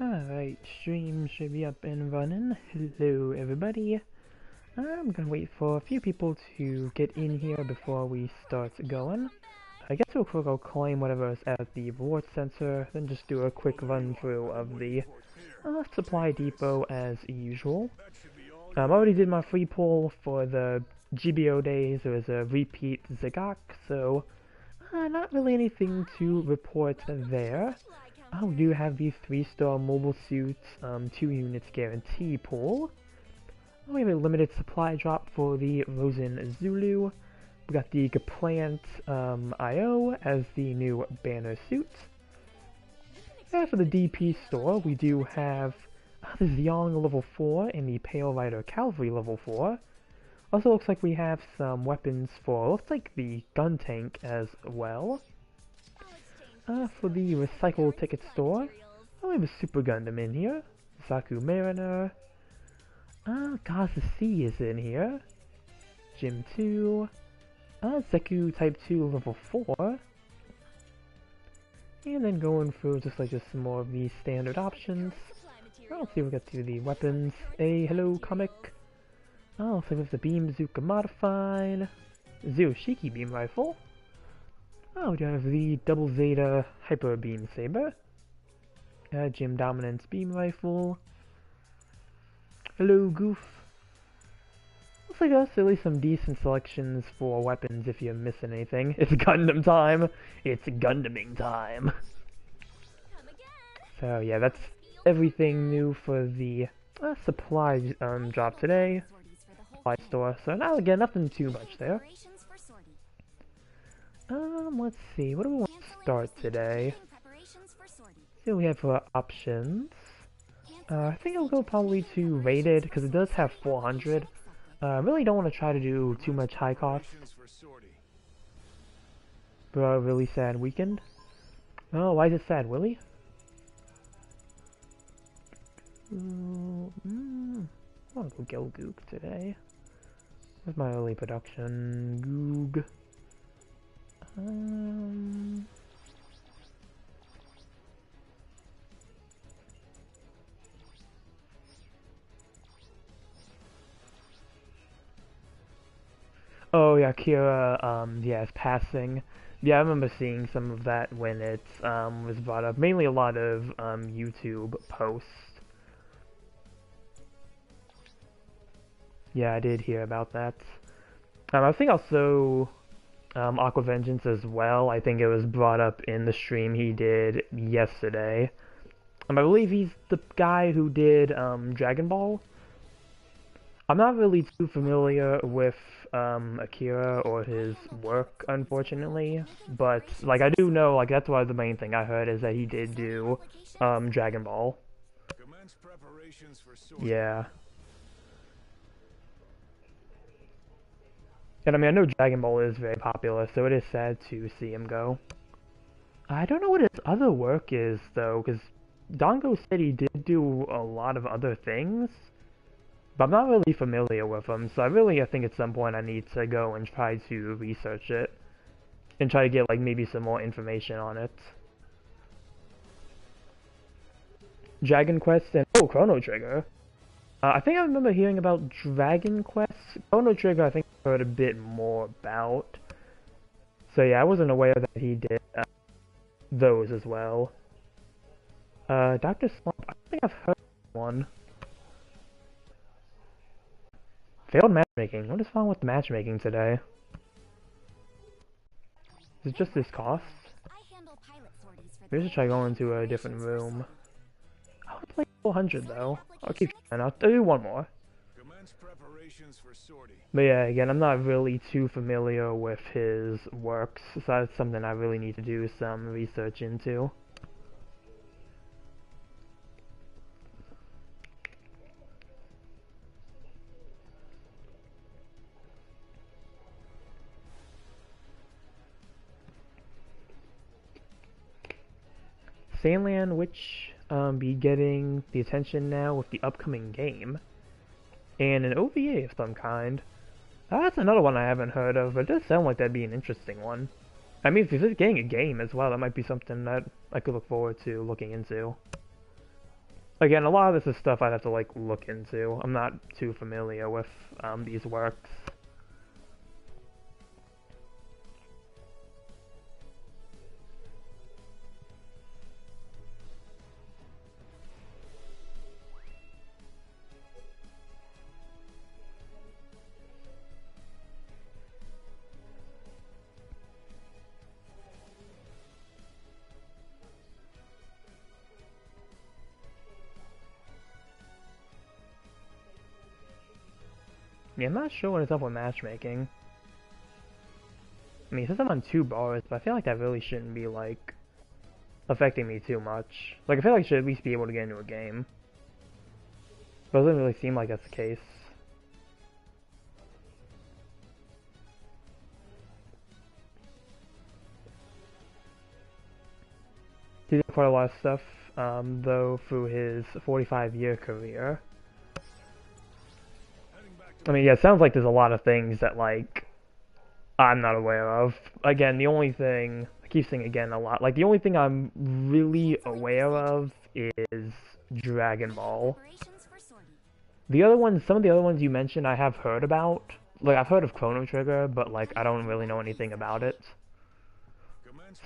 Alright, stream should be up and running. Hello everybody. I'm gonna wait for a few people to get in here before we start going. I guess real quick I'll claim whatever's at the reward center, then just do a quick run through of the supply depot as usual. I already did my free pull for the GBO days. There was a repeat Zagok, so not really anything to report there. We do have these 3-star mobile suits, 2 units guarantee pull. We have a limited supply drop for the Rosen Zulu. We got the Gaplant IO as the new banner suit. And for the DP store, we do have the Xiong level 4 and the Pale Rider Cavalry level 4. Also looks like we have some weapons for, looks like the gun tank as well. For the recycle ticket store, we have a Super Gundam in here. Zaku Mariner. Gaza C is in here. Gym 2. Zeku Type 2 level 4. And then going through just some more of the standard options. Let's see if we get to the weapons. Hello comic. So we have the Beam Bazooka Modified. Zero-Shiki Beam Rifle. We do have the Double Zeta Hyper Beam Saber. Gym Dominance Beam Rifle. Hello Goof. Looks like us at least some decent selections for weapons if you're missing anything. It's Gundam time! It's Gundaming time! So yeah, that's everything new for the supply drop today. Supply store. So now again, nothing too much there. Let's see, what do we want to start today? See what we have for options. I think I'll go probably to rated, because it does have 400. I really don't want to try to do too much high cost. Bro, really sad weekend. Oh, why is it sad, Willie? I want to go kill Gook today. Where's my early production? Goog. Oh yeah, Kira, yeah, is passing. Yeah, I remember seeing some of that when it was brought up. Mainly a lot of YouTube posts. Yeah, I did hear about that. I think also Aqua Vengeance as well. I think it was brought up in the stream he did yesterday. I believe he's the guy who did Dragon Ball. I'm not really too familiar with Akira or his work, unfortunately, but like I do know, like that's why the main thing I heard is that he did do Dragon Ball. Yeah. And I mean, I know Dragon Ball is very popular, so it is sad to see him go. I don't know what his other work is, though, because Dongo said he did do a lot of other things, but I'm not really familiar with him, so I think at some point I need to go and try to research it, and try to get, like, maybe some more information on it. Dragon Quest and, oh, Chrono Trigger. I think I remember hearing about Dragon Quest. Chrono Trigger I think I heard a bit more about. So yeah, I wasn't aware that he did those as well. Dr. Slump, I think I've heard one. Failed matchmaking. What is wrong with matchmaking today? Is it just this cost? Maybe I should try going to a different room. I would play 400 though. I'll keep trying. I'll do one more. But yeah, again, I'm not really too familiar with his works, so that's something I really need to do some research into. Sandland, which be getting the attention now with the upcoming game, and an OVA of some kind. That's another one I haven't heard of, but it does sound like that'd be an interesting one. I mean, if he's getting a game as well, that might be something that I could look forward to looking into. Again, a lot of this is stuff I'd have to like look into. I'm not too familiar with these works. Yeah, I'm not sure what is up with matchmaking. I mean, since I'm on 2 bars, but I feel like that really shouldn't be, like, affecting me too much. Like, I feel like I should at least be able to get into a game. But it doesn't really seem like that's the case. He did quite a lot of stuff, though, through his 45-year career. I mean, yeah, it sounds like there's a lot of things that, like, I'm not aware of. Again, the only thing, I keep saying again a lot, like, the only thing I'm really aware of is Dragon Ball. The other ones, some of the other ones you mentioned, I have heard about. Like, I've heard of Chrono Trigger, but, like, I don't really know anything about it.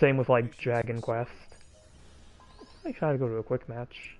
Same with, like, Dragon Quest. I try to go to a quick match.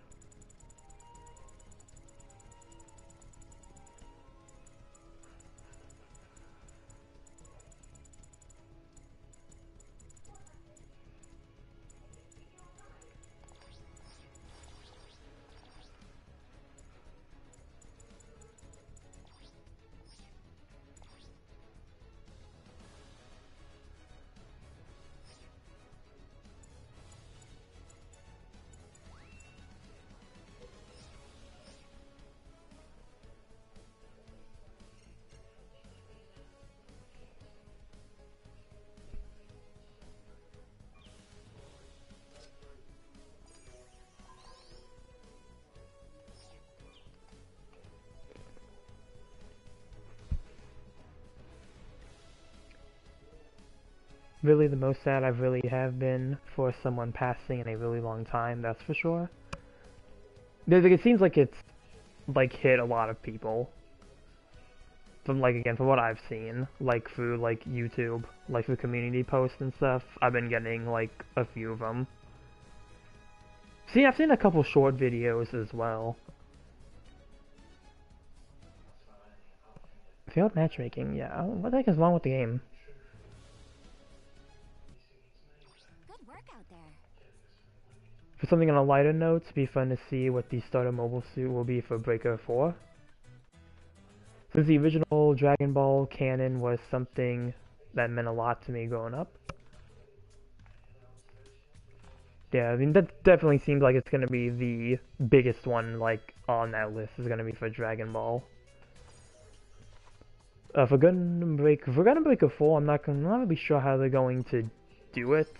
Really, the most sad I've really have been for someone passing in a really long time, that's for sure. It seems like it's, like, hit a lot of people. From, like, again, from what I've seen, like, through, like, YouTube, like, through community posts and stuff, I've been getting, like, a few of them. See, I've seen a couple short videos as well. Failed matchmaking, yeah. What the heck is wrong with the game? For something on a lighter note, it'd be fun to see what the starter mobile suit will be for Breaker 4. Since the original Dragon Ball canon was something that meant a lot to me growing up. Yeah, I mean, that definitely seems like it's going to be the biggest one, like, on that list is going to be for Dragon Ball. For Gundam Breaker 4, I'm not really sure how they're going to do it.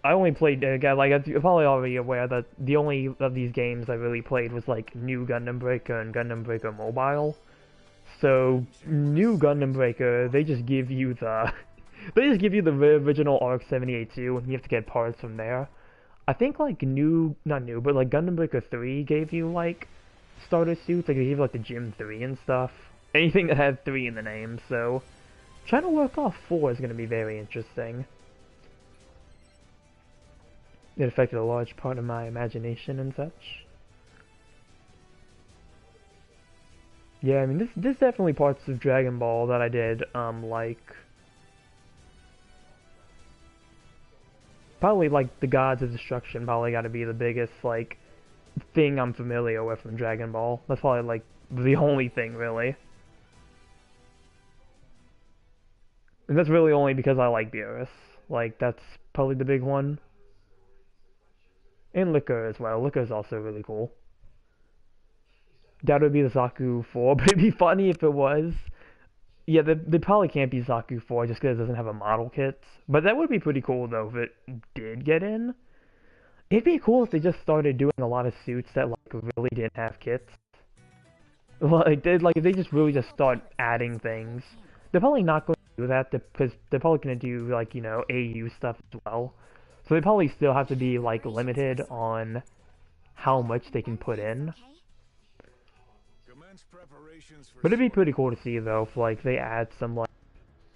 I only played, again, like, you're probably already aware that the only of these games I really played was, like, New Gundam Breaker and Gundam Breaker Mobile. So, New Gundam Breaker, they just give you the, they just give you the original ARC-78-2, and you have to get parts from there. I think, like, not new, but, like, Gundam Breaker 3 gave you, like, starter suits, like, they gave you, like, the Gym 3 and stuff. Anything that had 3 in the name, so, trying to work off 4 is going to be very interesting. It affected a large part of my imagination and such. Yeah, I mean, there's definitely parts of Dragon Ball that I did, like... Probably, like, the Gods of Destruction probably gotta be the biggest, like, thing I'm familiar with from Dragon Ball. That's probably, like, the only thing, really. And that's really only because I like Beerus. Like, that's probably the big one. And Liquor as well. Liquor is also really cool. That would be the Zaku 4, but it'd be funny if it was. Yeah, they probably can't be Zaku 4 just because it doesn't have a model kit. But that would be pretty cool, though, if it did get in. It'd be cool if they just started doing a lot of suits that, like, really didn't have kits. Like, if they just really just start adding things. They're probably not going to do that because they're probably going to do, like, you know, AU stuff as well. So they probably still have to be like limited on how much they can put in. But it'd be pretty cool to see though if like they add some like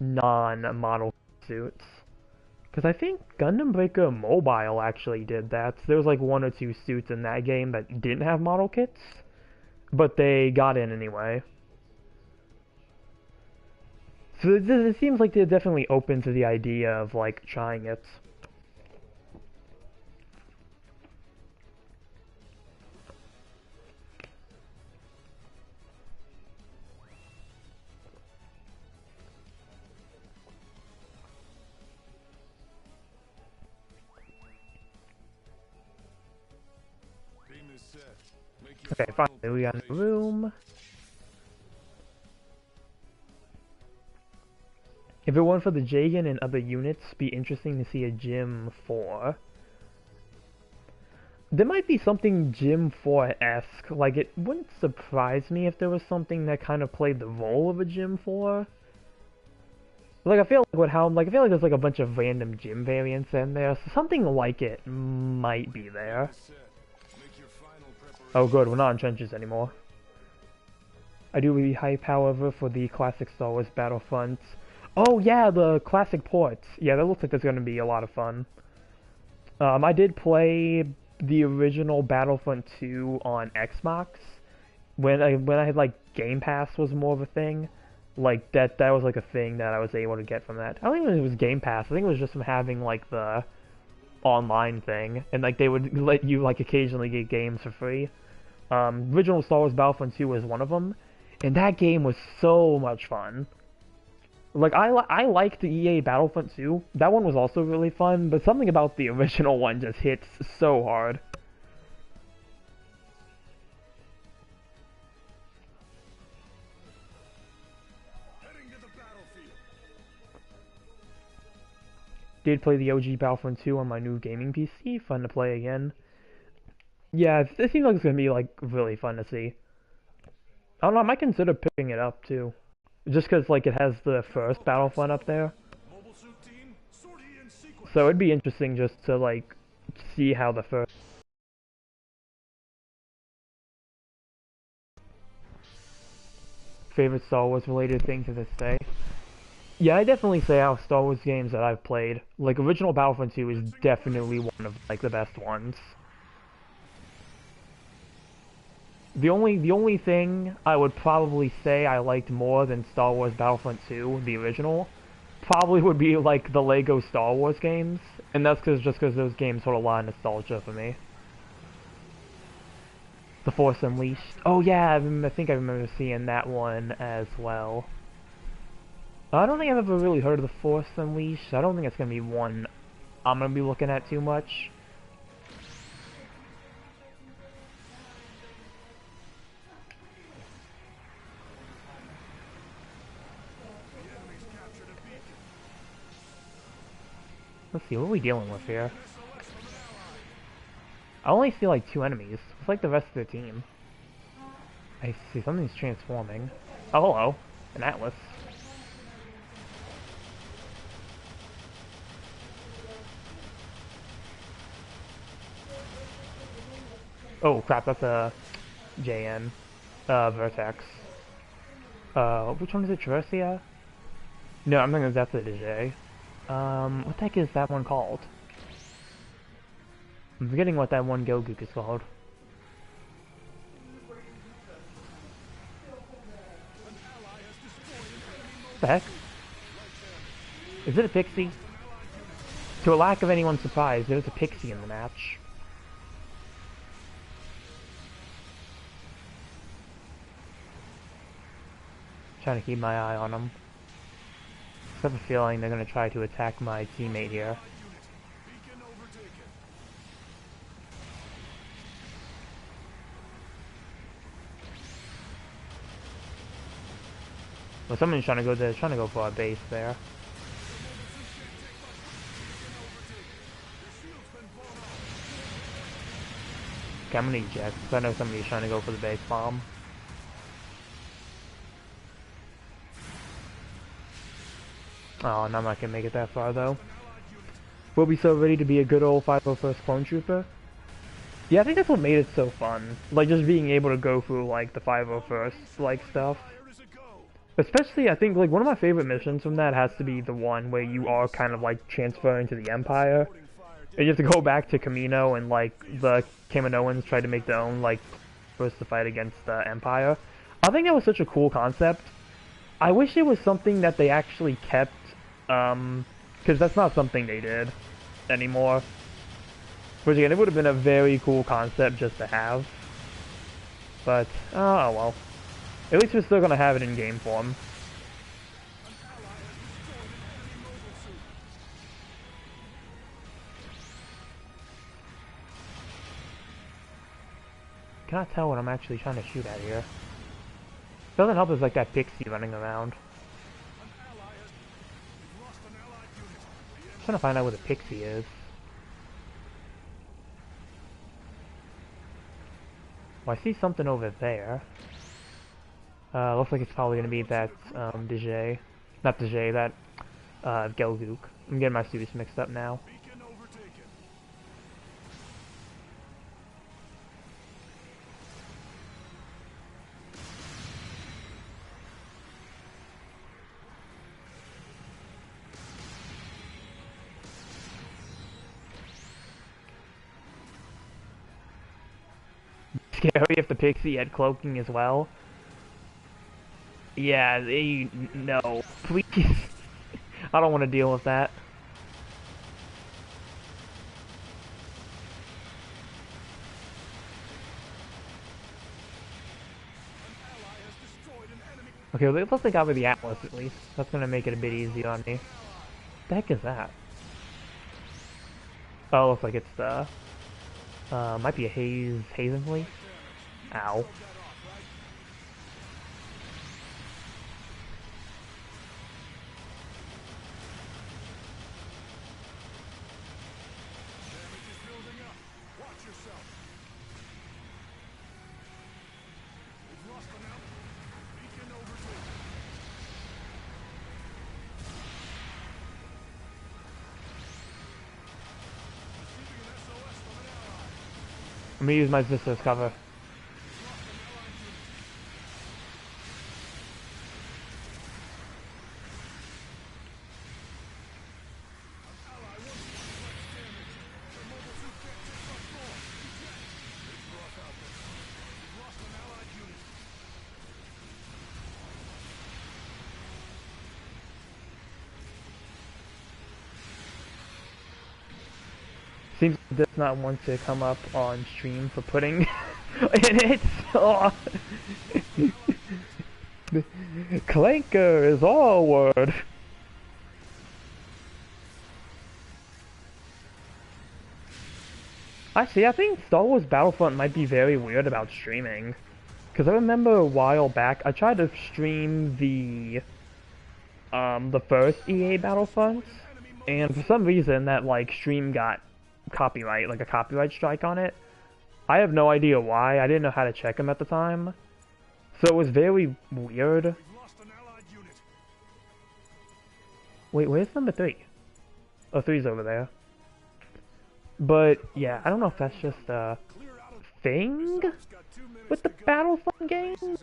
non-model suits. Because I think Gundam Breaker Mobile actually did that. So there was like one or two suits in that game that didn't have model kits, but they got in anyway. So it seems like they're definitely open to the idea of like trying it. Okay, finally we got a room. If it weren't for the Jagan and other units, be interesting to see a Gym 4. There might be something Gym 4-esque. Like, it wouldn't surprise me if there was something that kind of played the role of a Gym 4. Like, I feel like I feel like there's like a bunch of random gym variants in there, so something like it might be there. Oh good, we're not in trenches anymore. I do really hype, however, for the classic Star Wars Battlefront. Oh yeah, the classic ports. Yeah, that looks like that's going to be a lot of fun. I did play the original Battlefront 2 on Xbox when I had like Game Pass was more of a thing. Like that was like a thing that I was able to get from that. I don't even think it was Game Pass. I think it was just from having like the online thing, and like they would let you like occasionally get games for free. Original Star Wars Battlefront 2 was one of them, and that game was so much fun. Like, I liked the EA Battlefront 2. That one was also really fun, but something about the original one just hits so hard. Did play the OG Battlefront 2 on my new gaming PC. Fun to play again. Yeah, it seems like it's gonna be, like, really fun to see. I don't know, I might consider picking it up, too. Just because, like, it has the first Battlefront up there. So it'd be interesting just to, like, see how the first... Favorite Star Wars related thing to this day? Yeah, I definitely say out of Star Wars games that I've played, like, original Battlefront 2 is definitely one of, like, the best ones. The only thing I would probably say I liked more than Star Wars Battlefront 2, the original, probably would be like the Lego Star Wars games, and that's just because those games hold a lot of nostalgia for me. The Force Unleashed. Oh yeah, I think I remember seeing that one as well. I don't think I've ever really heard of the Force Unleashed. I don't think it's gonna be one I'm gonna be looking at too much. Let's see, what are we dealing with here? I only see like 2 enemies. It's like the rest of the team. I see, something's transforming. Oh, hello. An Atlas. Oh crap, that's a JN. Vertex. Which one is it? Traversia? No, I'm thinking that's a J. What the heck is that one called? I'm forgetting what that one Gogook is called. What the heck? Is it a Pixie? To a lack of anyone's surprise, there's a Pixie in the match. Trying to keep my eye on them. I have a feeling they're going to try to attack my teammate here. Well, someone's trying to go there, trying to go for our base there. Okay, I'm gonna eject, because I know somebody's trying to go for the base bomb. Oh, no, I'm not gonna make it that far, though. will be so ready to be a good old 501st Clone Trooper. Yeah, I think that's what made it so fun. Like, just being able to go through, like, the 501st, like, stuff. Especially, I think, like, one of my favorite missions from that has to be the one where you are kind of, like, transferring to the Empire. And you have to go back to Kamino and, like, the Kaminoans try to make their own, like, first to fight against the Empire. I think that was such a cool concept. I wish it was something that they actually kept, because that's not something they did anymore. Which again, it would have been a very cool concept just to have. But, oh well. At least we're still gonna have it in game form. Cannot tell what I'm actually trying to shoot at here. Doesn't help, there's like that pixie running around. I'm trying to find out where the pixie is. Well, I see something over there. Looks like it's probably gonna be that, DJ. Not DJ, that, Gelgook. I'm getting my students mixed up now. Scary if the pixie had cloaking as well. Yeah, no, please. I don't want to deal with that. Okay, well, let's take out with the Atlas at least. That's gonna make it a bit easier on me. What the heck is that? Oh, looks like it's the might be a Hazen Leaf. Ow. I'm gonna use my sister as cover. Seems it does not want to come up on stream for putting in it. Oh. Clanker is all word. Actually, I think Star Wars Battlefront might be very weird about streaming. Because I remember a while back, I tried to stream the first EA Battlefront, and for some reason that, like, stream got copyright, like a copyright strike on it. I have no idea why. I didn't know how to check them at the time. So it was very weird. Wait, where's number 3? Oh, 3's over there. But, yeah, I don't know if that's just a thing with the Battlefront games.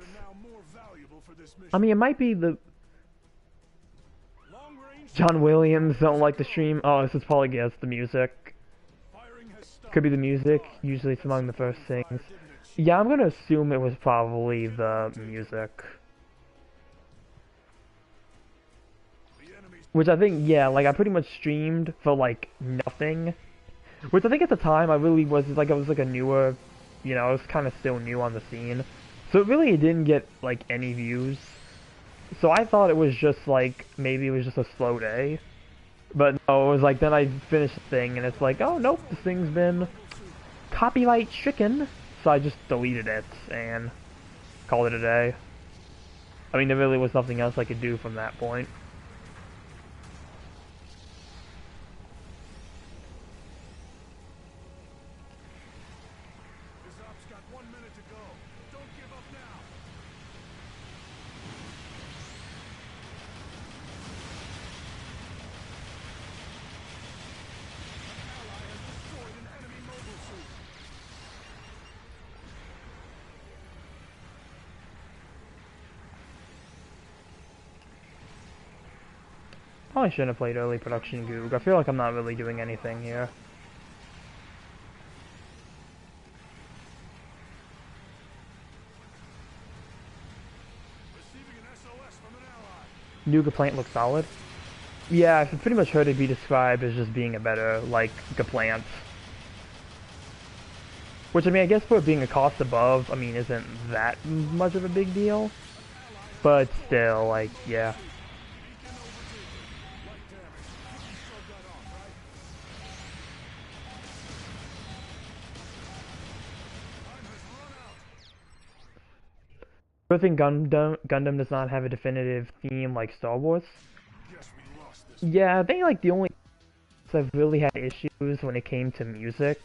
I mean, it might be the... John Williams don't like the stream. Oh, this is probably, yes, the music. Could be the music. Usually it's among the first things. Yeah, I'm gonna assume it was probably the music. Which I think, yeah, like I pretty much streamed for like nothing. Which I think at the time I really was like, I was like a newer, you know, I was kind of still new on the scene. So it really didn't get like any views. So I thought it was just like, maybe it was just a slow day. But no, it was like, then I finished the thing, and it's like, oh, nope, this thing's been copyright stricken. So I just deleted it, and called it a day. I mean, there really was nothing else I could do from that point. Probably shouldn't have played early production Goog. I feel like I'm not really doing anything here. Nougat plant looks solid. Yeah, I've pretty much heard it be described as just being a better, like, plant. Which, I mean, I guess for it being a cost above, I mean, isn't that much of a big deal. But still, like, yeah. I think Gundam does not have a definitive theme like Star Wars. Yeah, I think, like, the only I've really had issues when it came to music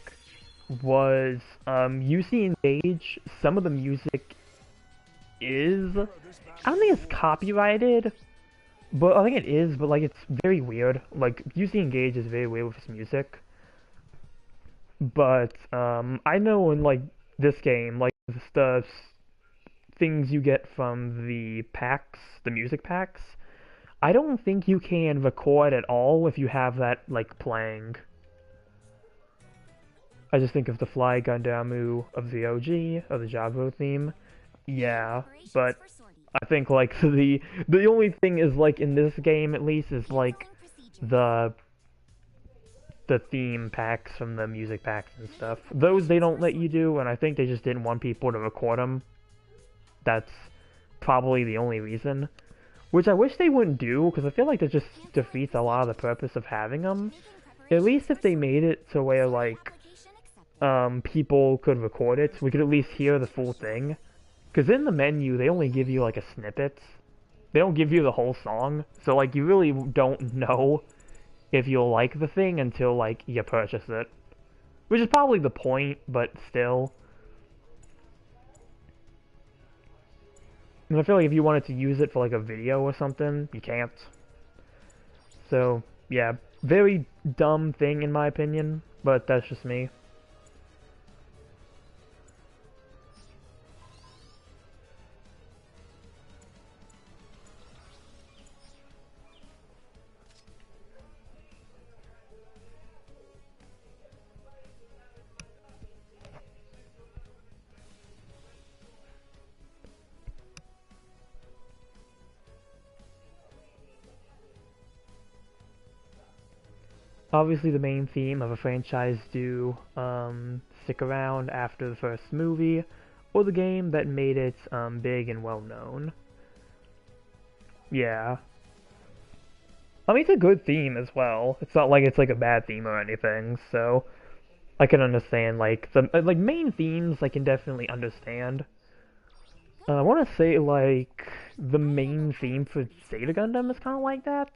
was, UC Engage. Some of the music is, I don't think it's copyrighted, but I think it is, but like it's very weird. Like UC Engage is very weird with his music. But I know in like this game, like the things you get from the packs, the music packs, I don't think you can record at all if you have that like playing. I just think of the Fly Gundamu of the OG, of the Jabro theme. Yeah, but I think like the only thing is like in this game at least is like the theme packs from the music packs and stuff. Those they don't let you do, and I think they just didn't want people to record them. That's probably the only reason. Which I wish they wouldn't do, because I feel like that just defeats a lot of the purpose of having them. At least if they made it to where like people could record it, so we could at least hear the full thing. Because in the menu, they only give you, like, a snippet. They don't give you the whole song. So, like, you really don't know if you'll like the thing until, like, you purchase it. Which is probably the point, but still. And I feel like if you wanted to use it for, like, a video or something, you can't. So, yeah. Very dumb thing, in my opinion. But that's just me. Obviously, the main theme of a franchise do stick around after the first movie, or the game that made it big and well known. Yeah. I mean, it's a good theme as well. It's not like it's like a bad theme or anything, so I can understand, like, the like main themes I can definitely understand. I want to say, like, the main theme for Zeta Gundam is kind of like that.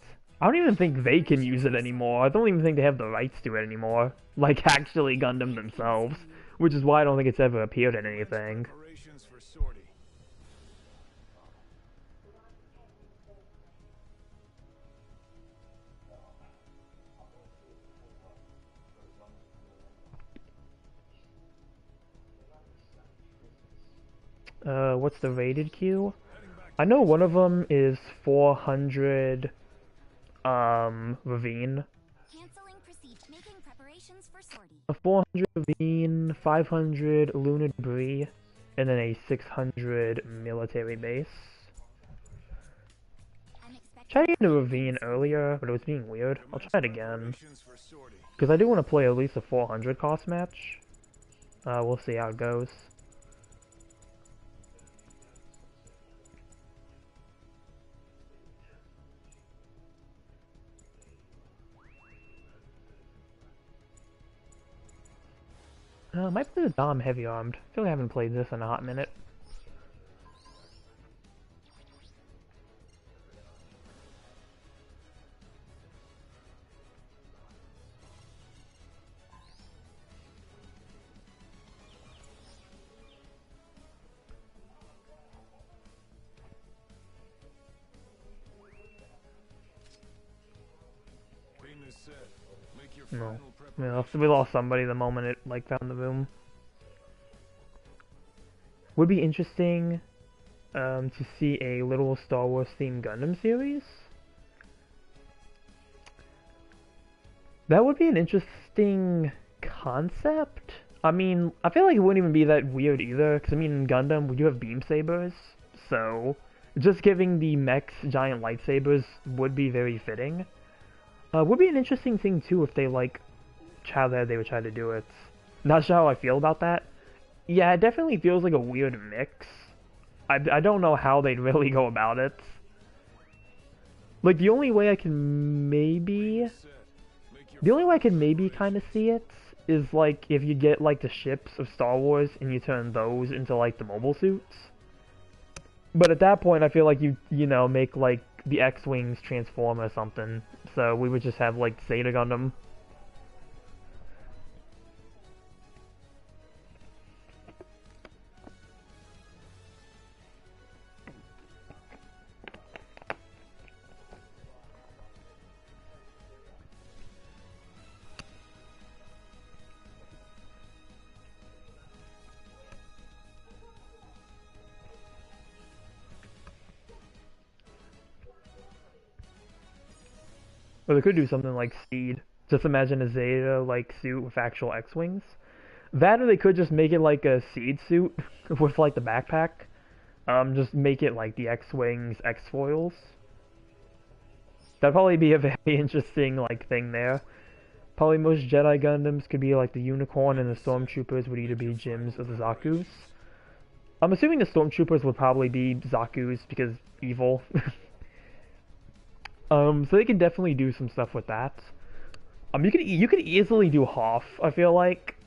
I don't even think they can use it anymore. I don't even think they have the rights to it anymore. Like, actually Gundam themselves. Which is why I don't think it's ever appeared in anything. What's the rated queue? I know one of them is 400, Ravine. A 400 Ravine, 500 Lunar Debris, and then a 600 military base. Tried to get into Ravine earlier, but it was being weird. I'll try it again. Because I do want to play at least a 400 cost match. We'll see how it goes. Might play the Dom Heavy Armed. I feel like I haven't played this in a hot minute. No. Yeah, we lost somebody the moment it, like, found the room. Would be interesting, to see a little Star Wars themed Gundam series. That would be an interesting concept. I mean, I feel like it wouldn't even be that weird either, because I mean, in Gundam, we do have beam sabers, so just giving the mechs giant lightsabers would be very fitting. Would be an interesting thing too if they like how they would try to do it. Not sure how I feel about that. Yeah, it definitely feels like a weird mix. I don't know how they'd really go about it. Like the only way I can maybe kind of see it is like if you get like the ships of Star Wars and you turn those into like the mobile suits. But at that point, I feel like you know make like the X-wings transform or something. So we would just have like Zeta Gundam. Or they could do something like Seed. Just imagine a Zeta like suit with actual X-wings. That or they could just make it like a Seed suit with like the backpack. Just make it like the X-wings X-foils. That'd probably be a very interesting like thing there. Probably most Jedi Gundams could be like the Unicorn, and the Stormtroopers would either be Jims or the Zaku's. I'm assuming the Stormtroopers would probably be Zaku's because evil. So they can definitely do some stuff with that. You could easily do Hoth. I feel like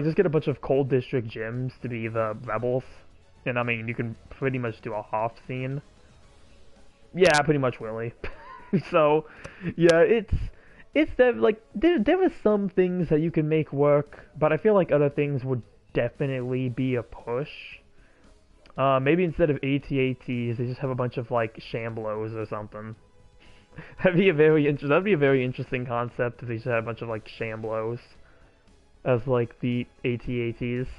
just get a bunch of Cold District Gyms to be the rebels, and I mean you can pretty much do a Hoth scene. Yeah, pretty much Willy. So, yeah, it's that like there are some things that you can make work, but I feel like other things would definitely be a push. Maybe instead of AT-ATs, they just have a bunch of like Shamblos or something. That'd be a very interesting concept if they just had a bunch of like Shamblos as like the AT-ATs.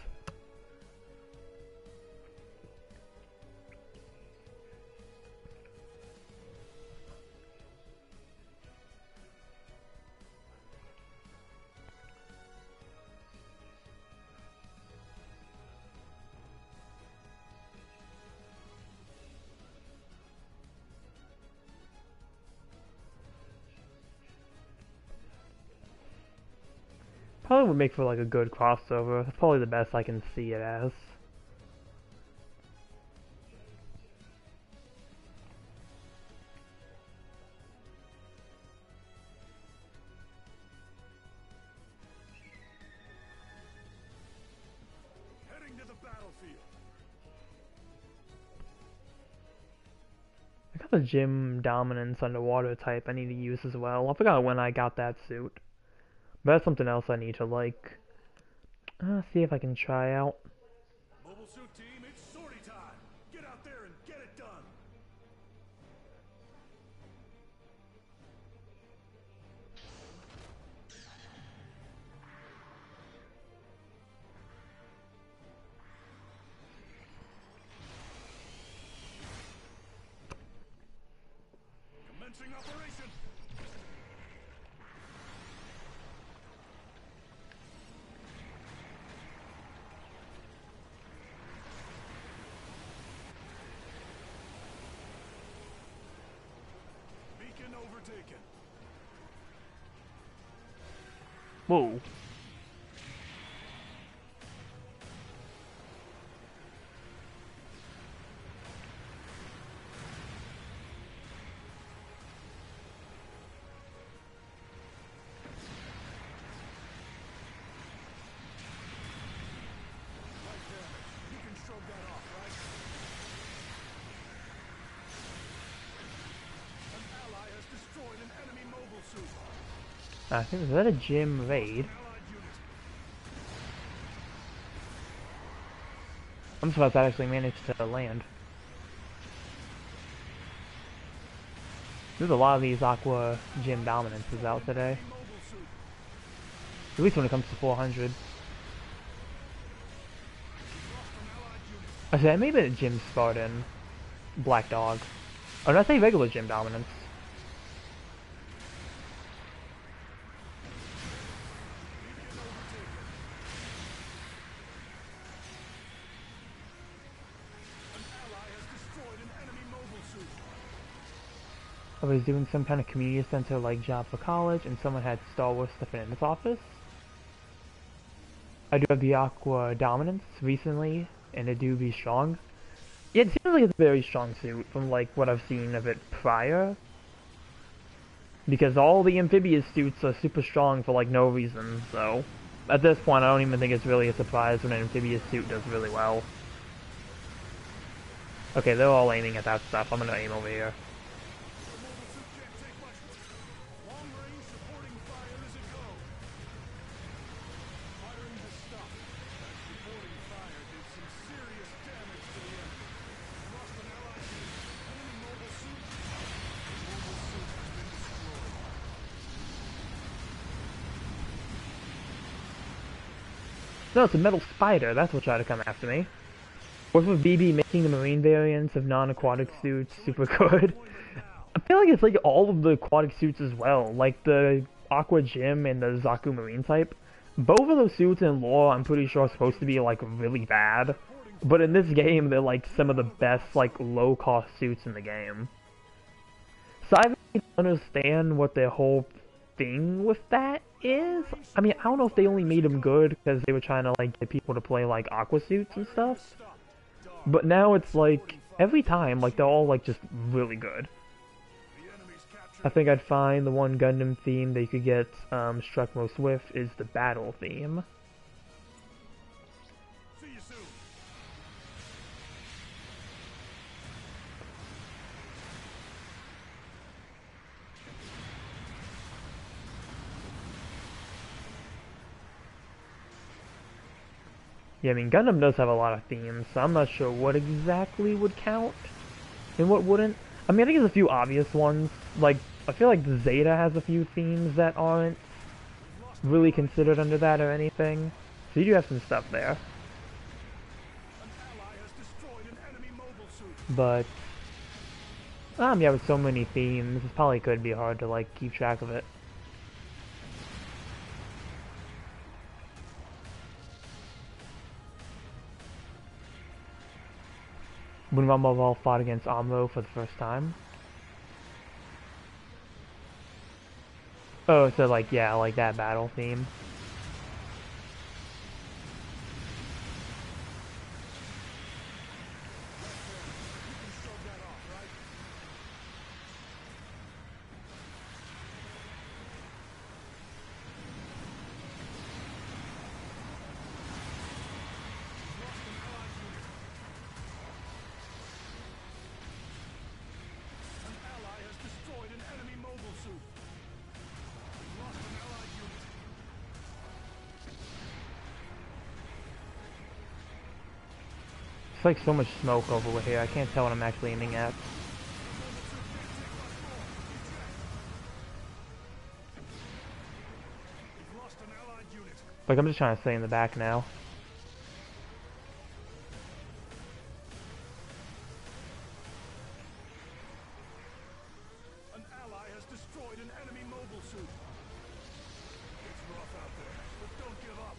Probably would make for like a good crossover. That's probably the best I can see it as. Heading to the battlefield. I got the gym dominance underwater type I need to use as well. I forgot when I got that suit. But that's something else I need to like see if I can try out. Mobile suit team, it's sortie time. Get out there and get it done. Commencing operation. Beacon overtaken. Whoa. You can shrug that off, right? An ally has destroyed an enemy mobile suit. I think is that a gym raid? Allied unit. I'm surprised that actually managed to land. There's a lot of these Aqua Gym dominances out today. Mobile suit. At least when it comes to 400. Actually, I may have been a Gym Spartan Black Dog. Oh, no, I say regular Gym dominance. I was doing some kind of community center like job for college, and someone had Star Wars stuff in its office. I do have the Aqua Dominance recently, and it do be strong. Yeah, it seems like it's a very strong suit from like what I've seen of it prior. Because all the amphibious suits are super strong for like no reason, so at this point I don't even think it's really a surprise when an amphibious suit does really well. Okay, they're all aiming at that stuff. I'm gonna aim over here. No, it's a metal spider. That's what tried to come after me. What's with BB making the marine variants of non-aquatic suits super good? I feel like it's like all of the aquatic suits as well, like the Aqua Gym and the Zaku Marine type. Both of those suits in lore, I'm pretty sure, are supposed to be like really bad, but in this game, they're like some of the best like low-cost suits in the game. So I don't understand what their whole thing with that is. I mean, I don't know if they only made them good because they were trying to like get people to play like aqua suits and stuff. But now it's like every time, like they're all like just really good. I think I'd find the one Gundam theme that you could get struck most with is the battle theme. Yeah, I mean, Gundam does have a lot of themes, so I'm not sure what exactly would count and what wouldn't. I mean, I think there's a few obvious ones. Like, I feel like the Zeta has a few themes that aren't really considered under that or anything. So you do have some stuff there. But, yeah, with so many themes, it probably could be hard to, like, keep track of it. When Rumble fought against Amro for the first time. Oh, so like, yeah, like that battle theme. It's like so much smoke over here, I can't tell what I'm actually aiming at. Like, I'm just trying to stay in the back now. An ally has destroyed an enemy mobile suit. It's rough out there, but don't give up.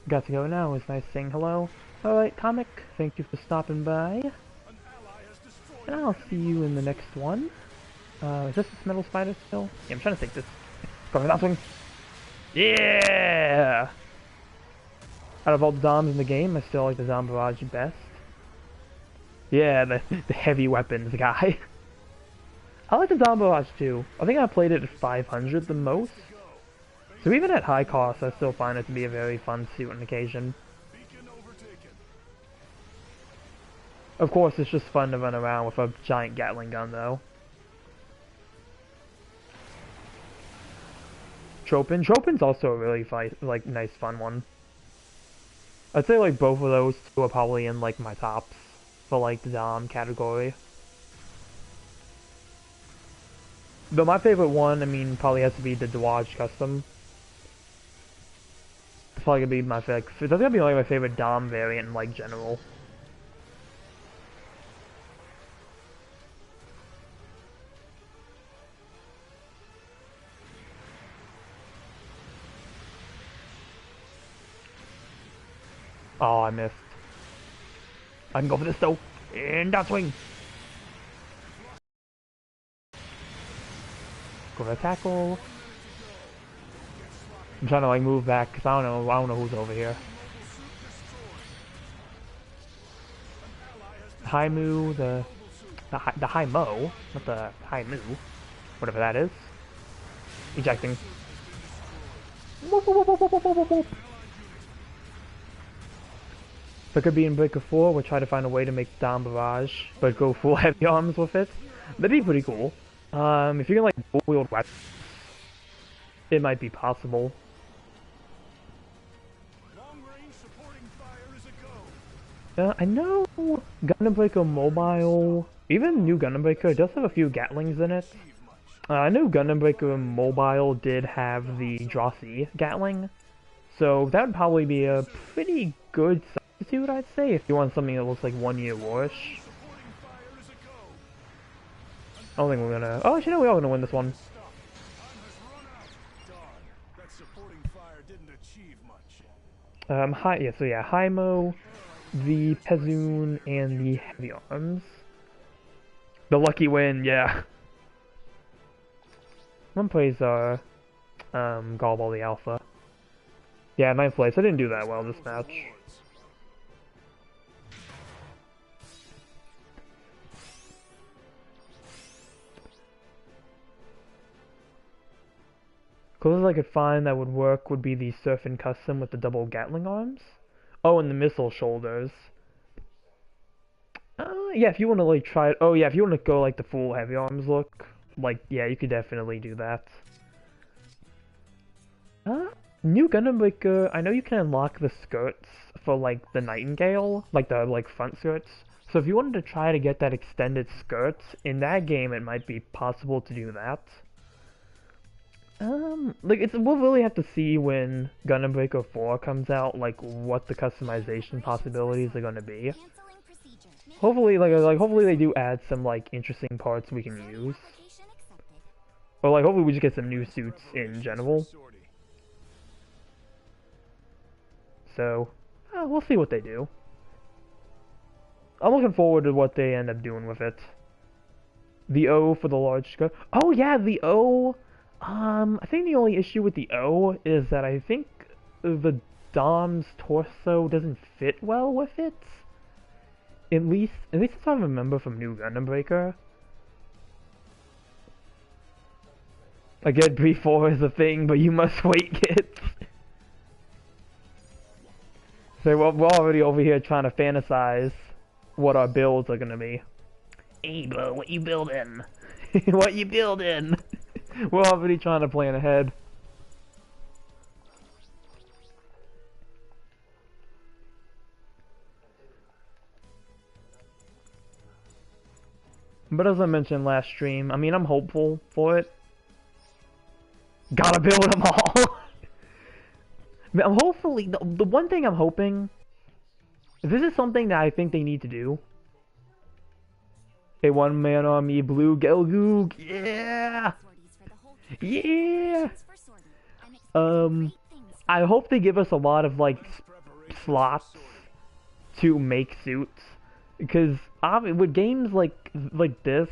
Got to go now, it was nice saying hello. Alright, Comic, thank you for stopping by. And I'll see you in the next one. Is this metal spider still? Yeah, I'm trying to take this. Go for that swing. Yeah! Out of all the Doms in the game, I still like the Dom Barrage best. Yeah, the heavy weapons guy. I like the Dom Barrage too. I think I played it at 500 the most. So even at high cost, I still find it to be a very fun suit on occasion. Of course, it's just fun to run around with a giant Gatling gun, though. Tropin. Tropin's also a really nice, fun one. I'd say like both of those two are probably in like my tops for like the Dom category. But my favorite one, I mean, probably has to be the Dodge Custom. It's probably gonna be my favorite. That's gonna be like my favorite Dom variant in like general. Oh, I missed. I can go for this though. And down swing. Go for a tackle. I'm trying to like move back because I don't know who's over here. High Moo, the High Mo, not the High Moo, whatever that is. Ejecting. Whoop, whoop, whoop, whoop, whoop, whoop, whoop. If it could be in Breaker 4, we'll try to find a way to make Dom Barrage, but go full heavy arms with it. That'd be pretty cool. If you can like dual-wield weapons, it might be possible. I know Gundam Breaker Mobile, even new Gundam Breaker, does have a few Gatlings in it. I know Gundam Breaker Mobile did have the Drosy Gatling, so that would probably be a pretty good substitute, I'd say, if you want something that looks like 1 year warish. I don't think we're gonna... Oh, actually, no, we are gonna win this one. Haimo, the Pezzoon, and the Heavy Arms. The lucky win, yeah. One plays Gallball the Alpha. Yeah, 9th place. I didn't do that well this match. Closest I could find that would work would be the Surfing Custom with the double Gatling arms. Oh, and the missile shoulders. Yeah, if you want to like try it. Oh yeah, if you want to go like the full heavy arms look, like yeah, you could definitely do that. New Gundam Breaker. I know you can unlock the skirts for like the Nightingale, like the front skirts. So if you wanted to try to get that extended skirt in that game, it might be possible to do that. We'll really have to see when Gundam Breaker 4 comes out, like what the customization possibilities are gonna be. Hopefully, hopefully they do add some like interesting parts we can use, or like hopefully we just get some new suits in general. So, we'll see what they do. I'm looking forward to what they end up doing with it. The O for the large skirt. Oh yeah, the O. I think the only issue with the O is that I think the Dom's torso doesn't fit well with it. At least as I remember from New Gundam Breaker. I get Brief 4 is a thing, but you must wait, kids. So we're already over here trying to fantasize what our builds are gonna be. Hey bro, what you building? What you building? We're already trying to plan ahead. But as I mentioned last stream, I mean, I'm hopeful for it. Gotta build them all! I'm hopefully, the one thing I'm hoping, this is something that I think they need to do. A one-man army, blue Gelgoog, yeah! Yeah! I hope they give us a lot of, like, slots to make suits. Because, with games like this,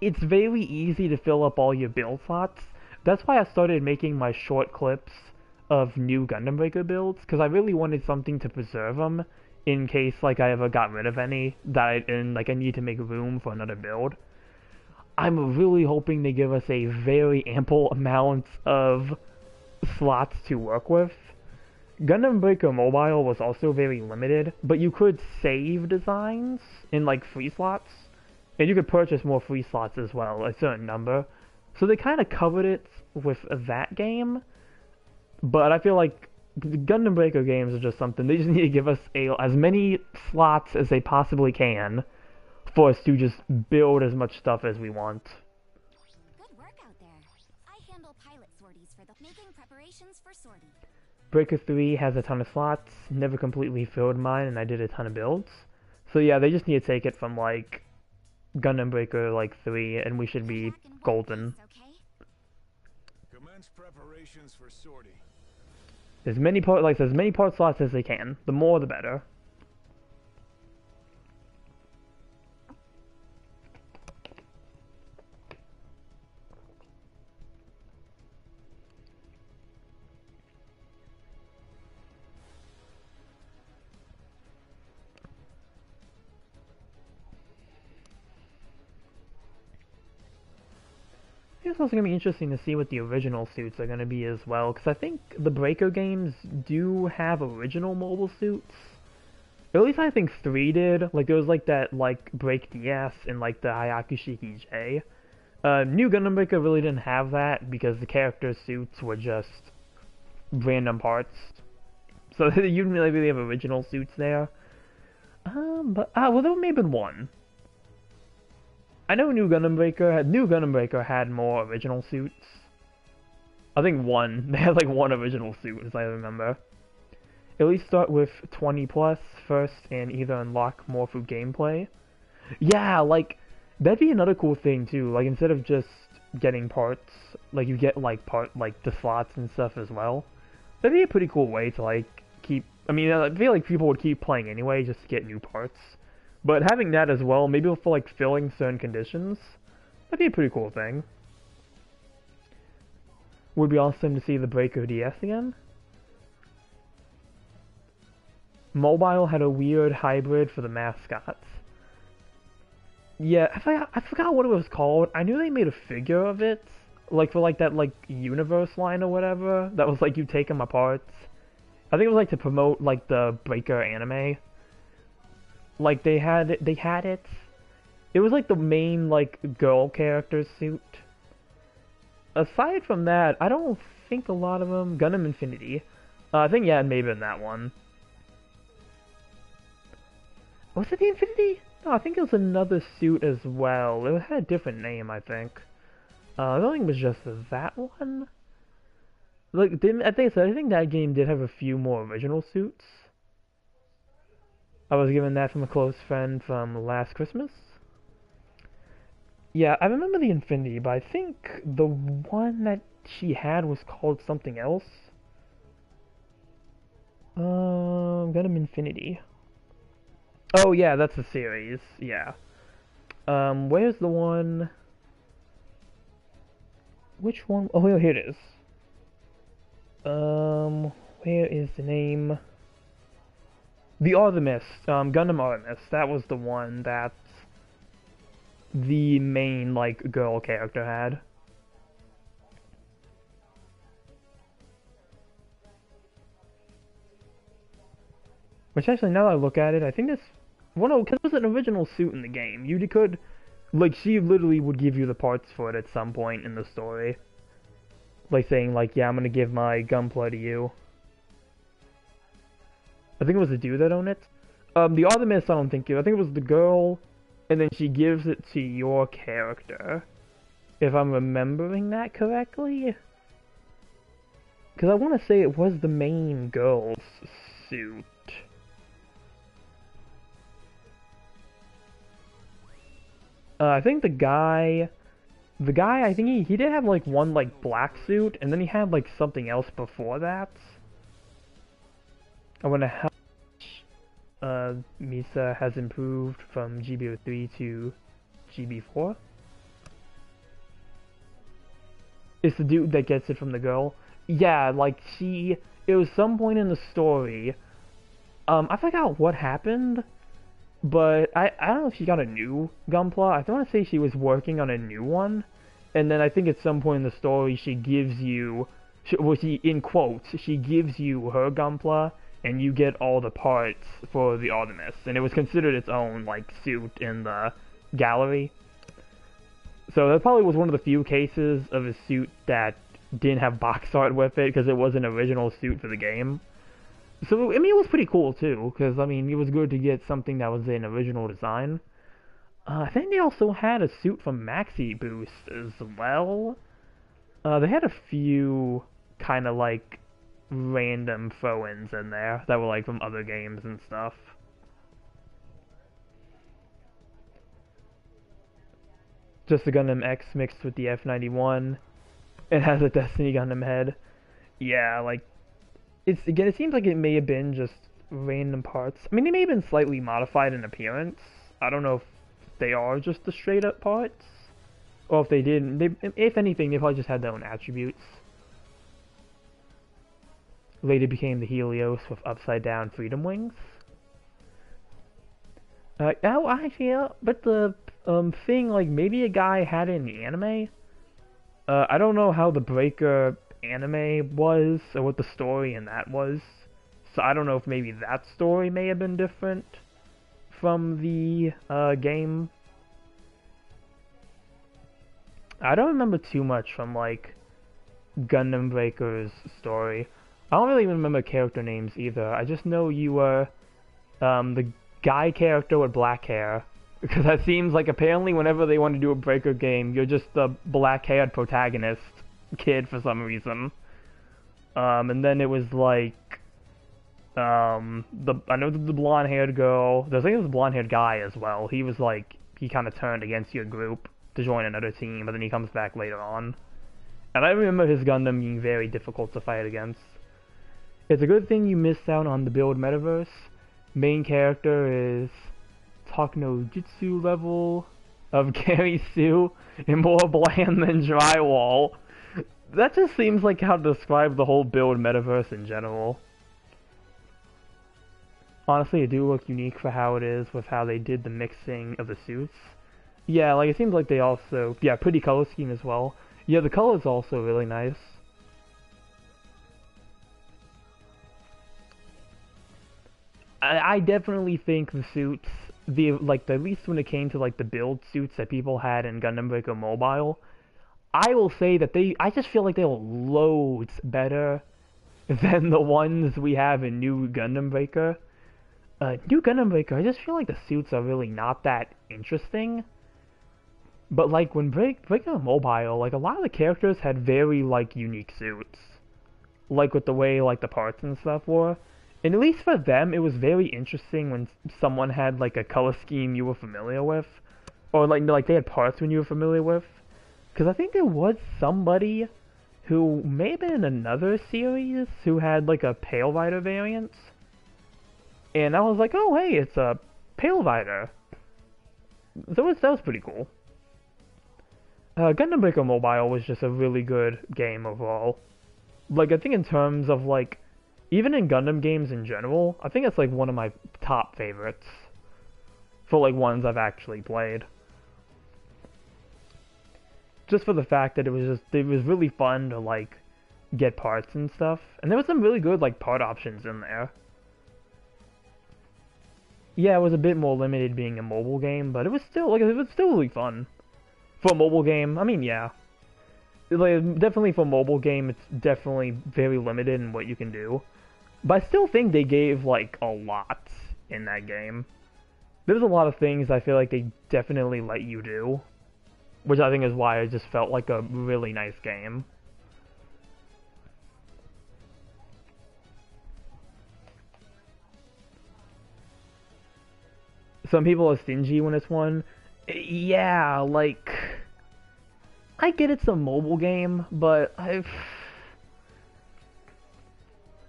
it's very easy to fill up all your build slots. That's why I started making my short clips of new Gundam Breaker builds, because I really wanted something to preserve them in case like I ever got rid of any that I need to make room for another build. I'm really hoping they give us a very ample amount of slots to work with. Gundam Breaker Mobile was also very limited, but you could save designs in like free slots, and you could purchase more free slots as well, a certain number. So they kind of covered it with that game. But I feel like the Gundam Breaker games are just something, they just need to give us as many slots as they possibly can for us to just build as much stuff as we want. Preparations for sortie. Breaker 3 has a ton of slots, never completely filled mine, and I did a ton of builds. So yeah, they just need to take it from, like, Gundam Breaker, like, 3, and we should be golden. Okay? Commence preparations for sortie. As many part slots as they can. The more, the better. It's also going to be interesting to see what the original suits are going to be as well, because I think the Breaker games do have original mobile suits. At least I think 3 did. Like, there was, like, that, like, Break DS and, like, the Hayakushiki J. New Gundam Breaker really didn't have that, because the character suits were just random parts. So you didn't really have original suits there. Well, there may have been one. I know New Gundam Breaker had more original suits. I think one. They had like one original suit, as I remember. At least start with 20 plus first and either unlock more through gameplay. Yeah, like, that'd be another cool thing too. Like, instead of just getting parts, like, you get like the slots and stuff as well. That'd be a pretty cool way to like keep. I mean, I feel like people would keep playing anyway just to get new parts. But having that as well, maybe for like filling certain conditions, that'd be a pretty cool thing. Would be awesome to see the Breaker DS again. Mobile had a weird hybrid for the mascots. Yeah, I forgot what it was called. I knew they made a figure of it, like for like that like universe line or whatever. That was like you take them apart. I think it was like to promote like the Breaker anime. Like they had it. It was like the main like girl character suit. Aside from that, I don't think a lot of them. Gundam Infinity. I think yeah, maybe in that one. Was it the Infinity? No, I think it was another suit as well. It had a different name, I think. I don't think it was just that one. Like, I think that game did have a few more original suits. I was given that from a close friend from last Christmas. Yeah, I remember the Infinity, but I think the one that she had was called something else. Gundam Infinity. Oh yeah, that's the series. Yeah. Where's the one? Which one? Oh, here it is. Where is the name? The Artemis, Gundam Artemis. That was the one that the main, like, girl character had. Which actually, now that I look at it, I think this... Well, no, because it was an original suit in the game. You could... Like, she literally would give you the parts for it at some point in the story. Like, saying, like, yeah, I'm gonna give my Gunpla to you. I think it was the dude that owned it. The Artemis, I don't think I think it was the girl, and then she gives it to your character. If I'm remembering that correctly. Because I want to say it was the main girl's suit. I think the guy, I think he did have like one like black suit, and then he had like something else before that. I wonder how much Misa has improved from GBO3 to GB4. It's the dude that gets it from the girl. Yeah, like it was some point in the story. I forgot what happened, but I don't know if she got a new Gunpla. I want to say she was working on a new one, and then I think at some point in the story she gives you, in quotes, she gives you her Gunpla, and you get all the parts for the Artemis, and it was considered its own like suit in the gallery. So that probably was one of the few cases of a suit that didn't have box art with it, because it was an original suit for the game. So, I mean, it was pretty cool, too, because, I mean, it was good to get something that was an original design. I think they also had a suit from Maxi Boost as well. They had a few kind of like random throw-ins in there that were like from other games and stuff. Just the Gundam X mixed with the F91. It has a Destiny Gundam head. Yeah, like it's again. It seems like it may have been just random parts. I mean, they may have been slightly modified in appearance. I don't know if they are just the straight up parts, or if they didn't. If anything, they probably just had their own attributes. Later became the Helios with upside down freedom wings. Oh, actually, yeah, but the thing, like, maybe a guy had it in the anime. I don't know how the Breaker anime was, or what the story in that was. So I don't know if maybe that story may have been different from the game. I don't remember too much from, like, Gundam Breaker's story. I don't really even remember character names either. I just know you were the guy character with black hair. Because that seems like apparently whenever they want to do a Breaker game, you're just the black-haired protagonist kid for some reason. And then it was like, I know the blonde-haired girl. I think it was the blonde-haired guy as well. He was like, he kind of turned against your group to join another team, but then he comes back later on. And I remember his Gundam being very difficult to fight against. It's a good thing you missed out on the build metaverse. Main character is Talk no Jutsu level of Gary Sue and more bland than drywall. That just seems like how to describe the whole build metaverse in general. Honestly, it do look unique for how it is with how they did the mixing of the suits. Yeah, like it seems like they also, yeah, pretty color scheme as well. Yeah, the color is also really nice. I definitely think the suits, at least when it came to like the build suits that people had in Gundam Breaker Mobile, I will say that I just feel like they're loads better than the ones we have in New Gundam Breaker. New Gundam Breaker, I just feel like the suits are really not that interesting. But like when Breaker Mobile, like a lot of the characters had very like unique suits, like with the way like the parts and stuff were. And at least for them, it was very interesting when someone had like a color scheme you were familiar with, or like they had parts when you were familiar with. Because I think there was somebody who may have been in another series who had like a Pale Rider variant, and I was like, oh hey, it's a Pale Rider. So that was pretty cool. Gundam Breaker Mobile was just a really good game overall. Like I think in terms of like, even in Gundam games in general, I think it's like one of my top favorites for like ones I've actually played. Just for the fact that it was really fun to like get parts and stuff, and there was some really good like part options in there. Yeah, it was a bit more limited being a mobile game, but it was still really fun for a mobile game. I mean, yeah, like definitely for a mobile game, it's definitely very limited in what you can do. But I still think they gave, like, a lot in that game. There's a lot of things I feel like they definitely let you do, which I think is why it just felt like a really nice game. Some people are stingy when it's one. Yeah, like, I get it's a mobile game, but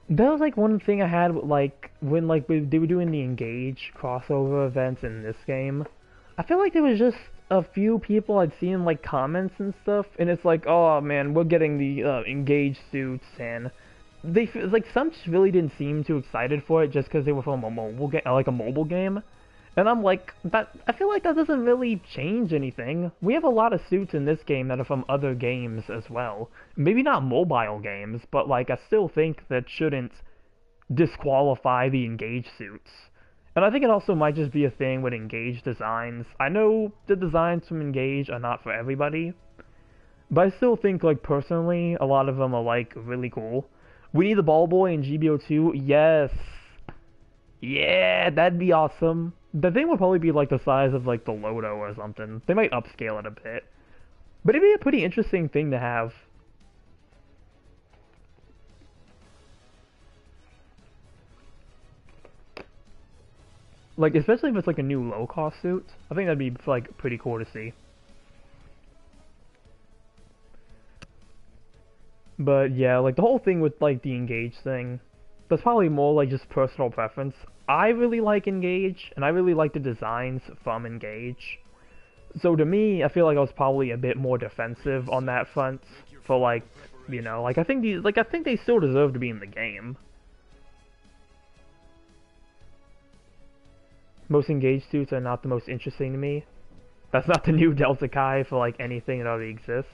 that was like one thing I had like when like they were doing the Engage crossover events in this game. I feel like there was just a few people I'd seen like comments and stuff, and it's like, oh man, we're getting the Engage suits, and they like some just really didn't seem too excited for it just because they were from a mobile game, like a mobile game. And I'm like, I feel like that doesn't really change anything. We have a lot of suits in this game that are from other games as well. Maybe not mobile games, but like I still think that shouldn't disqualify the Engage suits. And I think it also might just be a thing with Engage designs. I know the designs from Engage are not for everybody, but I still think like personally, a lot of them are like really cool. We need the ball boy in GBO2, yes! Yeah, that'd be awesome. The thing would probably be like the size of like the Loto or something. They might upscale it a bit. But it'd be a pretty interesting thing to have. Like, especially if it's like a new low-cost suit. I think that'd be like pretty cool to see. But yeah, like the whole thing with like the Engage thing, that's probably more like just personal preference. I really like Engage, and I really like the designs from Engage. So to me, I feel like I was probably a bit more defensive on that front for like, you know, like I think they still deserve to be in the game. Most Engage suits are not the most interesting to me. That's not the new Delta Kai for like anything that already exists.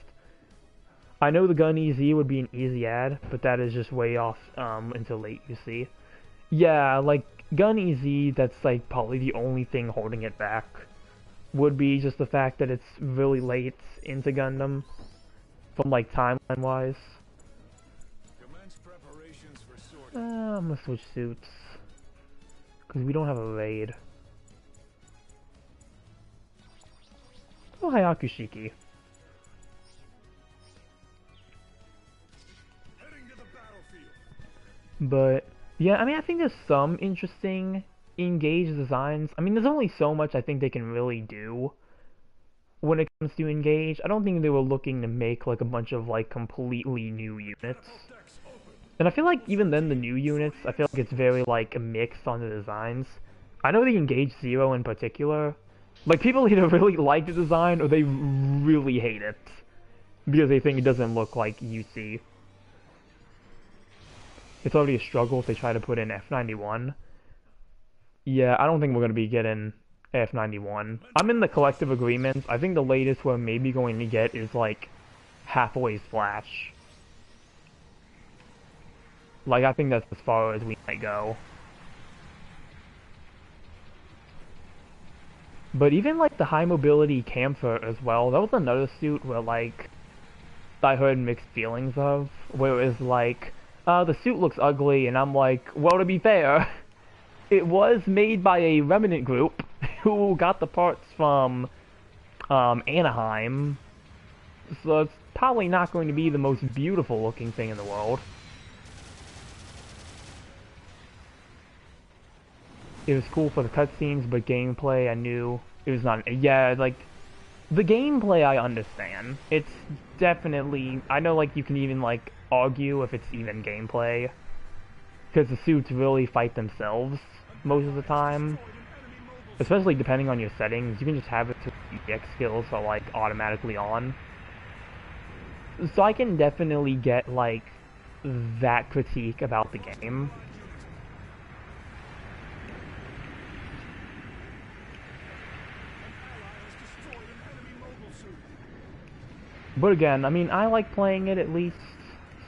I know the Gun EZ would be an easy add, but that is just way off into late UC. Yeah, like Gun EZ, that's like probably the only thing holding it back. Would be just the fact that it's really late into Gundam, from like timeline wise. I'm gonna switch suits because we don't have a raid. Oh, Hayakushiki. But yeah, I mean, I think there's some interesting Engage designs. I mean, there's only so much I think they can really do when it comes to Engage. I don't think they were looking to make like a bunch of like completely new units. And I feel like even then the new units, I feel like it's very like mixed on the designs. I know the Engage Zero in particular, like people either really like the design or they really hate it because they think it doesn't look like UC. It's already a struggle if they try to put in F91. Yeah, I don't think we're going to be getting F91. I'm in the collective agreements. I think the latest we're maybe going to get is like Hathaway's Flash. Like, I think that's as far as we might go. But even like the high mobility Camphor as well, that was another suit where like I heard mixed feelings of, where it was like, the suit looks ugly, and I'm like, well, to be fair, it was made by a remnant group who got the parts from Anaheim, so it's probably not going to be the most beautiful looking thing in the world. It was cool for the cutscenes, but gameplay, I knew it was not. Yeah, like the gameplay, I understand. It's definitely. I know, like you can even like argue if it's even gameplay, because the suits really fight themselves most of the time. Especially depending on your settings, you can just have it to the EX skills are like automatically on. So I can definitely get like that critique about the game. But again, I mean, I like playing it at least,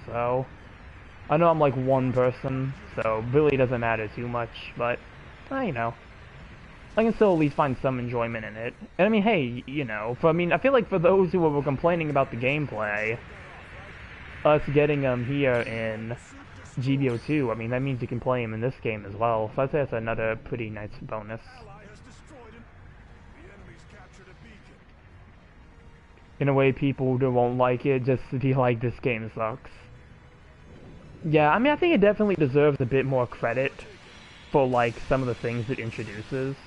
so I know I'm like one person, so it really doesn't matter too much, but you know, I can still at least find some enjoyment in it. And I mean, hey, you know, I mean, I feel like for those who were complaining about the gameplay, us getting them here in GBO2, I mean, that means you can play them in this game as well, so I'd say that's another pretty nice bonus. In a way, people who won't like it just to be like, this game sucks. Yeah, I mean, I think it definitely deserves a bit more credit for, like, some of the things it introduces.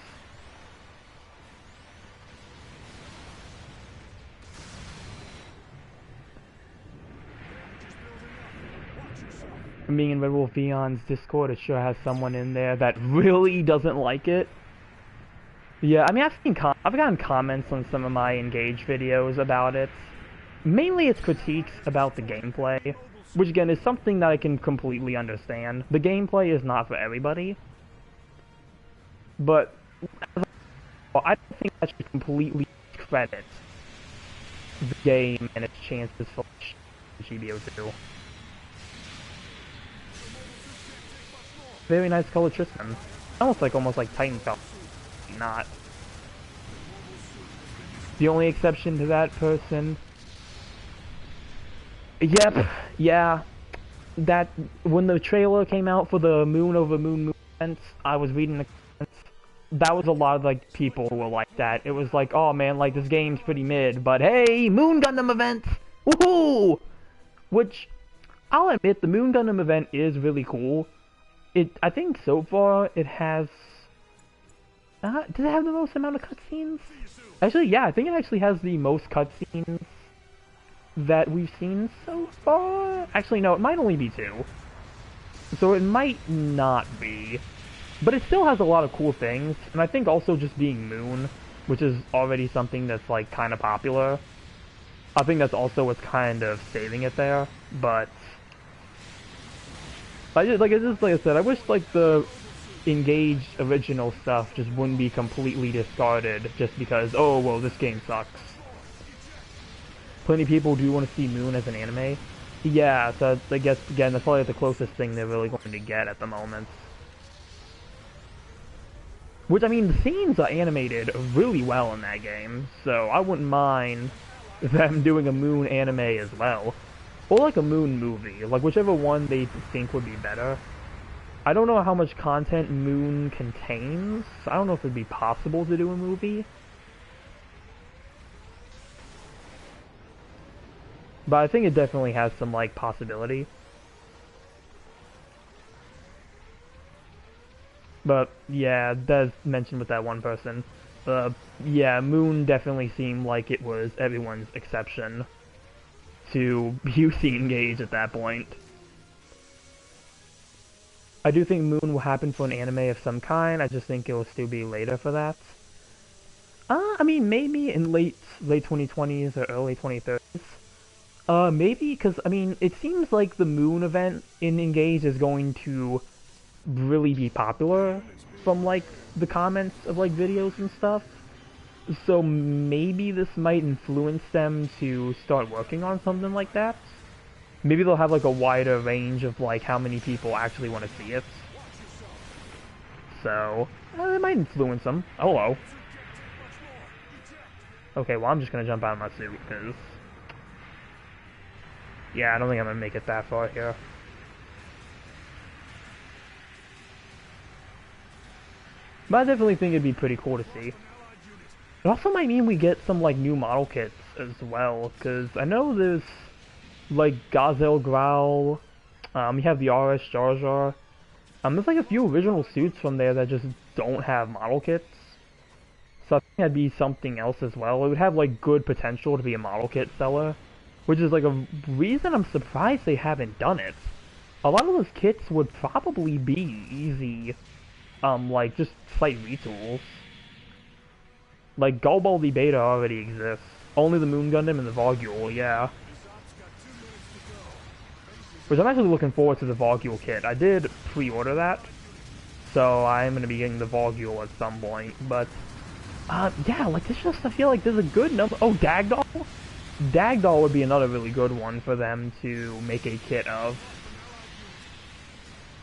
Being in Red Wolf Vion's Discord, it sure has someone in there that really doesn't like it. Yeah, I mean, I've gotten comments on some of my Engage videos about it. Mainly it's critiques about the gameplay, which again is something that I can completely understand. The gameplay is not for everybody, but I don't think that should completely discredit the game and its chances for GBO2. Very nice color Tristan. Almost like Titan Falcon. Not. The only exception to that person. Yep, yeah. That when the trailer came out for the Moon over Moon events, I was reading the comments. That was a lot of like people who were like that. It was like, oh man, like this game's pretty mid, but hey, Moon Gundam event, woohoo! Which I'll admit, the Moon Gundam event is really cool. I think so far it has Does it have the most amount of cutscenes? Actually, yeah, I think it actually has the most cutscenes that we've seen so far. Actually, no, it might only be 2. So it might not be. But it still has a lot of cool things, and I think also just being Moon, which is already something that's like kind of popular, I think that's also what's kind of saving it there. But like I said, I wish like the engaged original stuff just wouldn't be completely discarded just because, oh well, this game sucks. Plenty of people do want to see Moon as an anime. Yeah, so I guess again that's probably the closest thing they're really going to get at the moment. Which, I mean, the scenes are animated really well in that game, so I wouldn't mind them doing a Moon anime as well. Or like a Moon movie, like whichever one they think would be better. I don't know how much content Moon contains. I don't know if it'd be possible to do a movie. But I think it definitely has some, like, possibility. But, yeah, that's mentioned with that one person. Yeah, Moon definitely seemed like it was everyone's exception to UC Engage at that point. I do think Moon will happen for an anime of some kind, I just think it will still be later for that. I mean, maybe in late 2020s or early 2030s. Maybe, because, I mean, it seems like the Moon event in Engage is going to really be popular from, like, the comments of, like, videos and stuff. So maybe this might influence them to start working on something like that. Maybe they'll have, like, a wider range of, like, how many people actually want to see it. So, it might influence them. Hello. Okay, well, I'm just gonna jump out of my suit, because... yeah, I don't think I'm gonna make it that far here. But I definitely think it'd be pretty cool to see. It also might mean we get some, like, new model kits as well, because I know there's, like, Gazelle Growl, you have the RS Jar Jar. There's, like, a few original suits from there that just don't have model kits. So I think that'd be something else as well. It would have, like, good potential to be a model kit seller, which is, like, a reason I'm surprised they haven't done it. A lot of those kits would probably be easy, like, just slight retools. Like, Garibaldi Beta already exists. Only the Moon Gundam and the Vogule, yeah. Which I'm actually looking forward to the Vogule kit. I did pre-order that, so I'm going to be getting the Vogule at some point, but... yeah, like, this just, I feel like there's a good number... oh, Dagdoll? Dagdoll would be another really good one for them to make a kit of.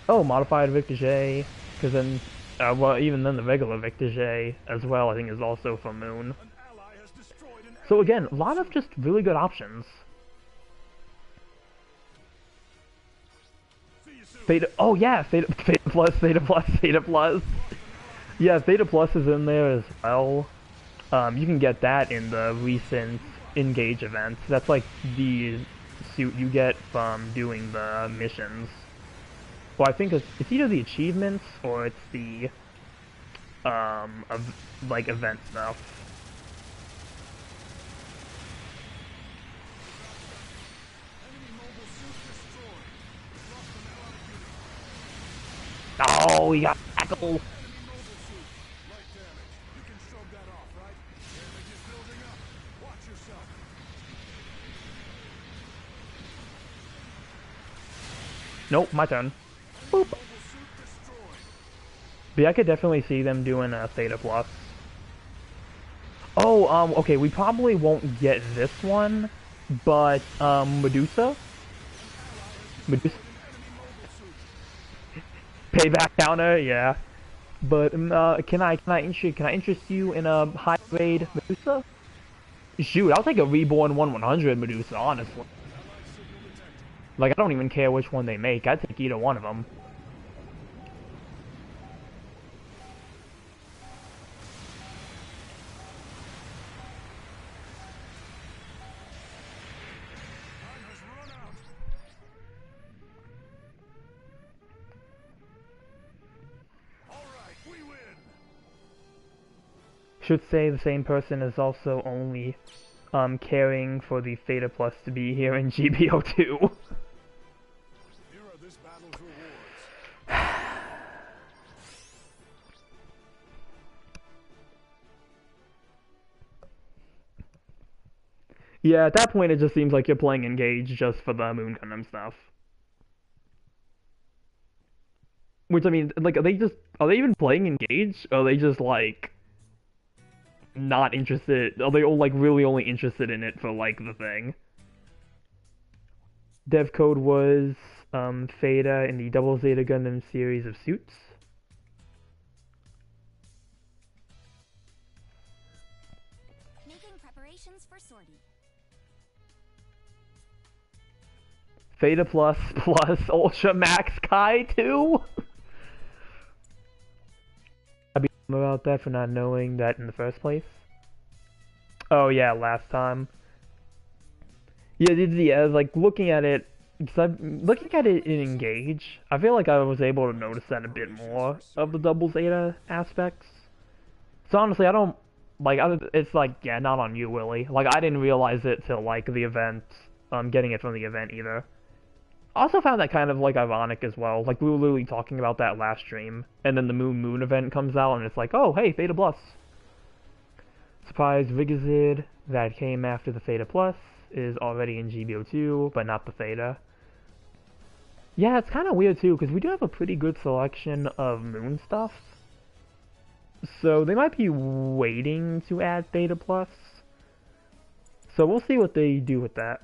Oh, modified Victor J, because then... well, even then the regular Victor J as well, I think, is also for Moon. So again, a lot of just really good options. Theta, oh yeah, Theta Plus, Theta Plus, Theta Plus. Yeah, Theta Plus is in there as well. You can get that in the recent Engage events. That's like the suit you get from doing the missions. Well, I think it's either the achievements or it's the like event stuff. Oh, we got tackle. Nope, my turn. Boop. But yeah, I could definitely see them doing a Theta Plus. Oh, okay, we probably won't get this one, but, Medusa? Medusa? Payback counter, yeah. But, can I interest you in a high-grade Medusa? Shoot, I'll take a Reborn 1/100 Medusa, honestly. Like, I don't even care which one they make, I'd take either one of them. Should say the same person is also only caring for the Theta Plus to be here in GBO2. Here are this battle's rewards. Yeah, at that point it just seems like you're playing Engage just for the Moon Gundam stuff. Which, I mean, like, are they even playing Engage? Or are they just, like, not interested? Are they all, like, really only interested in it for, like, the thing? Dev code was, Theta in the Double Zeta Gundam series of suits. Making preparations for sortie. Theta Plus plus Ultra Max Kai 2? I'd be about that for not knowing that in the first place. Oh yeah, last time. Yeah, like looking at it, looking at it in Engage, I feel like I was able to notice that a bit more of the double Zeta aspects. So honestly, I don't like. It's like, yeah, not on you, Willie. Like, I didn't realize it till like the event, getting it from the event either. I also found that kind of like ironic as well. Like, we were literally talking about that last stream, and then the Moon event comes out, and it's like, oh hey, Theta Plus. Surprise Rigazid that came after the Theta Plus is already in GBO2, but not the Theta. Yeah, it's kind of weird too, because we do have a pretty good selection of Moon stuff. So they might be waiting to add Theta Plus. So we'll see what they do with that.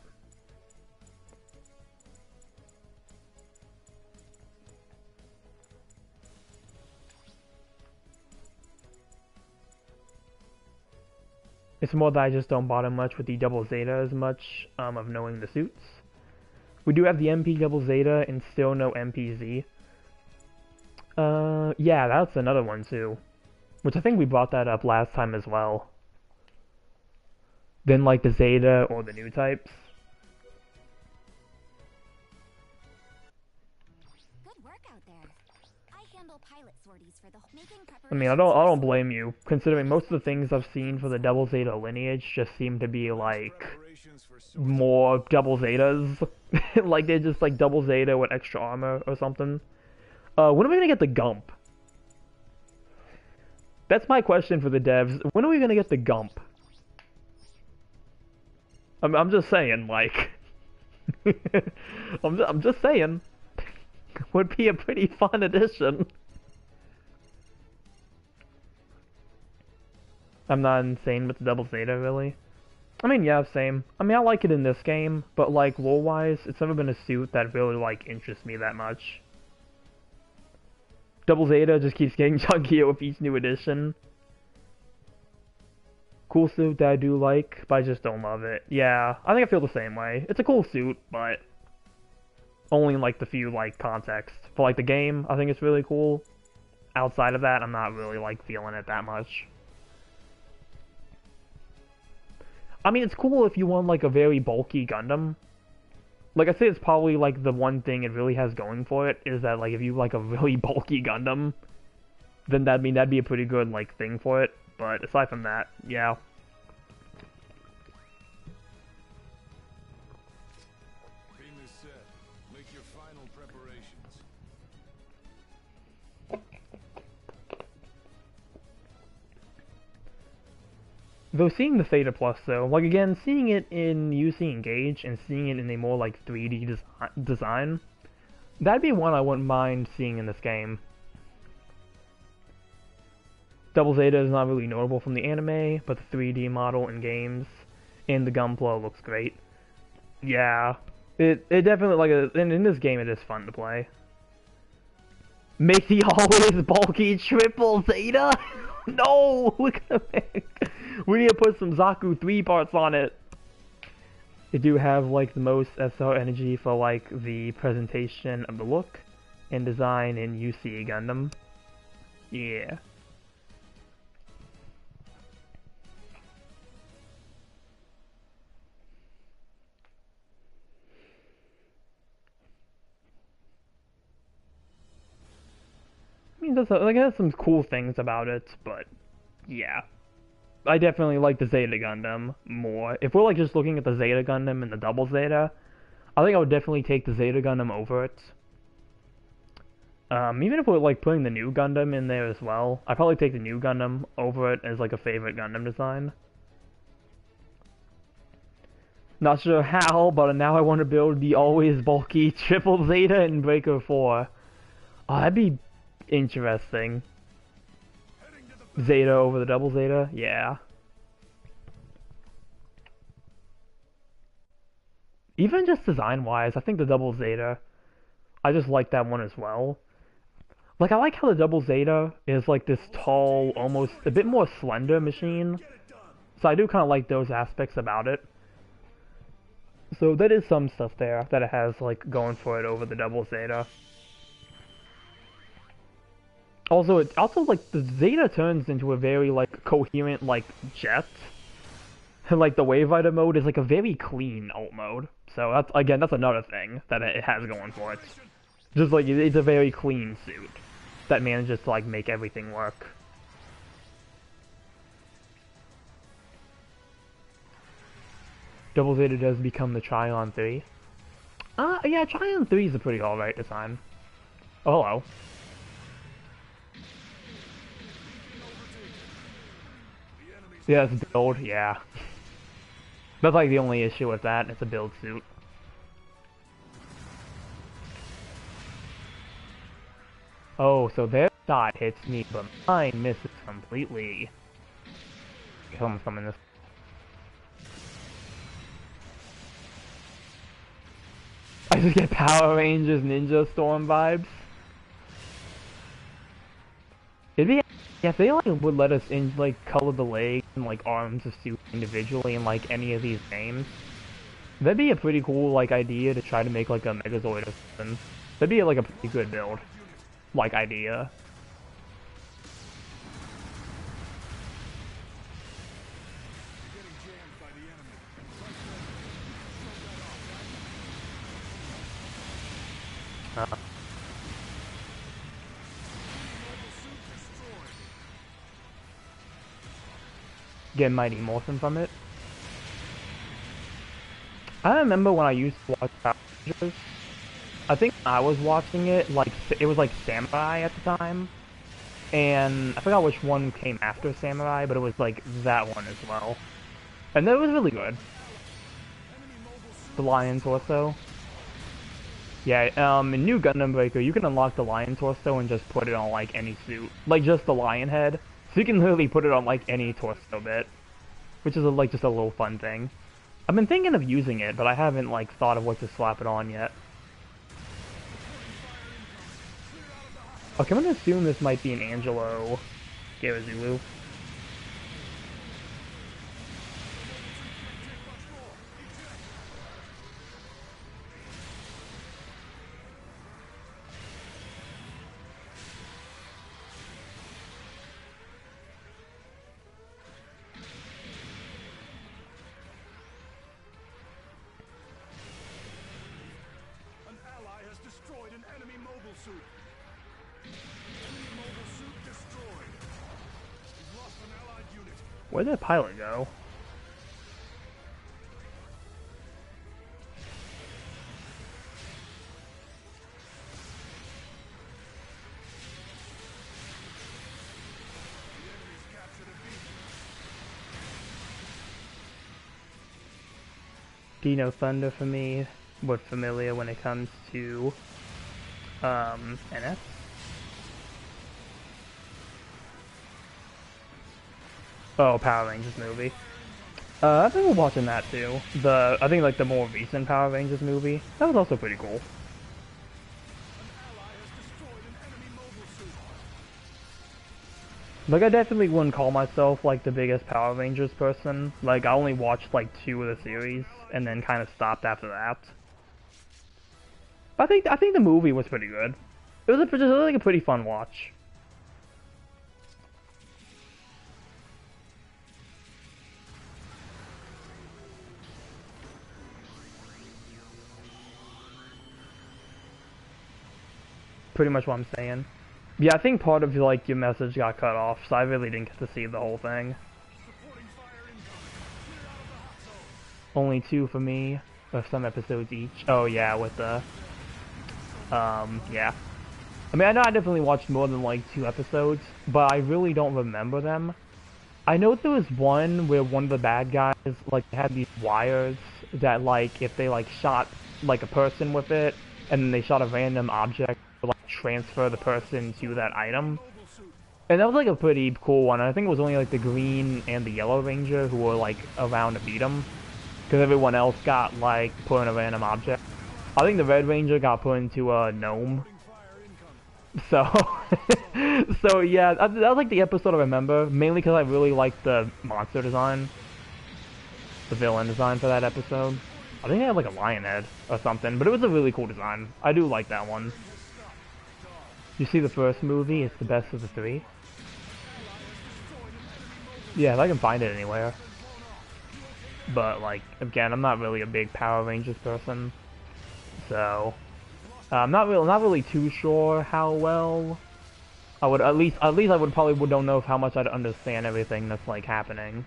It's more that I just don't bother much with the Double Zeta as much of knowing the suits. We do have the MP Double Zeta and still no MPZ. Yeah, that's another one too. Which I think we brought that up last time as well. Then like the Zeta or the new types. Good work out there. I handle pilot sorties for the making I mean, I don't blame you, considering most of the things I've seen for the Double Zeta lineage just seem to be like more Double Zetas. Like they're just like Double Zeta with extra armor or something. When are we gonna get the Gump? That's my question for the devs. When are we gonna get the Gump? I'm just saying, like, I'm just saying, would be a pretty fun addition. I'm not insane with the Double Zeta, really. I mean, yeah, same. I mean, I like it in this game, but like lore-wise, it's never been a suit that really like interests me that much. Double Zeta just keeps getting chunkier with each new edition. Cool suit that I do like, but I just don't love it. Yeah, I think I feel the same way. It's a cool suit, but only in like the few like contexts. For like the game, I think it's really cool. Outside of that, I'm not really like feeling it that much. I mean, it's cool if you want like a very bulky Gundam. Like I say, it's probably like the one thing it really has going for it is that like if you like a really bulky Gundam, then that'd be a pretty good like thing for it. But aside from that, yeah. Beam is set. Make your final preparations. Though seeing the Theta Plus though, like again, seeing it in UC Engage and seeing it in a more like 3D design, that'd be one I wouldn't mind seeing in this game. Double Zeta is not really notable from the anime, but the 3D model in games and the Gunpla looks great. Yeah, it definitely like in this game it is fun to play. Make the always bulky triple Zeta. No, we need to put some Zaku 3 parts on it. They do have like the most SR energy for like the presentation of the look and design in UC Gundam. Yeah. I mean, there's some cool things about it, but yeah. I definitely like the Zeta Gundam more. If we're like just looking at the Zeta Gundam and the Double Zeta, I think I would definitely take the Zeta Gundam over it. Even if we're like putting the new Gundam in there as well, I'd probably take the new Gundam over it as like a favorite Gundam design. Not sure how, but now I want to build the always bulky Triple Zeta in Breaker 4. Oh, that'd be interesting. Zeta over the Double Zeta? Yeah. Even just design-wise, I think the Double Zeta, I just like that one as well. Like, I like how the Double Zeta is like this tall, almost a bit more slender machine. So I do kind of like those aspects about it. So that is some stuff there that it has like going for it over the Double Zeta. Also, it also like the Zeta turns into a very like coherent like jet. And like the Wave Rider mode is like a very clean alt mode. So that's again that's another thing that it has going for it. Just like it's a very clean suit that manages to like make everything work. Double Zeta does become the Trion 3. Yeah, Trion 3 is a pretty alright design. Oh, hello. Yeah, it's build, yeah. That's like the only issue with that, it's a build suit. Oh, so their shot hits me, but mine misses completely. Someone's coming this. I just get Power Rangers Ninja Storm vibes. It'd be yeah, if they like would let us in like color the legs and like arms of suits individually in like any of these games. That'd be a pretty cool like idea to try to make like a Megazord or something. That'd be like a pretty good build. Like idea. Get Mighty Morphin from it. I remember when I used to watch Power Rangers. I think I was watching it, like, it was like Samurai at the time. And I forgot which one came after Samurai, but it was like that one as well. And that was really good. The Lion Torso. Yeah, in New Gundam Breaker, you can unlock the Lion Torso and just put it on like any suit. Like just the lion head. So you can literally put it on like any torso bit. Which is like just a little fun thing. I've been thinking of using it, but I haven't like thought of what to slap it on yet. Okay, I'm gonna assume this might be an Angelo Garazulu. An ally has destroyed an enemy mobile suit. Enemy mobile suit destroyed. We've lost an allied unit. Where'd that pilot go? The enemy's captured a beacon. Dino Thunder for me, but familiar when it comes to NS. Oh, Power Rangers movie. I've been watching that too. I think like the more recent Power Rangers movie. That was also pretty cool. An ally has destroyed an enemy mobile suit. Like I definitely wouldn't call myself like the biggest Power Rangers person. Like I only watched like 2 of the series and then kind of stopped after that. But I think the movie was pretty good. It was like a pretty fun watch. Pretty much what I'm saying. Yeah, I think part of like your message got cut off, so I really didn't get to see the whole thing. Supporting Only 2 for me, or some episodes each. Oh yeah, with the, yeah. I mean, I know I definitely watched more than like 2 episodes, but I really don't remember them. I know there was one where one of the bad guys, like, had these wires that, like, if they, like, shot, like, a person with it, and then they shot a random object, to, like, transfer the person to that item. And that was, like, a pretty cool one. I think it was only, like, the Green and the Yellow Ranger who were, like, around to beat him. Because everyone else got, like, put in a random object. I think the Red Ranger got put into a gnome. So, so yeah, that was like the episode I remember, mainly because I really liked the monster design, the villain design for that episode. I think they had like a lion head or something, but it was a really cool design. I do like that one. You see the first movie, it's the best of the 3. Yeah, if I can find it anywhere. But like, again, I'm not really a big Power Rangers person, so I'm not really too sure how well I would at least I would probably don't know how much I'd understand everything that's like happening.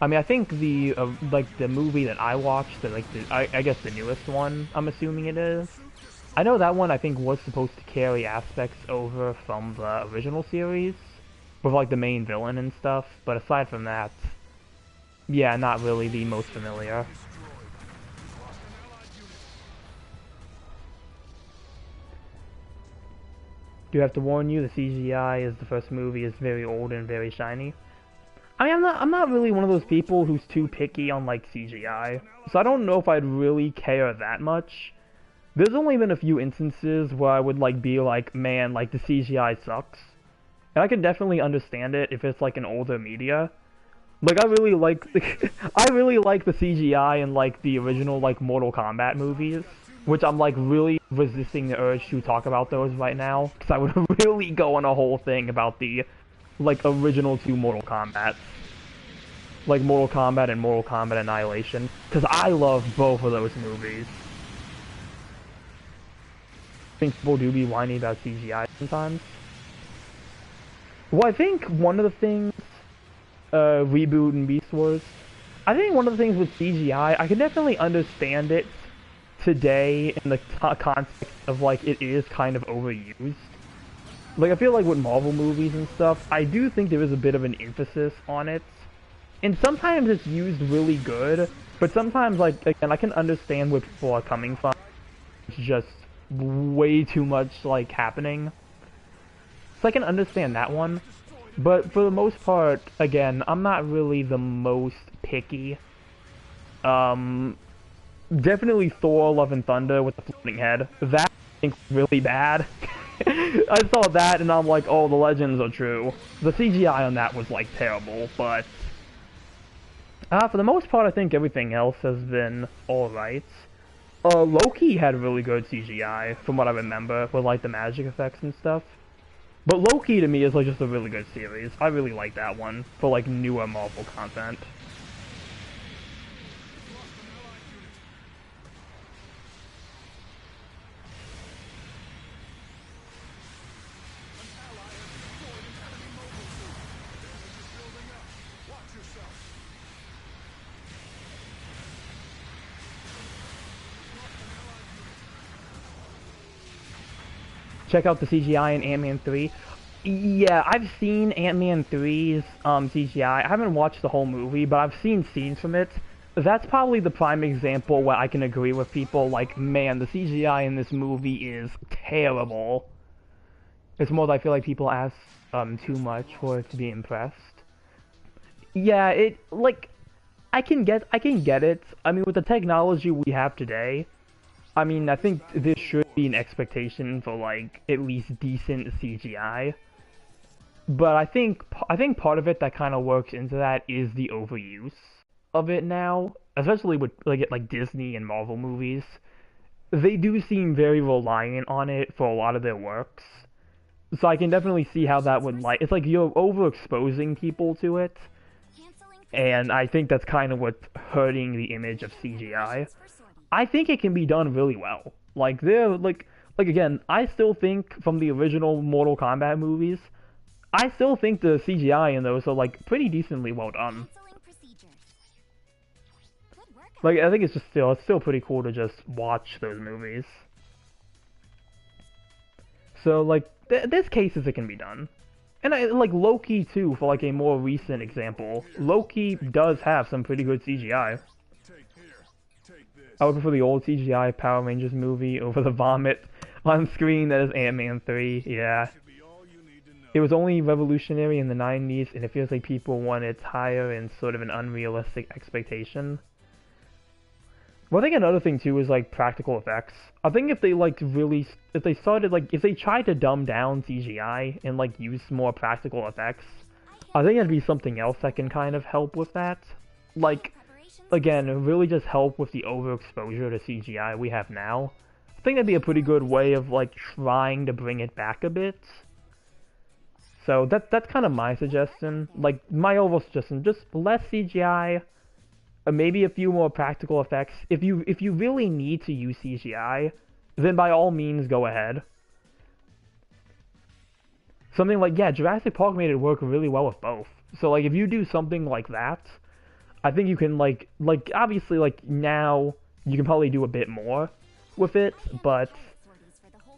I mean, I think the like the movie that I watched, I guess the newest one, I'm assuming it is. I know that one I think was supposed to carry aspects over from the original series, with like the main villain and stuff. But aside from that, yeah, not really the most familiar. Do have to warn you, the CGI is the first movie is very old and very shiny. I mean, I'm not really one of those people who's too picky on like CGI, so I don't know if I'd really care that much. There's only been a few instances where I would like be like, man, like the CGI sucks, and I can definitely understand it if it's like an older media. Like I really like, I really like the CGI in like the original like Mortal Kombat movies, which I'm like really resisting the urge to talk about those right now, because I would really go on a whole thing about the like original 2 Mortal Kombats, like Mortal Kombat and Mortal Kombat Annihilation, because I love both of those movies. I think people do be whiny about CGI sometimes. Well, I think one of the things, Reboot and Beast Wars, I think one of the things with CGI, I can definitely understand it today in the context of like it is kind of overused. Like I feel like with Marvel movies and stuff, I do think there is a bit of an emphasis on it, and sometimes it's used really good, but sometimes like again I can understand where people are coming from. It's just way too much like happening, so I can understand that one. But for the most part, again, I'm not really the most picky. Definitely Thor: Love and Thunder with the floating head. That I think really bad. I saw that and I'm like, oh, the legends are true. The CGI on that was like terrible, but for the most part, I think everything else has been alright. Loki had really good CGI, from what I remember, with like the magic effects and stuff. But Loki to me is like just a really good series. I really like that one for like newer Marvel content. Check out the CGI in Ant-Man 3. Yeah, I've seen Ant-Man 3's CGI. I haven't watched the whole movie, but I've seen scenes from it. That's probably the prime example where I can agree with people like, man, the CGI in this movie is terrible. It's more that I feel like people ask too much for it to be impressed. Yeah, I can get it. I mean, with the technology we have today, I mean, I think there should be an expectation for like at least decent CGI. But I think part of it that kind of works into that is the overuse of it now, especially with like Disney and Marvel movies. They do seem very reliant on it for a lot of their works. So I can definitely see how that would it's like you're overexposing people to it. And I think that's kind of what's hurting the image of CGI. I think it can be done really well. Like again, I still think from the original Mortal Kombat movies, I still think the CGI in those are like pretty decently well done. Canceling procedures. Good work. Like I think it's still pretty cool to just watch those movies. So like there's cases it can be done. And I like Loki too, for like a more recent example. Loki does have some pretty good CGI. I would prefer the old CGI Power Rangers movie over the vomit on screen that is Ant-Man 3. Yeah. It was only revolutionary in the 90s, and it feels like people want its higher and sort of an unrealistic expectation. Well, I think another thing too is like practical effects. I think if they if they tried to dumb down CGI and like use more practical effects, I think it'd be something else that can kind of help with that. Like, again, really just help with the overexposure to CGI we have now. I think that'd be a pretty good way of like trying to bring it back a bit. So that's kind of my suggestion. Like my overall suggestion, just less CGI, maybe a few more practical effects. If you really need to use CGI, then by all means go ahead. Something like, yeah, Jurassic Park made it work really well with both. So like if you do something like that, I think you can like obviously like now you can probably do a bit more with it, but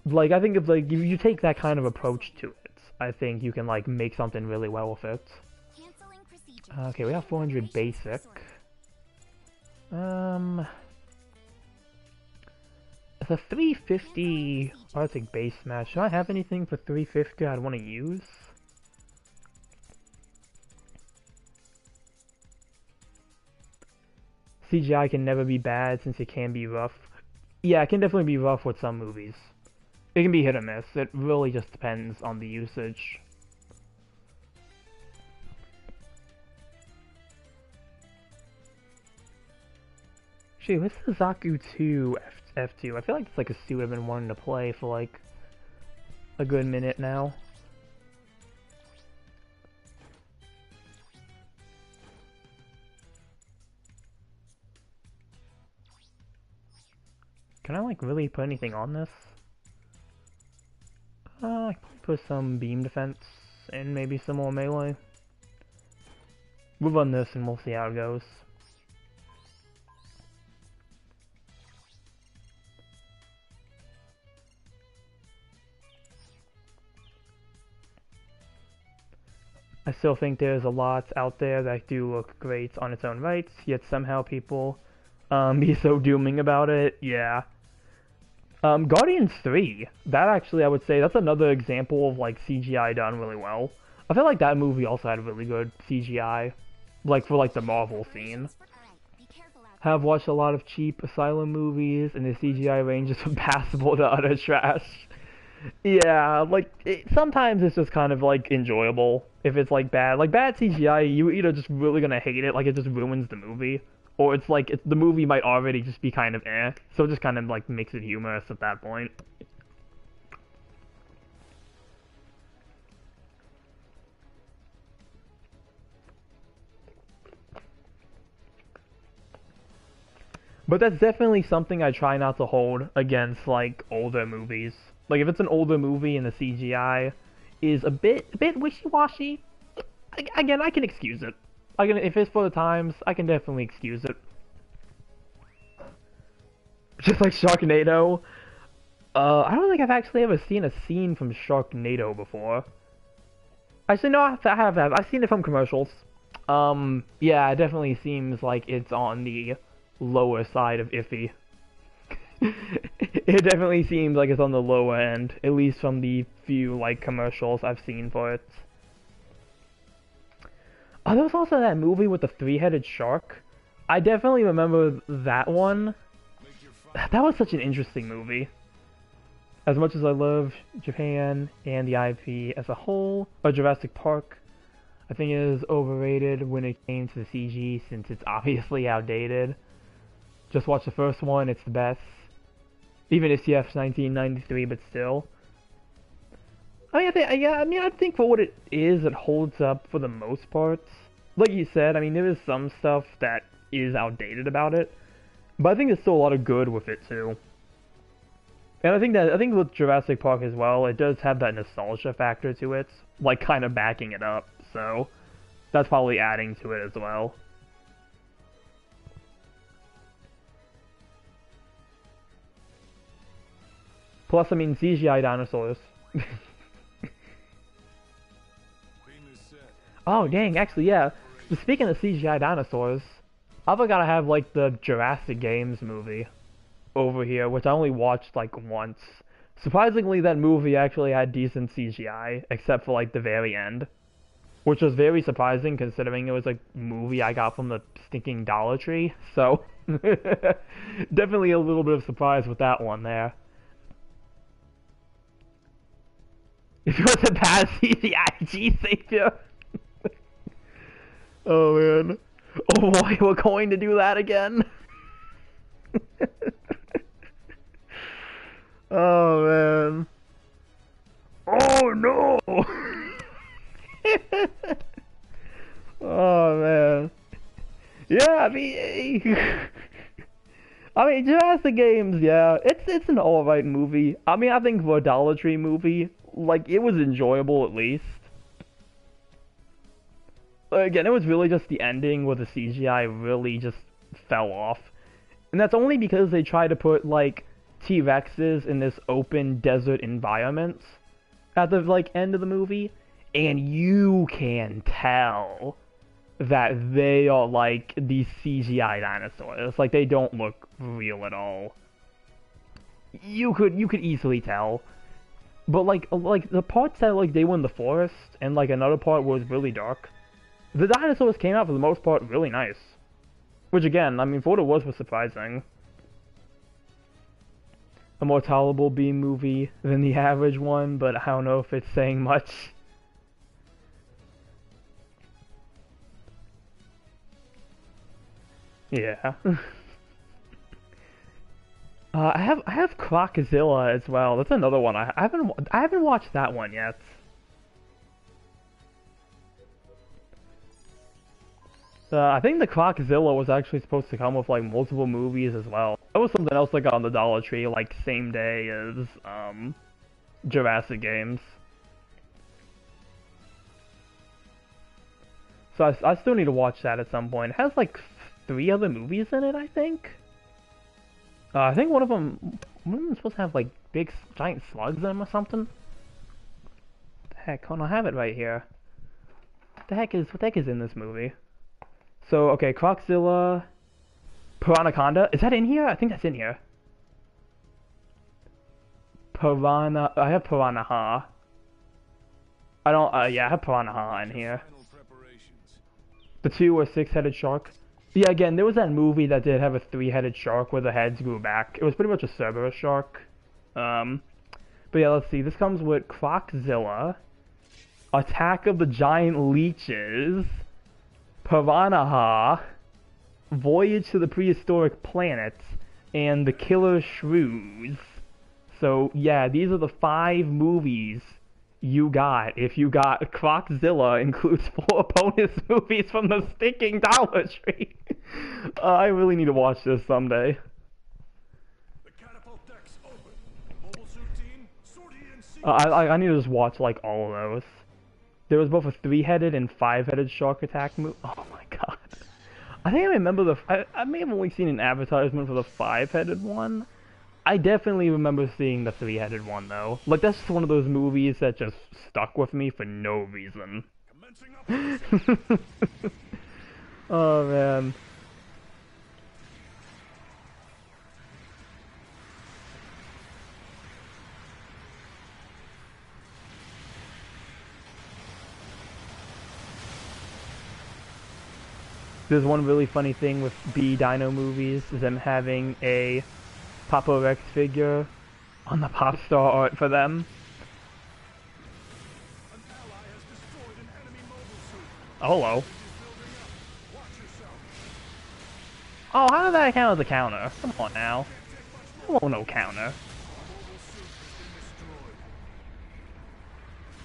like I think if like you take that kind of approach to it, I think you can like make something really well with it. Okay, we have 400 basic. It's a 350 Arctic base match. Do I have anything for 350 I'd want to use? CGI can never be bad since it can be rough. Yeah, it can definitely be rough with some movies. It can be hit or miss. It really just depends on the usage. Gee, what's the Zaku 2 F2? I feel like it's like a suit I've been wanting to play for like a good minute now. Can I like really put anything on this? I can put some beam defense and maybe some more melee. We'll run this and we'll see how it goes. I still think there's a lot out there that do look great on its own rights, yet somehow people be so dooming about it. Yeah. Guardians 3, that actually I would say that's another example of like CGI done really well. I feel like that movie also had really good CGI, like for like the Marvel scene. Have watched a lot of cheap Asylum movies, and the CGI range is impassable to utter trash. Yeah, like sometimes it's just kind of like enjoyable if it's like bad. Like bad CGI, you either just really gonna hate it, like it just ruins the movie, or it's like the movie might already just be kind of eh, so it just kind of like makes it humorous at that point. But that's definitely something I try not to hold against like older movies. Like if it's an older movie and the CGI is a bit wishy-washy, again I can excuse it. If it's for the times, I can definitely excuse it. Just like Sharknado. I don't think I've actually ever seen a scene from Sharknado before. Actually, no, I have. I've seen it from commercials. Yeah, it definitely seems like it's on the lower side of iffy. It definitely seems like it's on the lower end, at least from the few, like, commercials I've seen for it. Oh, there was also that movie with the three-headed shark. I definitely remember that one. That was such an interesting movie. As much as I love Japan and the IP as a whole, or Jurassic Park, I think it is overrated when it came to the CG since it's obviously outdated. Just watch the first one, it's the best. Even if CF's 1993, but still. I think for what it is, it holds up for the most part. Like you said, I mean, there is some stuff that is outdated about it, but I think there's still a lot of good with it too. And I think with Jurassic Park as well, it does have that nostalgia factor to it, like kind of backing it up. So that's probably adding to it as well. Plus, I mean, CGI dinosaurs. Beam is set. Oh, dang, actually, yeah. Speaking of CGI dinosaurs, I forgot I have, like, the Jurassic Games movie over here, which I only watched, like, once. Surprisingly, that movie actually had decent CGI, except for, like, the very end. Which was very surprising, considering it was a movie I got from the stinking Dollar Tree. So, definitely a little bit of surprise with that one there. If it was a bad CGI savior. Oh man. Oh boy, we're going to do that again. Oh man. Oh no. Oh man. Yeah, I mean, Jurassic Games, yeah, it's an alright movie. I mean, I think for a Dollar Tree movie, like, it was enjoyable at least. Again, it was really just the ending where the CGI really just fell off. And that's only because they tried to put, like, T-Rexes in this open desert environment at the, like, end of the movie. And you can tell that they are, like, these CGI dinosaurs. Like, they don't look real at all. You could easily tell. But, like the parts that, like, they were in the forest, and, like, another part was really dark, the dinosaurs came out, for the most part, really nice. Which, again, I mean, for what it was surprising. A more tolerable B movie than the average one, but I don't know if it's saying much. Yeah. I have Crocozilla as well. That's another one. I haven't watched that one yet. I think the Crocozilla was actually supposed to come with, like, multiple movies as well. That was something else I got on the Dollar Tree, like, same day as Jurassic Games. So I still need to watch that at some point. It has, like, 3 other movies in it, I think. I think one of them is supposed to have, like, big giant slugs in them or something. Heck, hold on, I have it right here. What the heck is in this movie? So, okay, Crocozilla, Piranaconda. Is that in here? I think that's in here. I have Piranha. I don't, yeah, I have Piranha in here. The 2 or 6-headed shark. Yeah, again, there was that movie that did have a 3-headed shark where the heads grew back. It was pretty much a Cerberus shark. But yeah, let's see. This comes with Crocozilla, Attack of the Giant Leeches, Piranha, Voyage to the Prehistoric Planet, and The Killer Shrews. So yeah, these are the 5 movies you got if you got Crocozilla. Includes 4 bonus movies from the stinking Dollar Tree. I really need to watch this someday. The catapult decks open. Mobile suit team, sortie and sequence. I need to just watch, like, all of those. There was both a 3-headed and 5-headed shark attack movie. Oh my god. I think I remember I may have only seen an advertisement for the 5-headed one. I definitely remember seeing the 3-headed one, though. Like, that's just one of those movies that just stuck with me for no reason. Oh, man. There's one really funny thing with B Dino movies, is them having a Papa Rex figure on the pop star art for them. An ally has destroyed an enemy mobile suit. Oh, hello. Building up. Watch yourself. Oh, how did that count as a counter? Come on now. Oh, no counter. Mobile suit has been destroyed.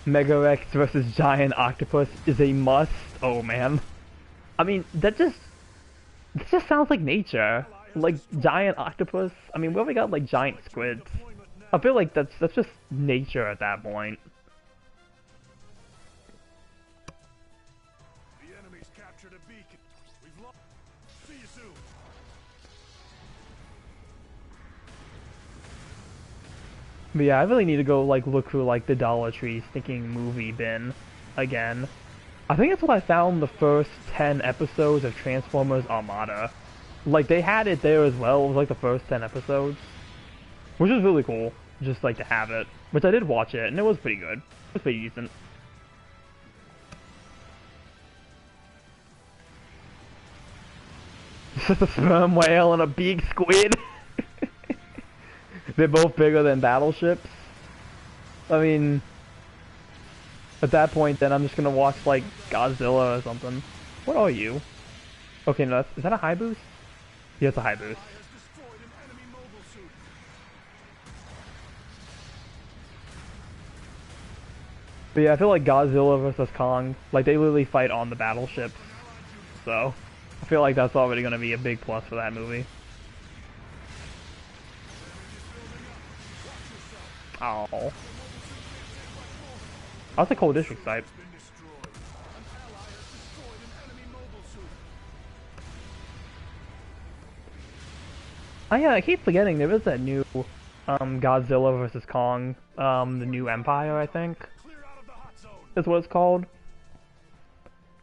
Mega Rex versus Giant Octopus is a must. Oh man. I mean, that just sounds like nature. Like, giant octopus. I mean, we already got, like, giant squids. Deployment now. I feel like that's just nature at that point. The enemy's captured a beacon. We've lost. See you soon. But yeah, I really need to go like look through like the Dollar Tree stinking movie bin again. I think that's what I found the first 10 episodes of Transformers Armada. Like they had it there as well. It was like the first 10 episodes, which was really cool. Just like to have it, which I did watch it and it was pretty good. It was pretty decent. It's just a sperm whale and a big squid. They're both bigger than battleships. I mean, at that point, then I'm just gonna watch like Godzilla or something. What are you? Okay, no, is that a high boost? Yeah, it's a high boost. Has destroyed an enemy mobile suit. But yeah, I feel like Godzilla versus Kong, like they literally fight on the battleships. So, I feel like that's already gonna be a big plus for that movie. Oh. That's a cold district type. Been destroyed. An ally has destroyed an enemy mobile suit. Oh yeah, I keep forgetting there is that new Godzilla versus Kong, the new Empire, I think. Clear out of the hot zone. Is what it's called.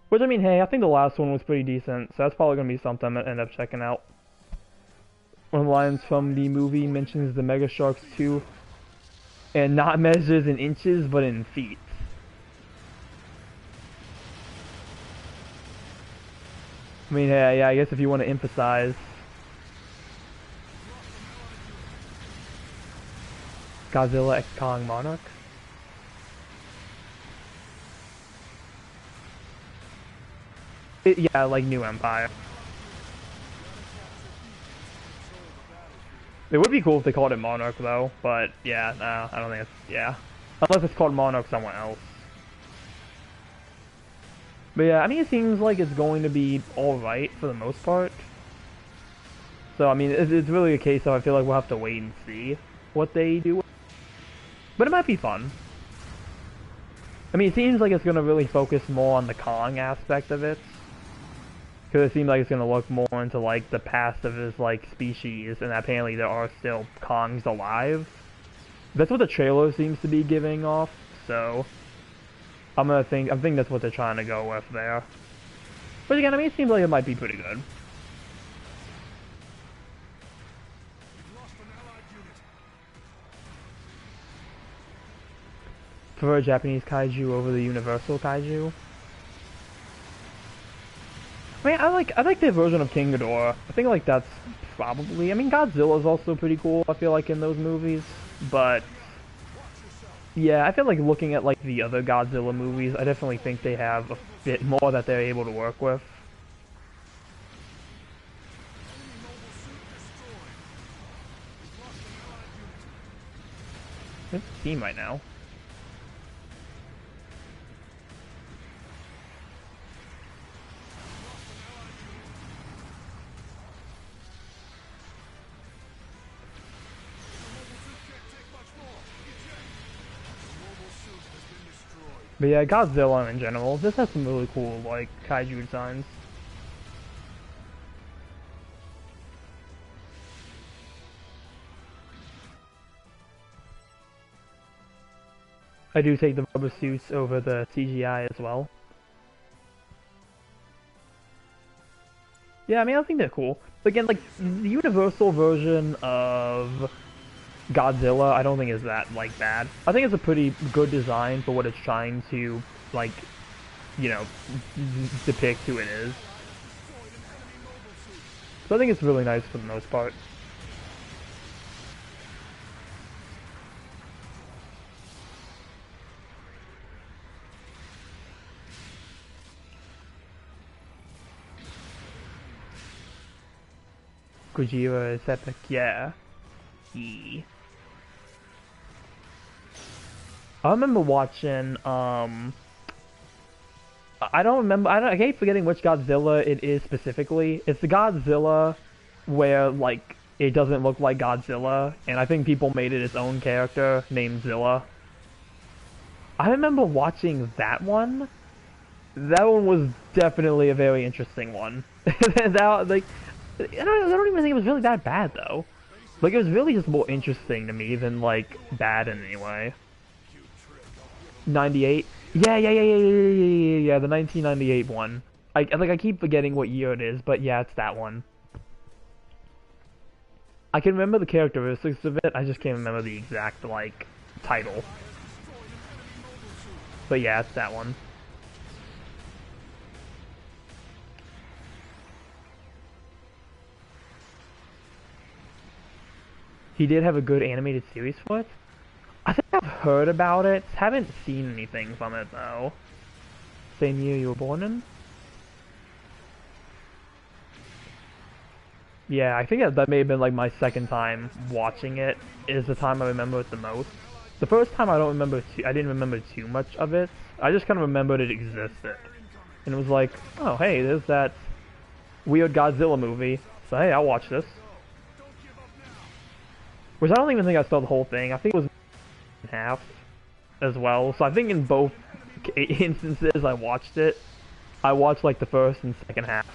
Which, I mean, hey, I think the last one was pretty decent, so that's probably going to be something I'm going to end up checking out. One of the lines from the movie mentions the Mega Sharks too, and not measures in inches, but in feet. I mean, hey, yeah, I guess if you want to emphasize. Godzilla x Kong Monarch. Yeah, like New Empire. It would be cool if they called it Monarch though, but yeah, no, I don't think it's, yeah. Unless it's called Monarch somewhere else. But yeah, I mean it seems like it's going to be alright for the most part. So I mean, it's really a case of I feel like we'll have to wait and see what they do. But it might be fun. I mean, it seems like it's going to really focus more on the Kong aspect of it. Because it seems like it's going to look more into, like, the past of his, like, species, and apparently there are still Kongs alive. That's what the trailer seems to be giving off, so... I think that's what they're trying to go with there. But again, I mean, it seems like it might be pretty good. We've lost an allied unit. Prefer Japanese kaiju over the Universal kaiju. I mean, I like their version of King Ghidorah. I think like that's probably. I mean, Godzilla's also pretty cool. I feel like in those movies, but yeah, I feel like looking at like the other Godzilla movies, I definitely think they have a bit more that they're able to work with. Enemy mobile suit destroyed. We've lost an allied unit. It's a team right now. But yeah, Godzilla in general, this has some really cool, like, kaiju designs. I do take the rubber suits over the CGI as well. Yeah, I mean, I think they're cool. But again, like, the Universal version of Godzilla, I don't think is that, like, bad. I think it's a pretty good design for what it's trying to, like, you know, depict who it is. So I think it's really nice for the most part. Gojira is epic, yeah. Yeah. I remember watching, I don't remember, I keep forgetting which Godzilla it is specifically. It's the Godzilla where, like, it doesn't look like Godzilla, and I think people made it its own character named Zilla. I remember watching that one. That one was definitely a very interesting one. that, like, I don't even think it was really that bad though. Like, it was really just more interesting to me than like bad in any way. 98. Yeah. The 1998 one. I keep forgetting what year it is, but yeah, it's that one. I can remember the characteristics of it. I just can't remember the exact like title. But yeah, it's that one. He did have a good animated series for it. I think I've heard about it. Haven't seen anything from it though. Same year you were born in? Yeah, I think that may have been like my second time watching it. Is the time I remember it the most. The first time I didn't remember too much of it. I just kind of remembered it existed. And it was like, oh hey, there's that weird Godzilla movie. So hey, I'll watch this. Which I don't even think I saw the whole thing. I think it was in half as well. So I think in both instances I watched it. I watched like the first and second half.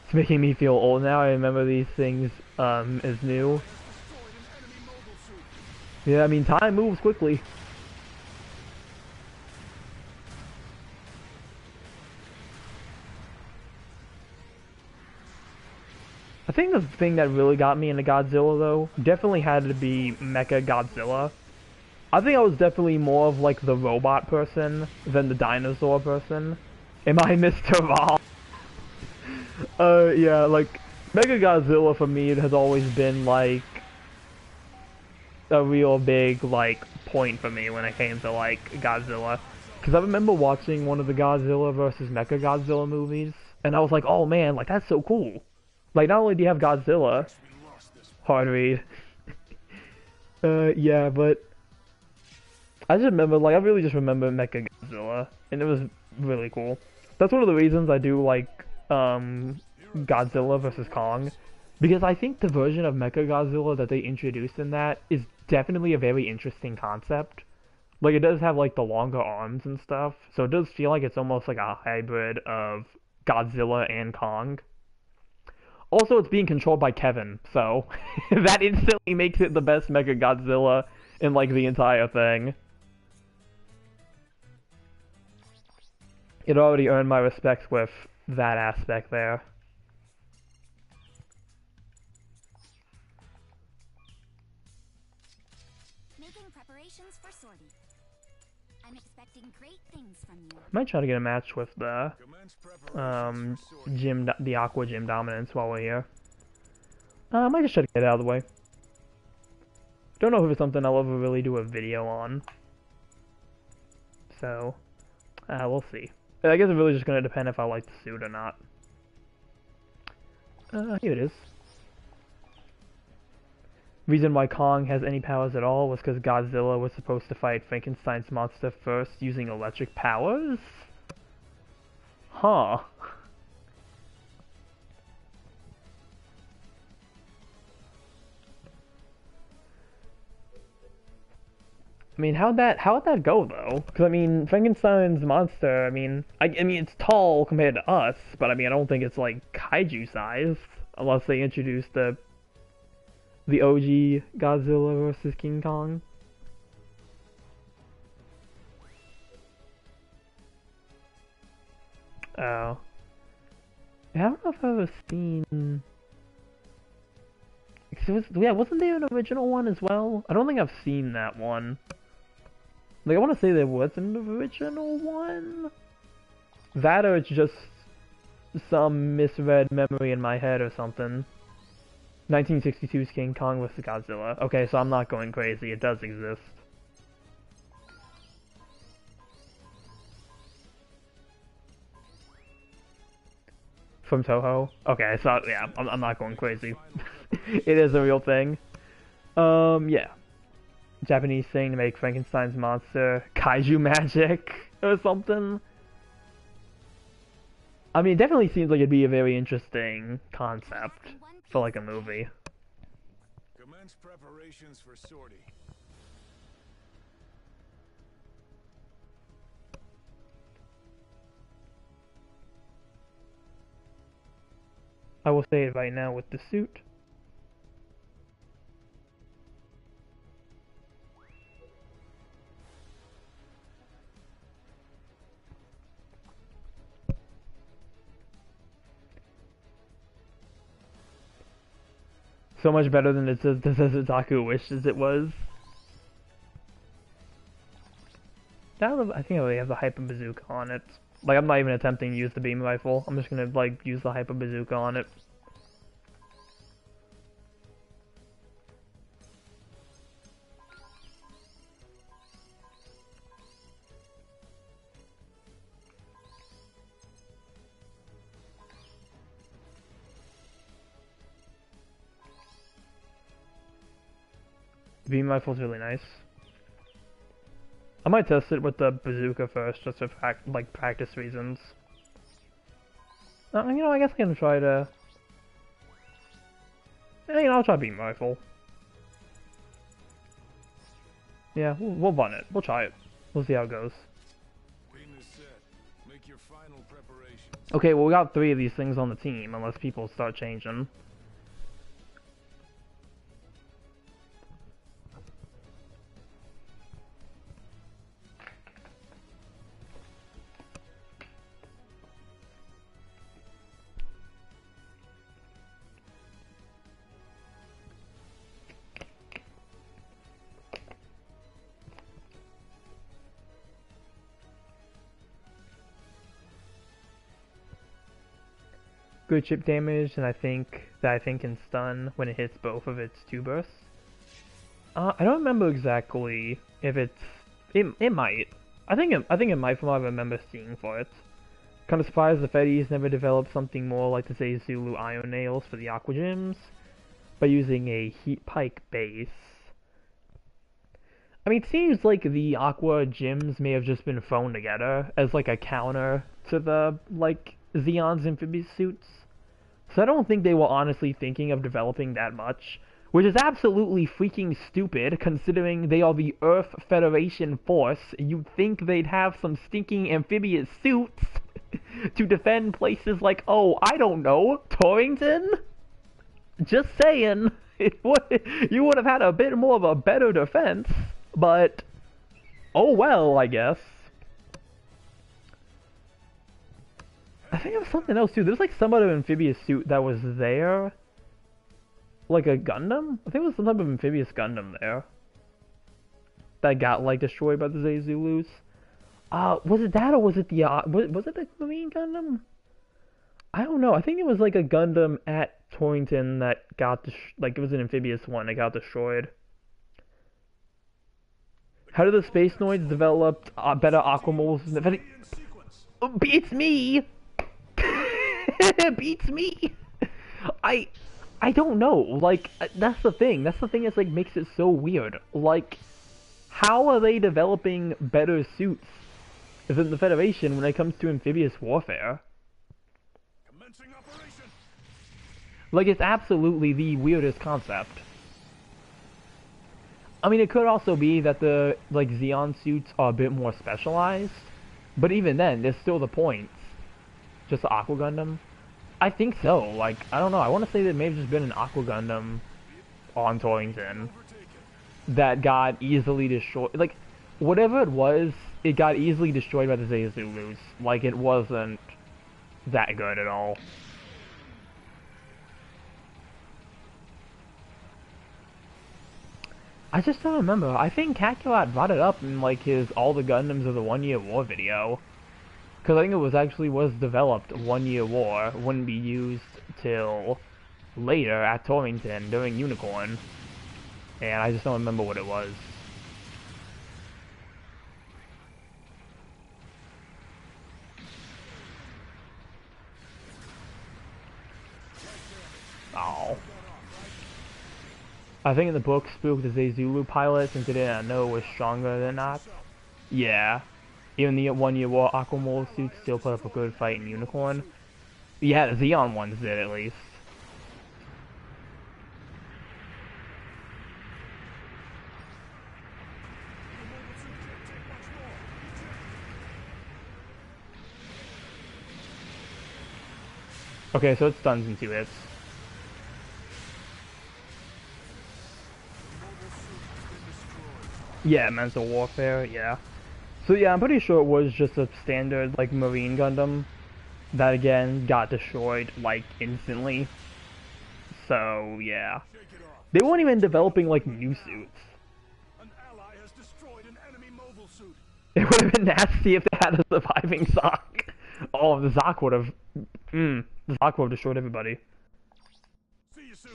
It's making me feel old now. I remember these things as new. Yeah, I mean time moves quickly. I think the thing that really got me into Godzilla, though, definitely had to be Mecha Godzilla. I think I was definitely more of, like, the robot person than the dinosaur person. Am I Mr. Vol? Yeah, like, Mecha Godzilla for me has always been, like, a real big, like, point for me when it came to, like, Godzilla. Because I remember watching one of the Godzilla vs. Mecha Godzilla movies, and I was like, oh man, like, that's so cool. Like, not only do you have Godzilla, hard read. Yeah, but I just remember, like, I really just remember Mecha Godzilla, and it was really cool. That's one of the reasons I do like Godzilla vs. Kong, because I think the version of Mecha Godzilla that they introduced in that is definitely a very interesting concept. Like, it does have like the longer arms and stuff, so it does feel like it's almost like a hybrid of Godzilla and Kong. Also, it's being controlled by Kevin, so that instantly makes it the best Mecha Godzilla in, like, the entire thing. It already earned my respect with that aspect there. Making preparations for sortie. I'm expecting great things from you. I might try to get a match with the the Aqua Gym Dominance while we're here. I might just try to get it out of the way. Don't know if it's something I'll ever really do a video on. So, we'll see. I guess it's really just gonna depend if I like the suit or not. Here it is. Reason why Kong has any powers at all was because Godzilla was supposed to fight Frankenstein's monster first using electric powers? Huh. I mean, how'd that go though? Because I mean, Frankenstein's monster. I mean, it's tall compared to us, but I mean, I don't think it's like kaiju sized unless they introduce the OG Godzilla versus King Kong. Oh. I don't know if I've ever seen. Yeah, wasn't there an original one as well? I don't think I've seen that one. Like, I want to say there was an original one. That or it's just some misread memory in my head or something. 1962's King Kong vs. Godzilla. Okay, so I'm not going crazy. It does exist. From Toho? Okay, so yeah, I'm not going crazy. It is a real thing. Yeah. Japanese thing to make Frankenstein's monster kaiju magic or something. I mean, it definitely seems like it'd be a very interesting concept In one for piece like a movie. Commence preparations for sortie. I will say it right now with the suit. So much better than it says this as Otaku wishes it was. I think I already have the hyper bazooka on it. Like, I'm not even attempting to use the beam rifle. I'm just gonna like use the hyper bazooka on it. The beam rifle's really nice. I might test it with the bazooka first, just for practice reasons. You know, I guess I can try to. You know, I'll try beam rifle. Yeah, we'll run it. We'll try it. We'll see how it goes. Beam is set. Make your final preparations. Okay, well we got 3 of these things on the team, unless people start changing. Good chip damage, and I think can stun when it hits both of its 2 bursts. I don't remember exactly if it might. I think it might from what I remember seeing for it. Kind of surprised the Fetties never developed something more like the say Zulu Iron Nails for the Aqua Gems by using a Heat Pike base. I mean, it seems like the Aqua Gems may have just been thrown together as like a counter to the like Zeon's amphibious suits. So I don't think they were honestly thinking of developing that much, which is absolutely freaking stupid considering they are the Earth Federation force. You'd think they'd have some stinking amphibious suits to defend places like, oh, I don't know, Torrington? Just saying, you would have had a bit more of a better defense, but oh well, I guess. I think it was something else too. There's like some other amphibious suit that was there. Like a Gundam? I think it was some type of amphibious Gundam there. That got like destroyed by the Zezulus. Was it that or was it the was it the Marine Gundam? I don't know. I think it was like a Gundam at Torrington that got like it was an amphibious one that got destroyed. How did the Space Noids develop better Aquamoles? Beats me! Beats me! I don't know. Like, that's the thing. That's the thing that's like makes it so weird. Like, how are they developing better suits than the Federation when it comes to amphibious warfare? Commencing operation. Like, it's absolutely the weirdest concept. I mean, it could also be that the like Zeon suits are a bit more specialized, but even then, there's still the points. Just the Aqua Gundam? I think so. Like, I don't know. I want to say that it may have just been an Aqua Gundam on Torrington that got easily destroyed. Like, whatever it was, it got easily destroyed by the Zezulus. Like, it wasn't that good at all. I just don't remember. I think Kakulat brought it up in like his All the Gundams of the 1 Year War video. Because I think it was developed 1 Year War, wouldn't be used till later at Torrington during Unicorn. And I just don't remember what it was. Oh. I think in the book, Spook the Zezulu pilot, since they didn't know was stronger than not. Yeah. Even the 1 Year War Aquamole suits still put up a good fight in Unicorn. Yeah, the Xeon ones did at least. Okay, so it stuns in 2 hits. Yeah, mental warfare, yeah. So yeah, I'm pretty sure it was just a standard, like, Marine Gundam that, again, got destroyed, like, instantly. So, yeah. They weren't even developing, like, new suits. An ally has destroyed an enemy mobile suit. It would have been nasty if they had a surviving Zoc. Oh, the Zoc would have... the Zoc would have destroyed everybody. See you soon.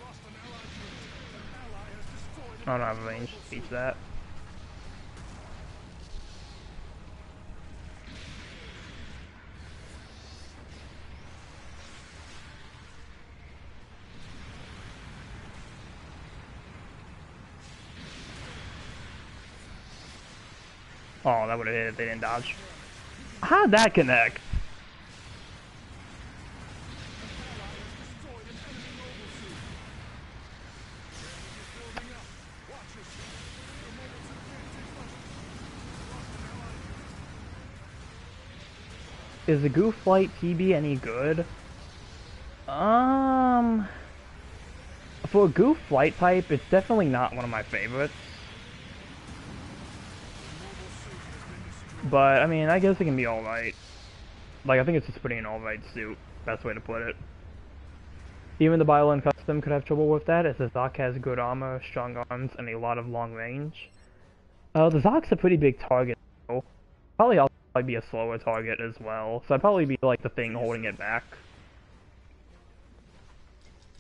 Lost an allied unit. An ally has destroyed an I don't have enemy range mobile to teach suit. that. Oh, that would have hit if they didn't dodge. How'd that connect? Destroyed an enemy mobile suit. Damage is building up. Watch yourself. Your mobile suit can't take much. Lost an allied unit. Is the Goof Flight TB any good? For a Goof Flight type, it's definitely not one of my favorites. But, I mean, I guess it can be alright. Like, I think it's just putting an alright suit. Best way to put it. Even the Biolan Custom could have trouble with that, as the Zoc has good armor, strong arms, and a lot of long range. The Zoc's a pretty big target, though. Probably also be a slower target as well, so I'd probably be, like, the thing holding it back.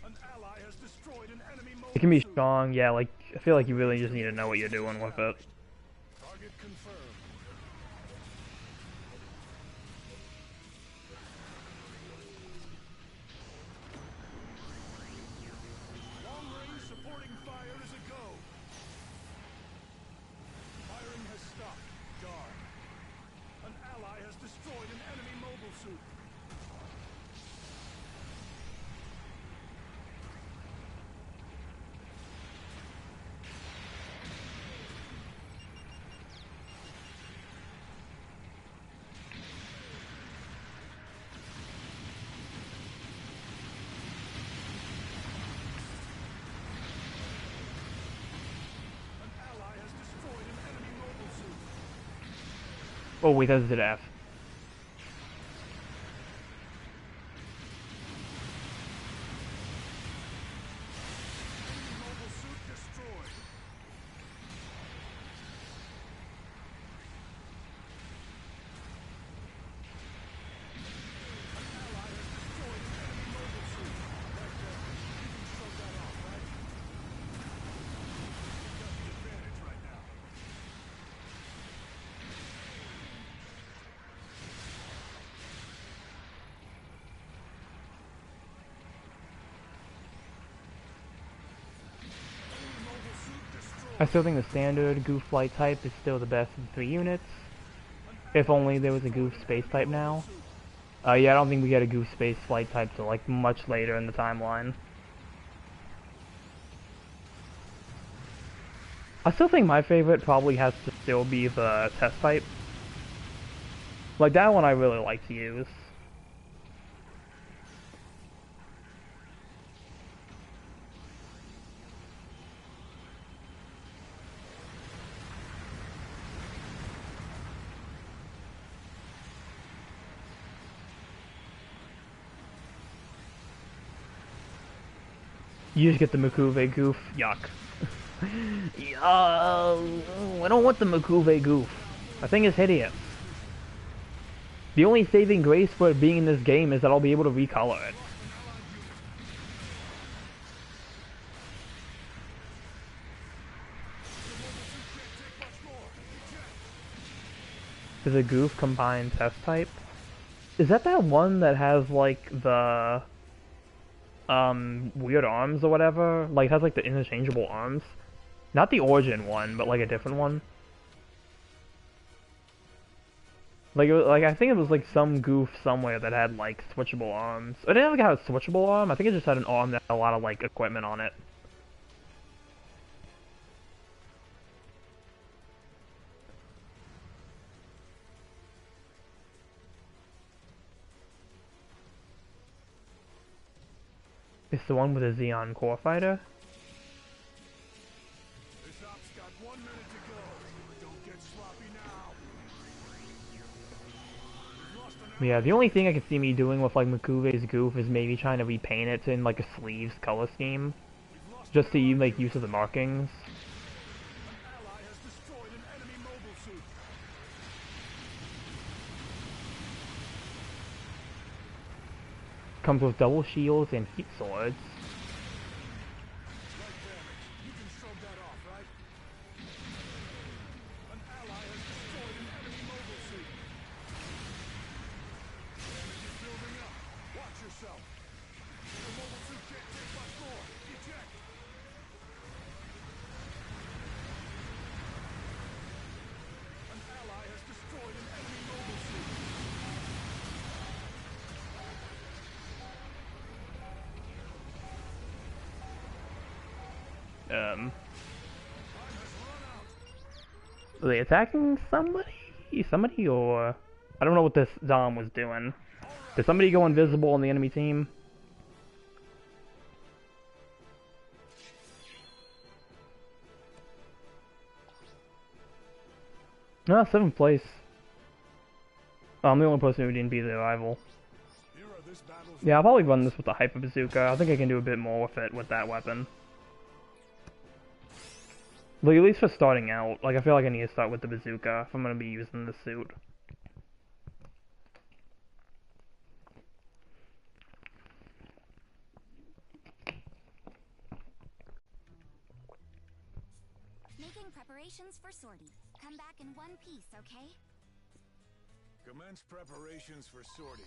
An ally has destroyed an enemy mobile It can be suit. strong, yeah, like, I feel like you really just need to know what you're doing with it. Target confirmed. Long range supporting fire is a go. Firing has stopped. Guard. An ally has destroyed an enemy mobile suit. An ally has destroyed an enemy mobile suit. Oh wait, that's an F. Enemy mobile suit destroyed. An ally has destroyed an enemy mobile suit. You can shrug that off, right? You've got the advantage right now. Enemy mobile suit destroyed. I still think the standard Goof Flight type is still the best of the 3 units. If only there was a Goof Space type now. Yeah, I don't think we get a Goof Space Flight type till like much later in the timeline. I still think my favorite probably has to still be the test type. Like that one I really like to use. You just get the Makuve Goof. Yuck. I don't want the Makuve Goof. That thing is hideous. The only saving grace for it being in this game is that I'll be able to recolor it. Is a Goof combined test type? Is that one that has like the weird arms or whatever? Like has like the interchangeable arms? Not the Origin one, but like a different one. Like, like I think it was like some Goof somewhere that had like switchable arms. It didn't have a switchable arm. I think it just had an arm that had a lot of like equipment on it. It's the one with a Xeon core fighter. This op's got 1 minute to go. Don't get sloppy now. We've lost an Yeah, the only thing I can see me doing with like Makuve's Goof is maybe trying to repaint it in like a sleeves color scheme, just to make use of the markings. ally has destroyed an enemy mobile suit. Comes with double shields and heat swords. Light damage. You can shrug that off, right? An ally has destroyed an enemy mobile suit. Damage is building up. Watch yourself. The mobile suit can't take much more. Eject. An ally has destroyed an enemy mobile suit. Are they attacking somebody? Somebody, or I don't know what this Dom was doing. Did somebody go invisible on the enemy team? No, 7th place. I'm the only person who didn't beat the rival. Yeah, I'll probably run this with the Hyper Bazooka. I think I can do a bit more with it with that weapon. Like, at least for starting out. Like, I feel like I need to start with the bazooka if I'm gonna be using the suit. Making preparations for sortie. Come back in one piece, okay? Commence preparations for sortie.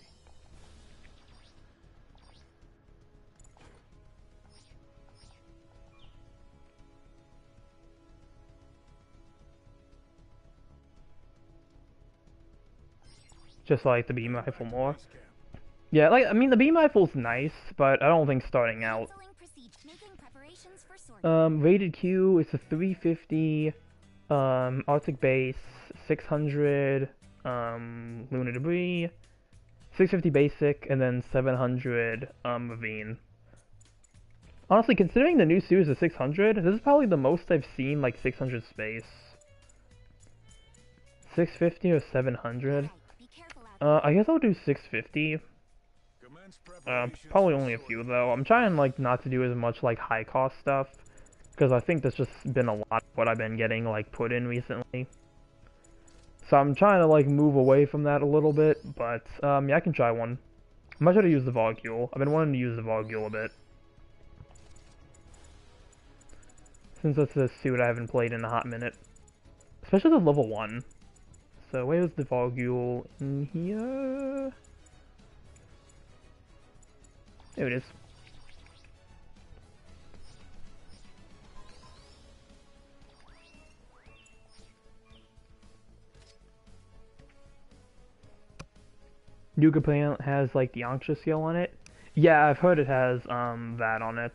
Just like the beam rifle more. Yeah, like, I mean, the beam rifle's nice, but I don't think starting out. Rated Q, it's a 350, Arctic base, 600, lunar debris, 650 basic, and then 700, ravine. Honestly, considering the new suit is a 600, this is probably the most I've seen, like, 600 space. 650 or 700? I guess I'll do 650. Probably only a few, though. I'm trying, like, not to do as much, like, high-cost stuff, because I think that's just been a lot of what I've been getting, like, put in recently. So I'm trying to, like, move away from that a little bit, but, yeah, I can try one. I might try to use the Volgule. I've been wanting to use the Volgule a bit. Since that's a suit I haven't played in a hot minute. Especially the level 1. So where's the Volgule? In here? There it is. Yuga Plant has like the Anksha skill on it. Yeah, I've heard it has that on it.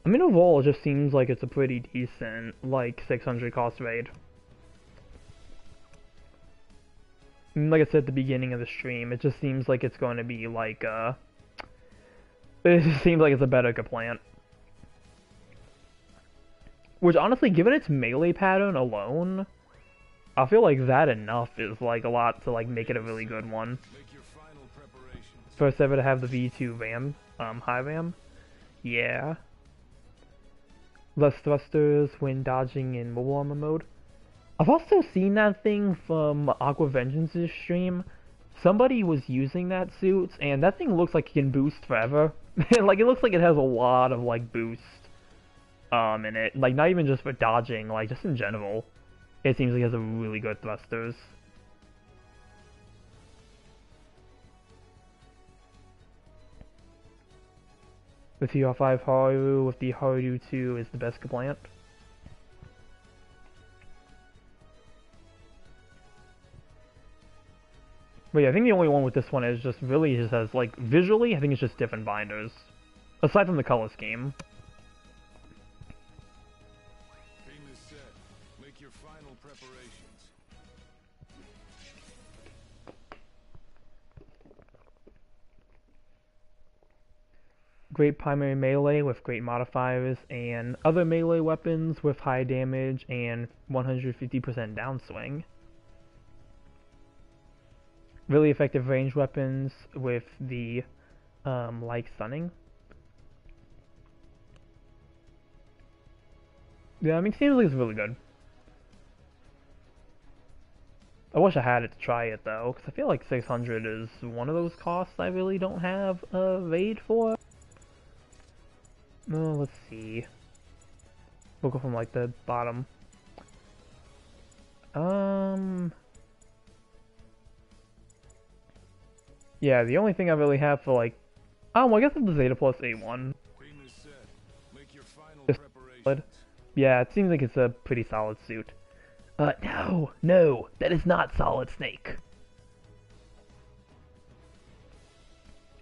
I mean, overall, it just seems like it's a pretty decent, like, 600 cost raid. And like I said at the beginning of the stream, it just seems like it's going to be, like, it just seems like it's a better plant. Which, honestly, given its melee pattern alone, I feel like that enough is, like, a lot to, like, make it a really good one. First ever to have the V2 RAM, high RAM. Yeah. Less thrusters when dodging in mobile armor mode. I've also seen that thing from Aqua Vengeance's stream. Somebody was using that suit, and that thing looks like it can boost forever. Like, it looks like it has a lot of, like, boost in it. Like, not even just for dodging, like, just in general. It seems like he has a really good thrusters. The TR5 Haru with the Haru 2 is the best plant. But yeah, I think the only one with this one is just really just has, like, visually, I think it's just different binders. Aside from the color scheme. Beam is set. Make your final preparations. Great primary melee with great modifiers, and other melee weapons with high damage and 150% downswing. Really effective range weapons with the like stunning. Yeah, I mean, seems like it's really good. I wish I had it to try it though, because I feel like 600 is one of those costs I really don't have a raid for. No, let's see. We'll go from like the bottom. Yeah, the only thing I really have for like, well, I guess it's the Zeta plus A1. Beam is set. Make your final Just preparations. Yeah, it seems like it's a pretty solid suit. No, that is not Solid Snake.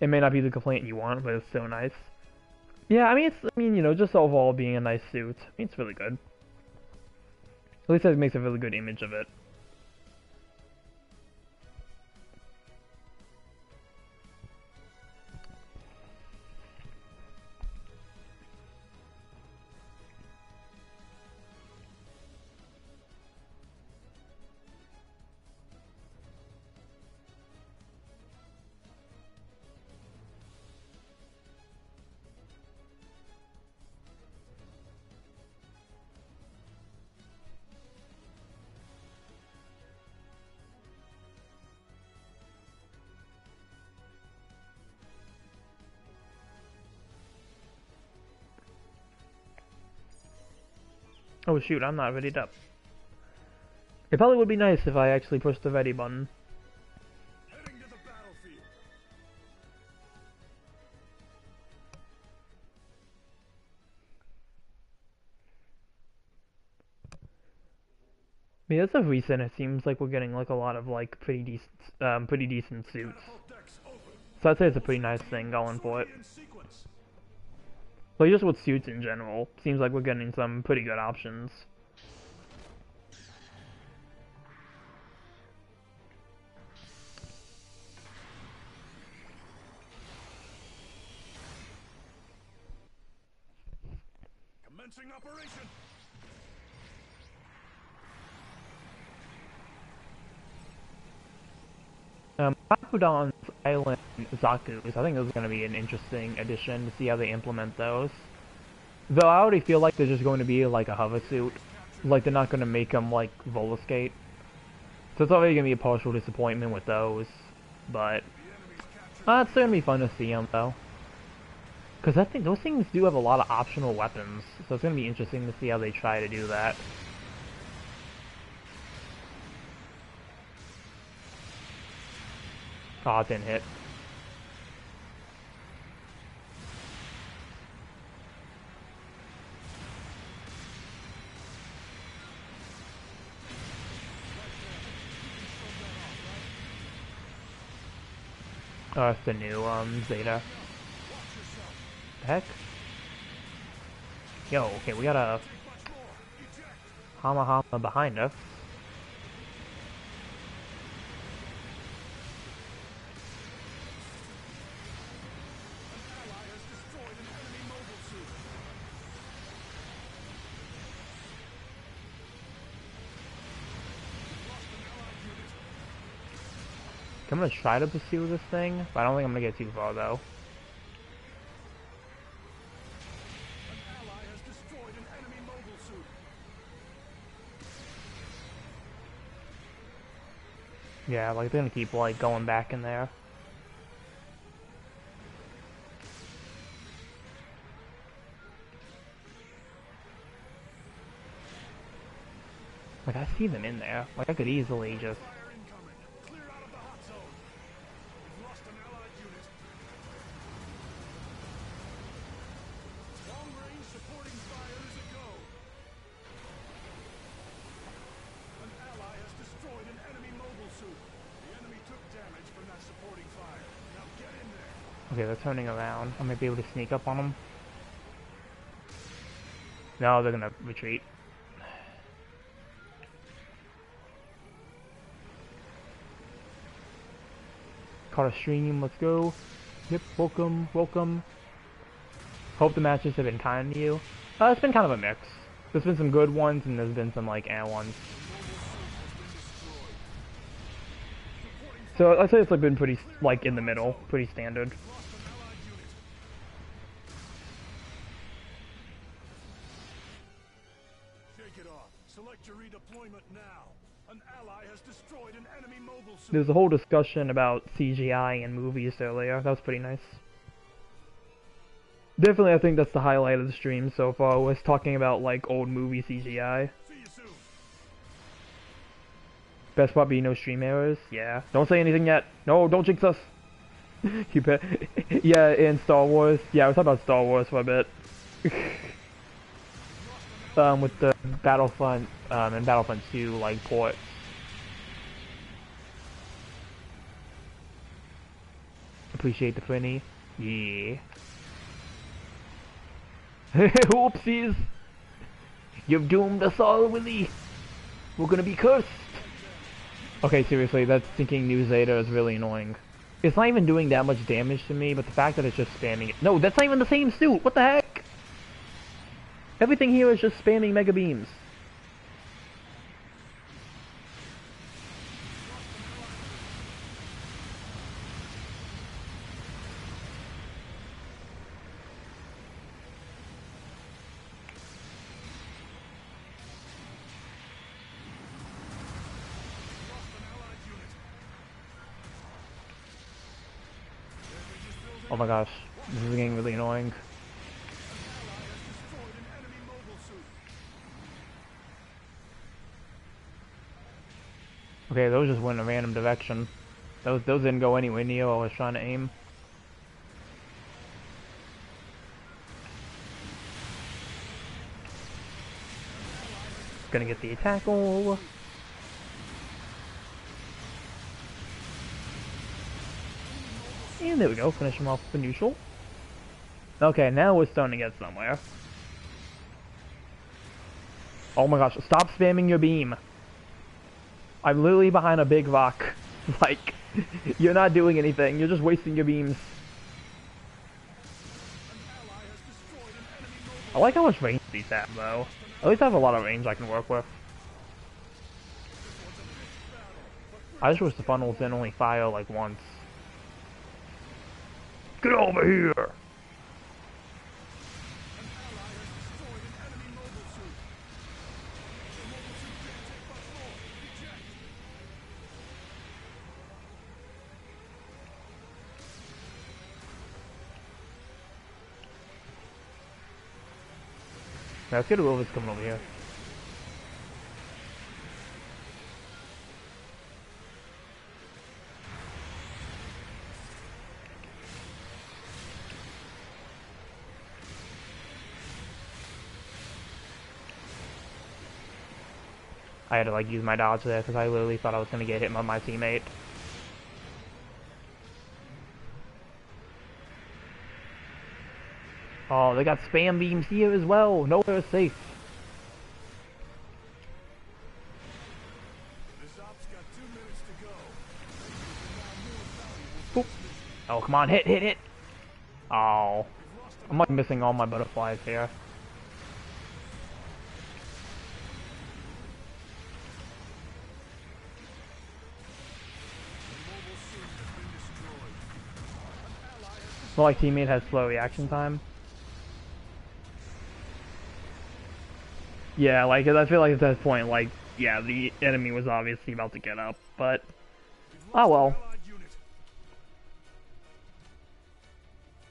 It may not be the complaint you want, but it's so nice. Yeah, I mean, you know, just overall being a nice suit. I mean, it's really good. At least it makes a really good image of it. Oh shoot, I'm not readied up. It probably would be nice if I actually pushed the ready button. Heading to the battlefield. I mean, as of recent, it seems like we're getting like a lot of like pretty decent suits. Catapult decks open. So I'd say it's a pretty nice thing going for it. Sortie in sequence. Like just with suits in general, seems like we're getting some pretty good options. Commencing operation. Bakudan's Island Zaku's, I think this is going to be an interesting addition to see how they implement those. Though I already feel like they're just going to be like a hover suit. Like they're not going to make them like roller skate. So it's already going to be a partial disappointment with those. But it's still going to be fun to see them though. Because I think those things do have a lot of optional weapons. So it's going to be interesting to see how they try to do that. Oh, it didn't hit. Oh, it's the new, Zeta. The heck? Yo, okay, we got a Hama behind us. I'm gonna try to pursue this thing, but I don't think I'm gonna get too far though. An ally has destroyed an enemy mobile suit. Yeah, like they're gonna keep like going back in there. Like, I see them in there. Like, I could easily just... Fire incoming. Clear out of the hot zone. We've lost an allied unit. Long range supporting fire is a go. An ally has destroyed an enemy mobile suit. The enemy took damage from that supporting fire. Now get in there. Okay, they're turning around. I might be able to sneak up on them. No, they're gonna retreat. Caught a stream, let's go. Yep, welcome, welcome. Hope the matches have been kind to you. It's been kind of a mix. There's been some good ones, and there's been some, like, ones. So, I'd say it's, like, been pretty, like, in the middle. Pretty standard. Lost an allied unit. Shake it off. Select your redeployment now. An ally has destroyed an enemy mobile suit. There's a whole discussion about CGI in movies earlier. That was pretty nice. Definitely, I think that's the highlight of the stream so far, was talking about, like, old movie CGI. See you soon. Best part being no stream errors. Yeah. Don't say anything yet. No, don't jinx us. You bet. Yeah, in Star Wars. Yeah, I was talking about Star Wars for a bit. With the Battlefront, and Battlefront 2, like, ports. Appreciate the funny. Yeah. Oopsies! You've doomed us all, Willie! We're gonna be cursed! Okay, seriously, that stinking new Zeta is really annoying. It's not even doing that much damage to me, but the fact that it's just spamming it. No, that's not even the same suit! What the heck? Everything here is just spamming mega beams. Oh my gosh, this is getting really annoying. Okay, those just went in a random direction. Those didn't go anywhere near what I was trying to aim. Gonna get the tackle. And there we go, finish him off with the neutral. Okay, now we're starting to get somewhere. Oh my gosh, stop spamming your beam. I'm literally behind a big rock. Like, you're not doing anything, you're just wasting your beams. I like how much range these have, though. At least I have a lot of range I can work with. I just wish the funnels didn't only fire, like, once. Get over here! Now let's get whoever's coming over here. I had to like use my dodge there because I literally thought I was gonna get hit by my teammate. Oh, they got spam beams here as well. Nowhere is safe. Boop. Oh, come on, hit! Oh, I'm like missing all my butterflies here. Well, like teammate has slow reaction time. Yeah, like I feel like at that point, like, yeah, the enemy was obviously about to get up, but oh well.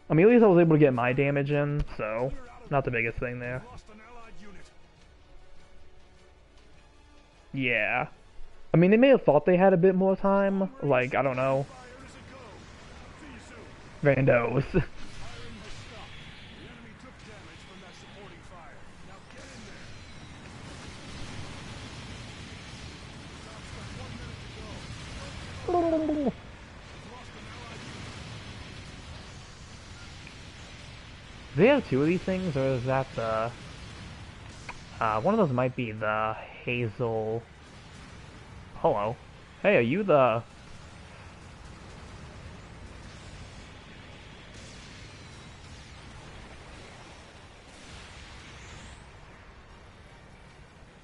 I mean, at least I was able to get my damage in, so not the biggest thing there. Yeah. I mean, they may have thought they had a bit more time. Like, I don't know. Randos. Firing has stopped. The enemy took damage from that supporting fire. Now get in there. Tom's got 1 minute to go. We've lost an allied unit. Do they have two of these things, or is that the... one of those might be the Hazel... Hello. Hey, are you the...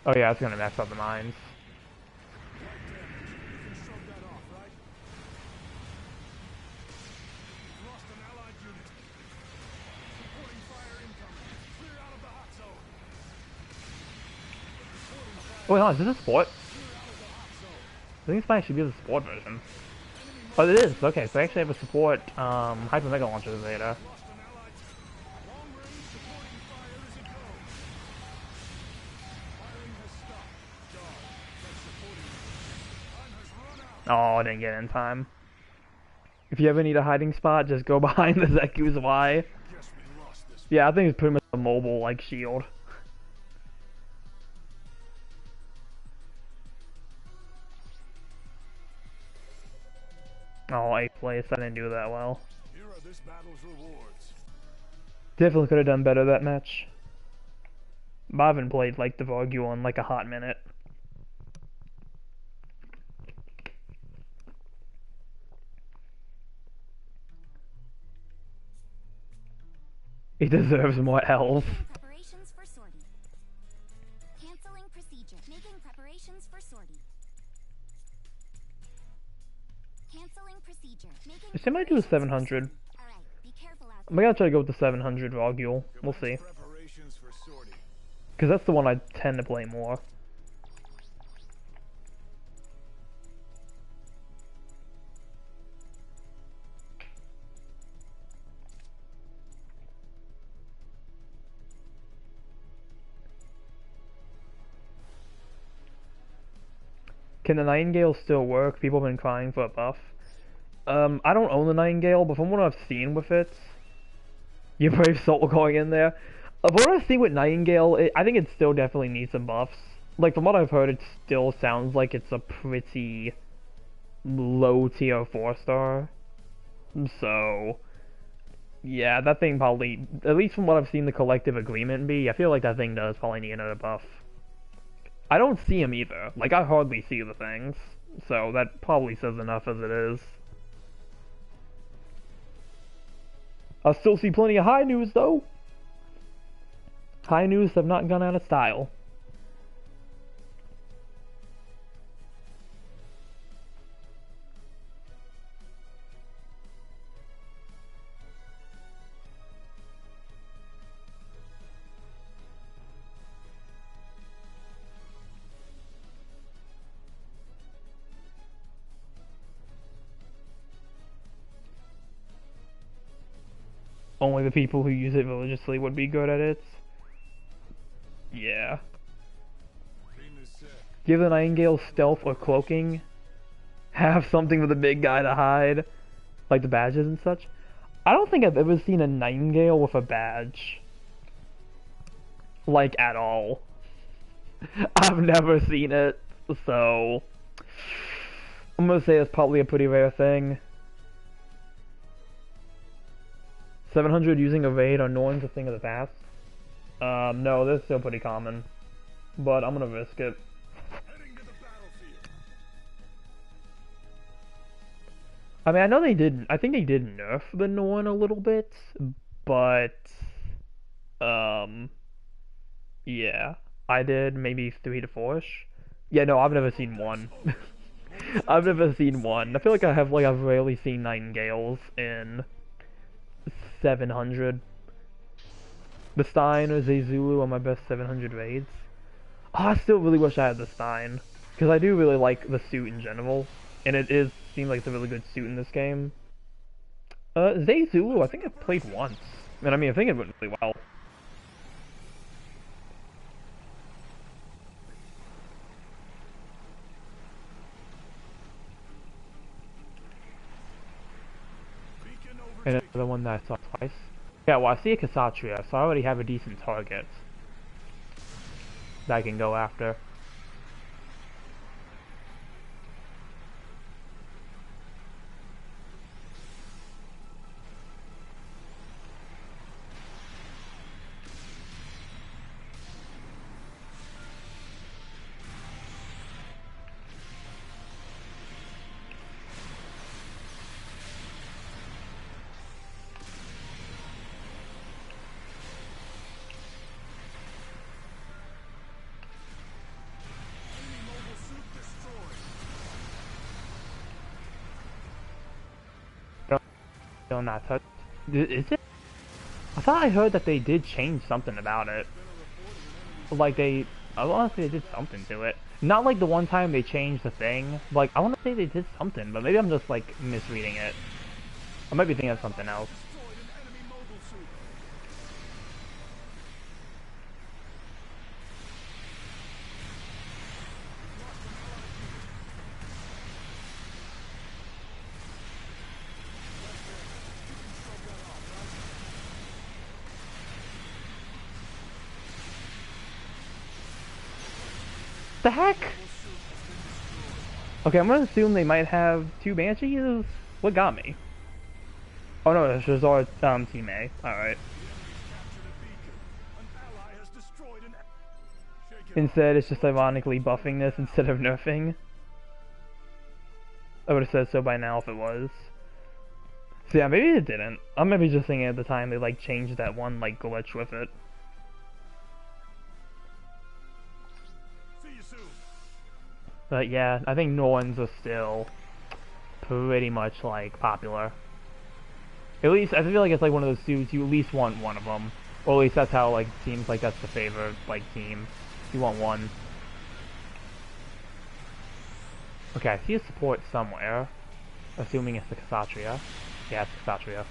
Oh yeah, it's gonna mess up the mines. You can shrug that off, right? We've lost an allied unit. Supporting fire incoming. Clear out of the hot zone. Supporting fire. Oh, wait, hold on, is this a sport? Clear out of the hot zone. I think this might actually be the sport version. Oh, it is. Okay, so I actually have a support, Hyper Mega Launcher Zeta. Lost an allied. Long-range supporting fire is a go. Firing has stopped. Dog. That's supporting. Time has run out. Oh, I didn't get in time. If you ever need a hiding spot, just go behind the Zeku's Y. Guess we lost this. Yeah, I think it's pretty much a mobile, like, shield. Oh, 8th place. I didn't do that well. Here are this battle's rewards. Definitely could have done better that match. But I haven't played, like, the Vargu in, like, a hot minute. He deserves more health. Preparations for sortie. Canceling procedure. Making preparations for sortie. Canceling procedure. Making This might do a 700. Alright, be careful out I'm gonna try to go with the 700 Vargul. We'll see. Preparations for sortie. Because that's the one I tend to play more. Can the Nightingale still work? People have been crying for a buff. I don't own the Nightingale, but from what I've seen with it, your Brave Soul going in there. From what I've seen with Nightingale, I think it still definitely needs some buffs. Like, from what I've heard, it still sounds like it's a pretty low tier 4-star. So, yeah, that thing probably, at least from what I've seen the collective agreement be, I feel like that thing does probably need another buff. I don't see him either. Like, I hardly see the things. So, that probably says enough as it is. I still see plenty of high news, though. High news have not gone out of style. Only the people who use it religiously would be good at it. Yeah. Team is set. Give the Nightingale stealth or cloaking. Have something for the big guy to hide. Like the badges and such. I don't think I've ever seen a Nightingale with a badge. Like, at all. I've never seen it, so... I'm gonna say it's probably a pretty rare thing. 700 using a raid on Norn's a thing of the past. No, that's still pretty common. But I'm gonna risk it. Heading to the battlefield. I mean, I know they did, I think they did nerf the Norn a little bit, but, yeah. I did maybe 3 to 4-ish. Yeah, no, I've never seen one. I've never seen one. I feel like I've rarely seen Nightingales in 700. The Stein or Zezulu are my best 700 raids. Oh, I still really wish I had the Stein. Because I do really like the suit in general. And it seems like it's a really good suit in this game. Zezulu, I think I've played once. And I mean, I think it went really well. And another one that I saw twice. Yeah, well, I see a Kshatriya, so I already have a decent target that I can go after. Enemy mobile suit destroyed. Still not touched. Is it? I thought I heard that they did change something about it. Like I want to say they did something to it. Not like the one time they changed the thing. Like, I want to say they did something, but maybe I'm just like misreading it. I might be thinking of something else. Destroyed an enemy mobile suit. The heck? Okay, I'm gonna assume they might have two Banshees. What got me? Oh no, it's just our Team A. Alright. Captured a beacon. An ally has destroyed an. Shake it off. Instead, it's just ironically buffing this instead of nerfing. I would have said so by now if it was. So yeah, maybe it didn't. I'm maybe just thinking at the time they like changed that one like glitch with it. See you soon. But yeah, I think Norns are still pretty much like popular. At least I feel like it's like one of those suits you at least want one of them, or at least that's how like it seems like that's the favorite like team. You want one. Okay, I see a support somewhere. Assuming it's the Kshatriya. Yeah, it's Kshatriya.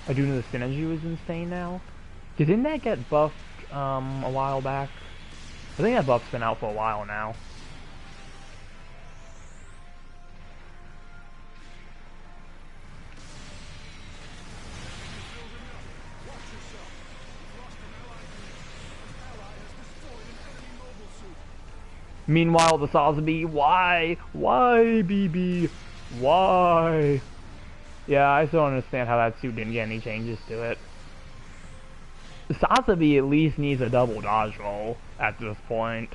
I do know the synergy was insane now. Didn't that get buffed a while back? I think that buff's been out for a while now. Meanwhile, the Sazabi, why? Why, BB? Why? Yeah, I still don't understand how that suit didn't get any changes to it. Sazabi at least needs a double dodge roll at this point.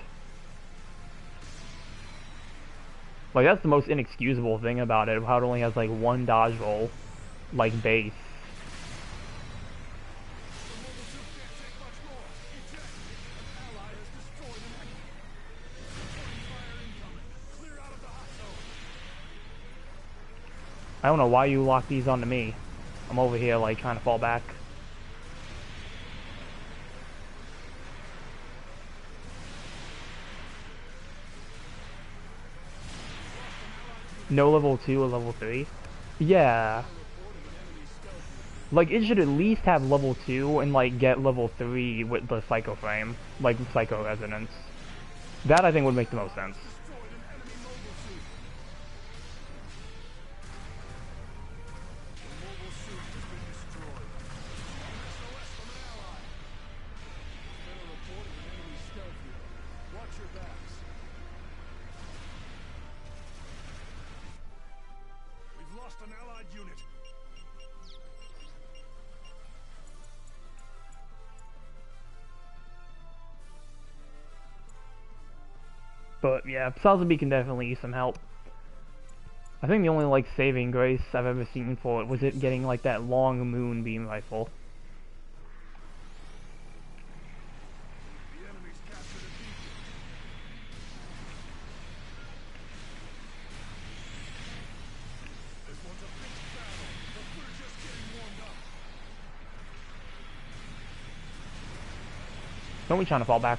Like, that's the most inexcusable thing about it, how it only has like one dodge roll, like base. I don't know why you lock these onto me. I'm over here like trying to fall back. No level 2 or level 3? Yeah. Like, it should at least have level 2 and like get level 3 with the Psycho Frame. Like, Psycho Resonance. That I think would make the most sense. An allied unit. But yeah, Sazabi can definitely use some help. I think the only like saving grace I've ever seen for it was it getting like that long moonbeam rifle. The enemy's captured a beacon. This one's a big battle, but we're just getting warmed up. Don't be trying to fall back.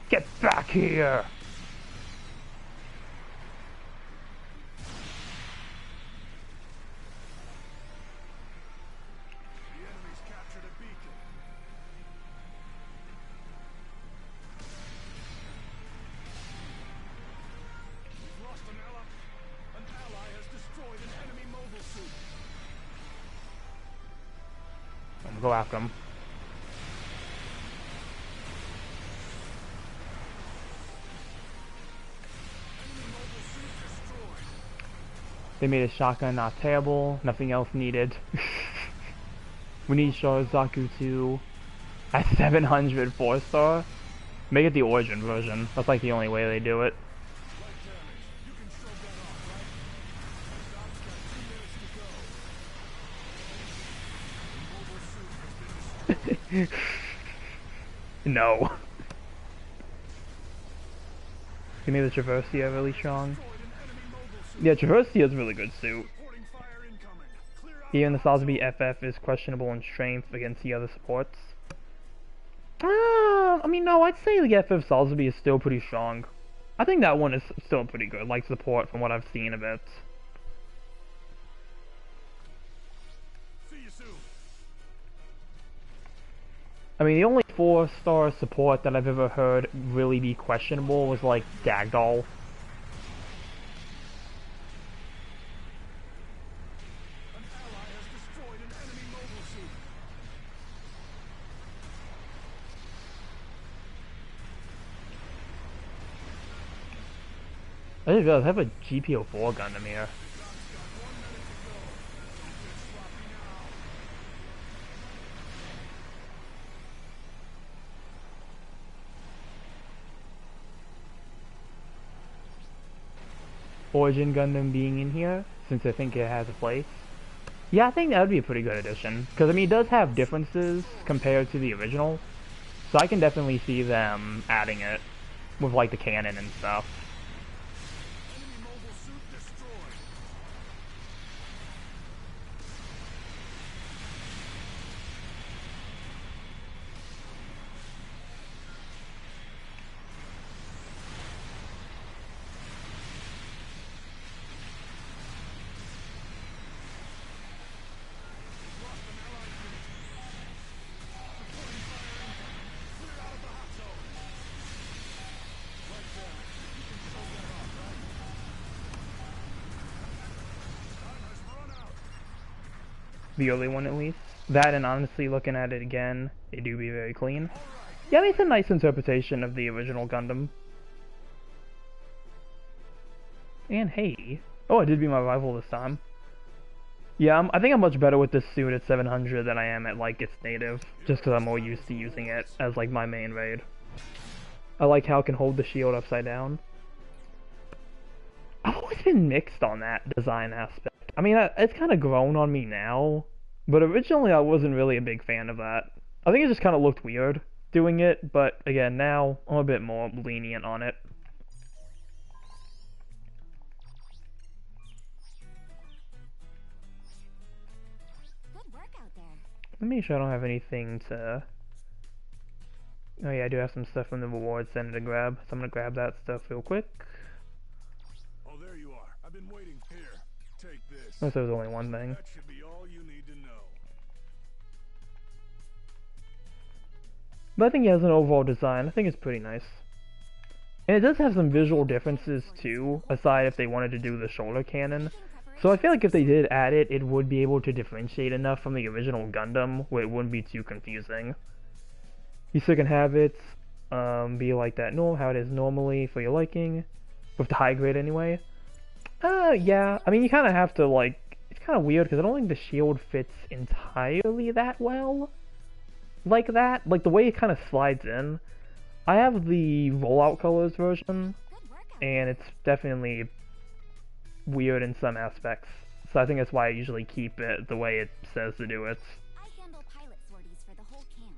Get back! here! The enemy's captured a beacon. We've lost an ally. An ally has destroyed an enemy mobile suit. I'm gonna go after him. Enemy mobile suit destroyed. They made a shotgun not terrible, nothing else needed. We need Sharizaku to at 700 4-star. Make it the origin version. That's like the only way they do it. Light damage. You can show that off, right? Stop's got 2 minutes to go. The mobile suit has been destroyed. No. Give me the Traversia really strong. Destroyed an enemy mobile suit. Yeah, Traversia is a really good suit. Reporting fire incoming. Clear out. Even the Salisbury FF is questionable in strength against the other supports. I mean, no, I'd say the FF Salisbury is still pretty strong. I think that one is still pretty good, like support from what I've seen of it. See you soon. I mean, the only 4-star support that I've ever heard really be questionable was like Dagdoll. An ally has destroyed an enemy mobile suit. I didn't realize I have a GBO2 Gundam here. Stop's got 1 minute to go. Don't get sloppy now. Origin Gundam being in here, since I think it has a place. Yeah, I think that would be a pretty good addition. Because, I mean, it does have differences compared to the original. So I can definitely see them adding it with, like, the cannon and stuff. Enemy mobile suit destroyed. We've lost an allied unit. Reporting fire incoming. Clear out of the hot zone. Light damage. You can show that off, right? Time has run out. The early one, at least. That, and honestly, looking at it again, they do be very clean. All right. Yeah, I mean, it's a nice interpretation of the original Gundam. And hey. Oh, it did be my rival this time. Yeah, I think I'm much better with this suit at 700 than I am at, like, its native. Just because I'm more used to using it as, like, my main raid. I like how it can hold the shield upside down. I've always been mixed on that design aspect. I mean, it's kind of grown on me now. But originally I wasn't really a big fan of that. I think it just kind of looked weird doing it. But, again, now I'm a bit more lenient on it. Good work out there. Let me make sure I don't have anything to... Oh yeah, I do have some stuff from the reward center to grab, so I'm gonna grab that stuff real quick. Oh, there you are. I've been waiting. Here, take this. Unless there was only one thing. That should be all you need to know. But I think it has an overall design. I think it's pretty nice. And it does have some visual differences too, aside if they wanted to do the shoulder cannon. So I feel like if they did add it, it would be able to differentiate enough from the original Gundam where it wouldn't be too confusing. You still can have it be like that how it is normally for your liking, with the high grade anyway. Yeah, I mean you kind of have to like, it's kind of weird because I don't think the shield fits entirely that well. Like that, like the way it kind of slides in. I have the rollout colors version, Good work out and it's definitely weird in some aspects. So I think that's why I usually keep it the way it says to do it. I handle pilot sorties for the whole camp.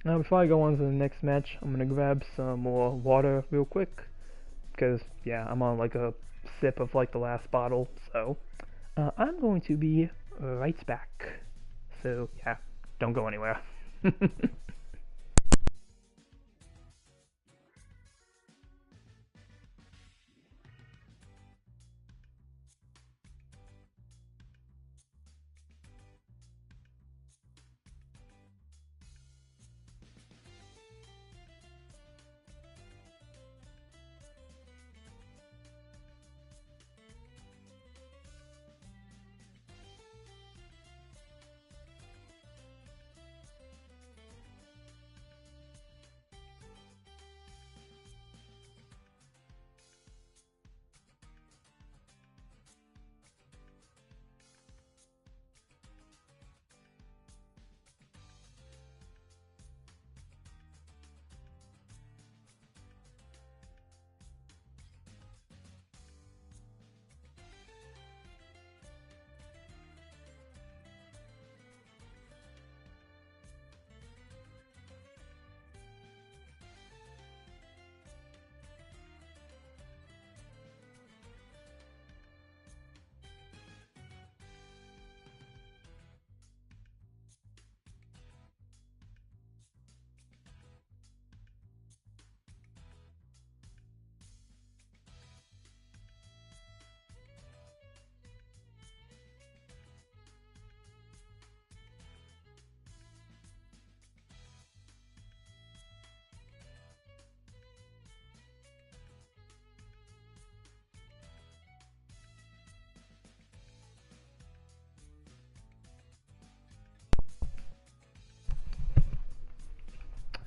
Now before I go on to the next match, I'm gonna grab some more water real quick. Because, yeah, I'm on like a sip of like the last bottle. So, I'm going to be right back. So, yeah, don't go anywhere.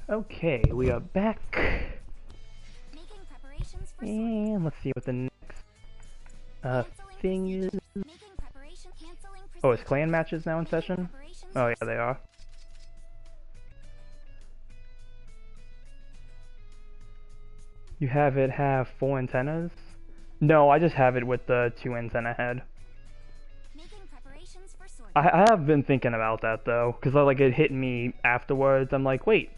Okay, we are back. Making preparations for sortie. And let's see what the next Canceling thing is. procedure. Making preparation. Canceling Oh, is procedure. clan matches now in Making session? preparations Oh for yeah, they are. You have it have 4 antennas? No, I just have it with the 2 antenna head. making preparations for sortie. I have been thinking about that though, because like it hit me afterwards. I'm like, wait,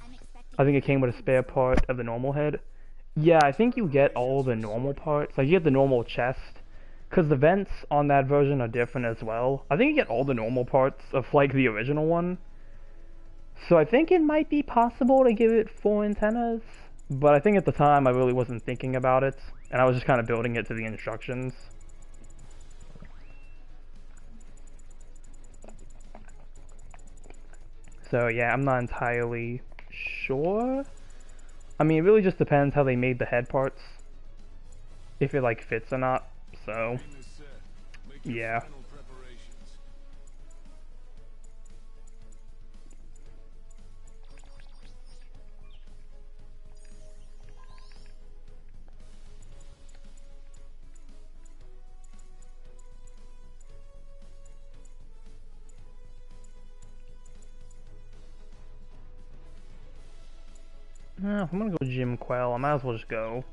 I'm expecting I think it came with a great spare things from you. part of the normal head. Yeah, I think you get all the normal parts. Like you get the normal chest, because the vents on that version are different as well. I think you get all the normal parts of like the original one. So I think it might be possible to give it 4 antennas, but I think at the time I really wasn't thinking about it, and I was just kind of building it to the instructions. So yeah, I'm not entirely sure. I mean, it really just depends how they made the head parts, if it like fits or not. So Aim is set. Make your yeah. final preparations. If I'm gonna go Gym Quell, I might as well just go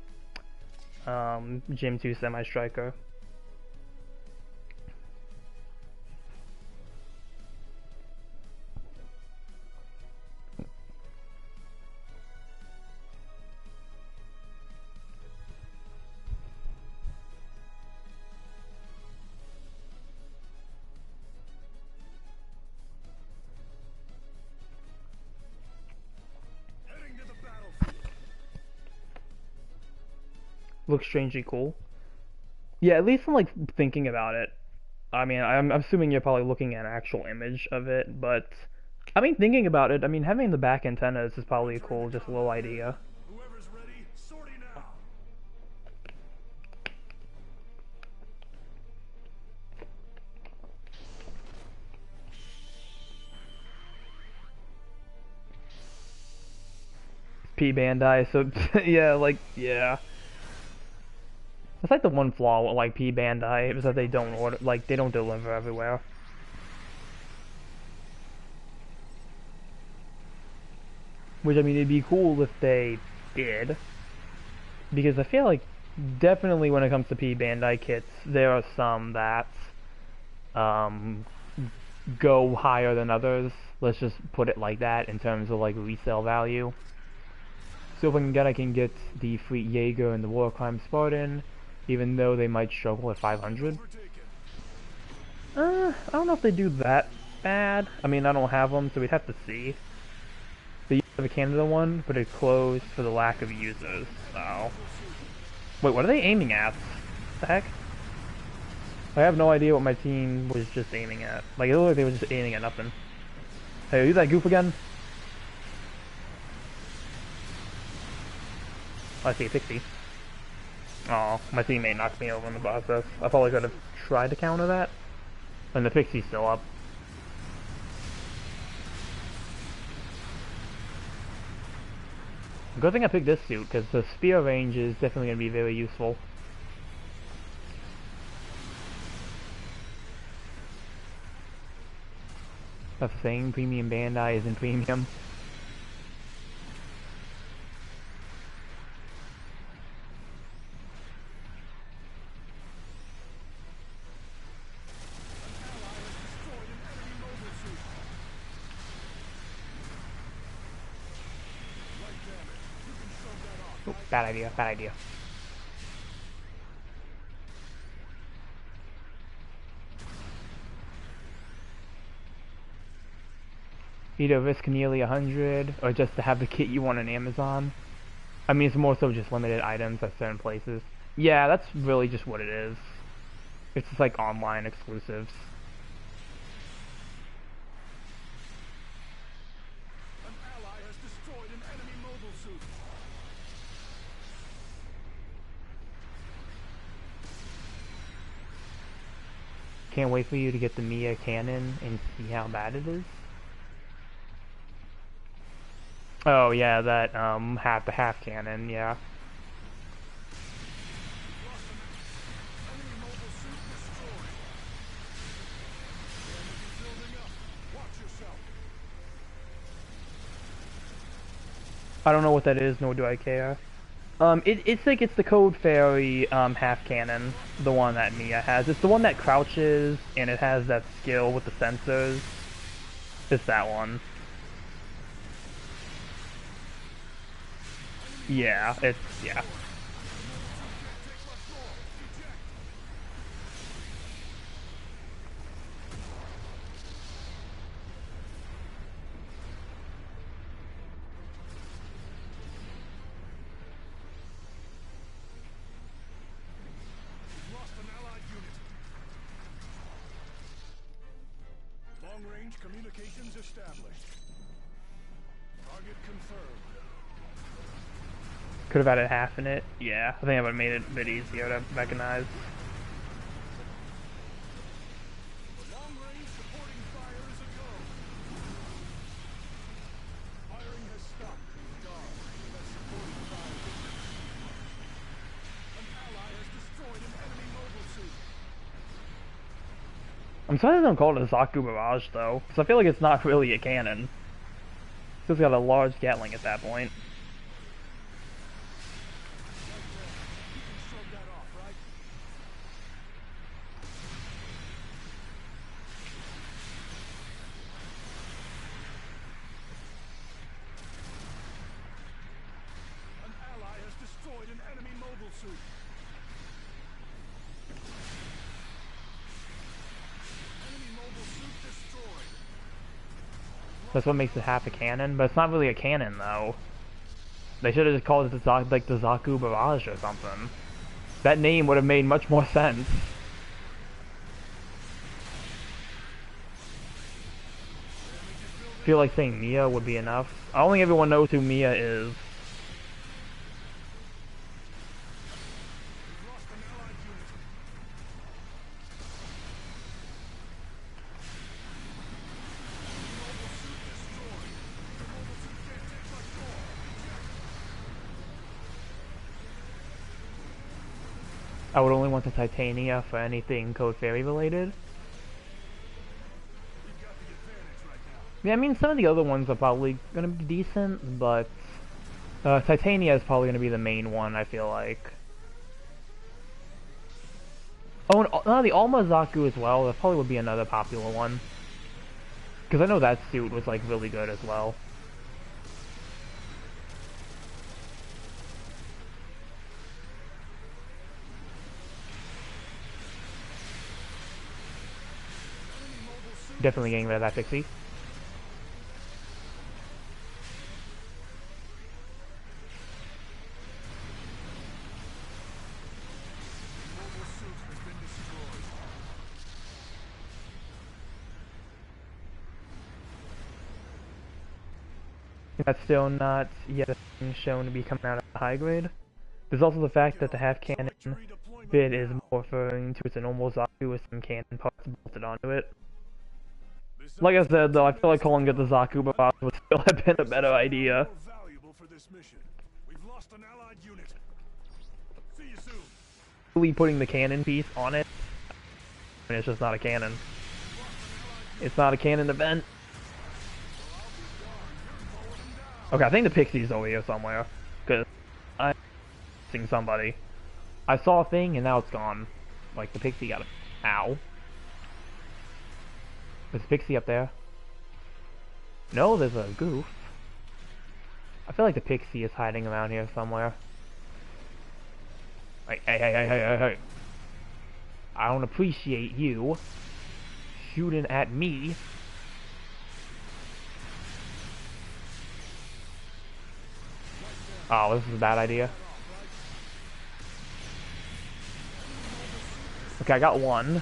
Gym 2 Semi-Striker. Heading to the battlefield. Looks strangely cool. Yeah, at least I'm like thinking about it. I mean, I'm assuming you're probably looking at an actual image of it, but I mean, thinking about it, I mean, having the back antennas is probably a cool, just a little idea. Whoever's ready, sortie now. P Bandai, so yeah, like yeah. That's like the one flaw with like P Bandai is that they don't order, like they don't deliver everywhere. Which I mean, it'd be cool if they did, because I feel like definitely when it comes to P Bandai kits, there are some that um, go higher than others. Let's just put it like that in terms of like resale value. So if I can get the Fleet Jaeger and the War Crime Spartan, even though they might struggle at 500. Overtaken. I don't know if they do that bad. I mean, I don't have them, so we'd have to see. They used to have a Canada one, but it closed for the lack of users. So, wait, what are they aiming at? What the heck? I have no idea what my team was just aiming at. Like, it looked like they were just aiming at nothing. Hey, use that goof again? Oh, I see a pixie. Oh, my teammate knocked me over in the process. I probably could have tried to counter that. And the pixie's still up. Good thing I picked this suit, because the spear range is definitely going to be very useful. That's the thing, premium Bandai isn't premium. Oh, bad idea, bad idea. Either risk nearly 100, or just to have the kit you want on Amazon. I mean, it's more so just limited items at certain places. Yeah, that's really just what it is. It's just like online exclusives. An ally has destroyed an enemy mobile suit. Can't wait for you to get the Mia cannon and see how bad it is. Oh yeah, that half the half cannon. Yeah. We've lost an enemy mobile suit destroyed. Damage is building up. Watch yourself. I don't know what that is, nor do I care. It's like it's the Code Fairy half cannon, the one that Mia has. It's the one that crouches and it has that skill with the sensors. It's that one. Yeah, it's yeah. We've lost an allied unit. Long-range communications established. Target confirmed. Could have added half in it. Yeah, I think I would have made it a bit easier to recognize. Long-range supporting fire is a go. Firing has stopped. Guard, that supporting fire. An ally has destroyed an enemy mobile suit. I'm sorry they don't call it a Zaku Barrage though, because I feel like it's not really a cannon. It's just got a large Gatling at that point. You can shrug that off, right? An ally has destroyed an enemy mobile suit. Enemy mobile suit destroyed. That's what makes it half a cannon, but it's not really a cannon though. They should have just called it the Zaku Barrage or something. That name would have made much more sense. I feel like saying Mia would be enough. I don't think everyone knows who Mia is. We've lost an allied unit. Mobile suit destroyed. Your mobile suit can't take much more. I would only want the Titania for anything Code Fairy related. We've got the advantage right now. Yeah, I mean, some of the other ones are probably gonna be decent, but Titania is probably gonna be the main one, I feel like. Oh, and the Alma Zaku as well, that probably would be another popular one. Because I know that suit was, like, really good as well. Enemy mobile suit. Definitely getting rid of that Pixie. Mobile suit has been destroyed. That's still not yet a thing shown to be coming out of the high grade. There's also the fact that the half cannon Select redeployment bit is now. more referring to its normal Zaku with some cannon parts bolted onto it. Besides, Like I said though, I feel like the calling it the Zaku Barrage would still have been a better idea. more valuable for this mission. We've lost an allied unit. See you soon. Really putting the cannon piece on it, and it's just not a cannon. It's not a cannon event. Okay, I think the Pixie's over here somewhere. Cause I'm missing somebody. I saw a thing and now it's gone. Like the Pixie got it. Ow. There's a Pixie up there. No, there's a Goof. I feel like the Pixie is hiding around here somewhere. Hey. I don't appreciate you shooting at me. Oh, this is a bad idea. Okay, I got one.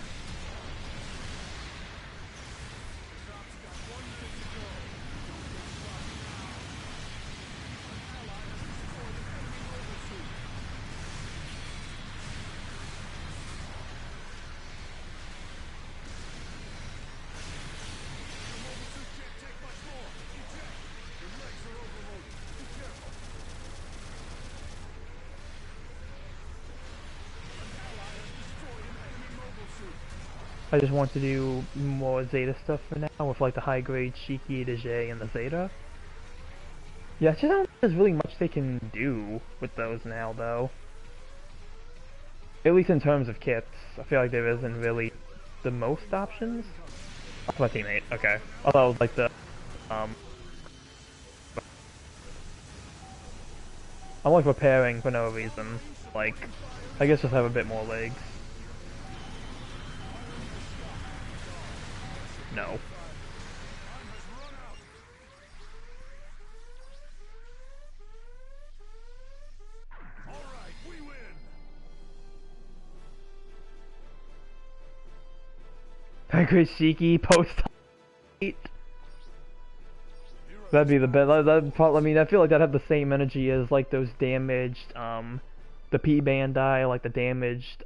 I just want to do more Zeta stuff for now with like the high grade Shiki, the J, and the Zeta. Yeah, I just don't think there's really much they can do with those now though. At least in terms of kits, I feel like there isn't really the most options. That's my teammate, okay. I thought it was like the, I'm like preparing for no reason. Like, I guess just have a bit more legs. No. Pancreas Shiki post. That'd be the best. I mean, I feel like that'd have the same energy as like those damaged, the P Bandai, like the damaged,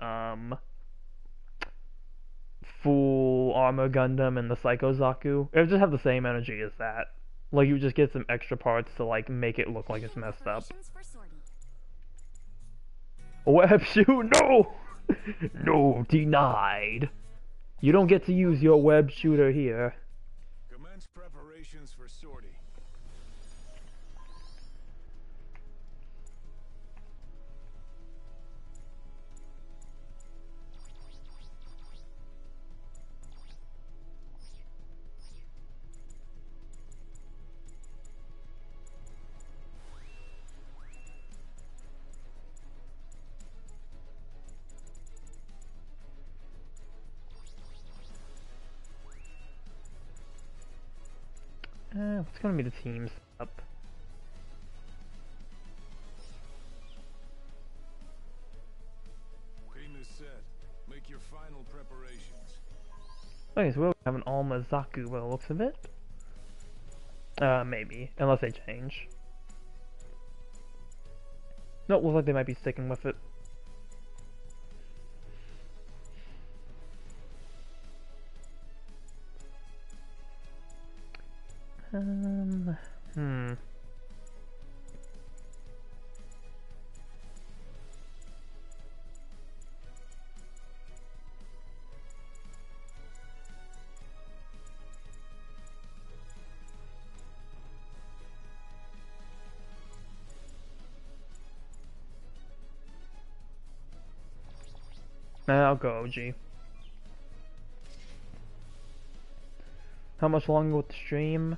full armor Gundam and the Psycho Zaku. It would just have the same energy as that. Like you just get some extra parts to like make it look like it's messed up. Web shoot, no, no, denied. You don't get to use your web shooter here. Commence preparations for sortie. What's gonna be the teams up? Team is set. Make your final preparations. Okay, so we'll have an Alma Zaku by the looks of it. Maybe. Unless they change. No, it looks like they might be sticking with it. Hmm. I'll go OG. How much longer with the stream?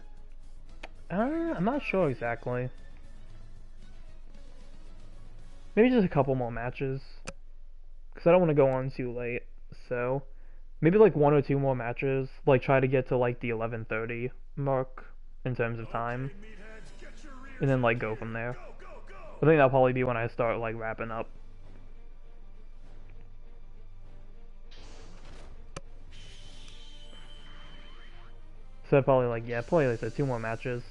I'm not sure exactly. Maybe just a couple more matches. Because I don't want to go on too late. So, maybe like 1 or 2 more matches. Like try to get to like the 11:30 mark in terms of time. And then like go from there. I think that'll probably be when I start like wrapping up. So probably like, yeah, probably like 2 more matches.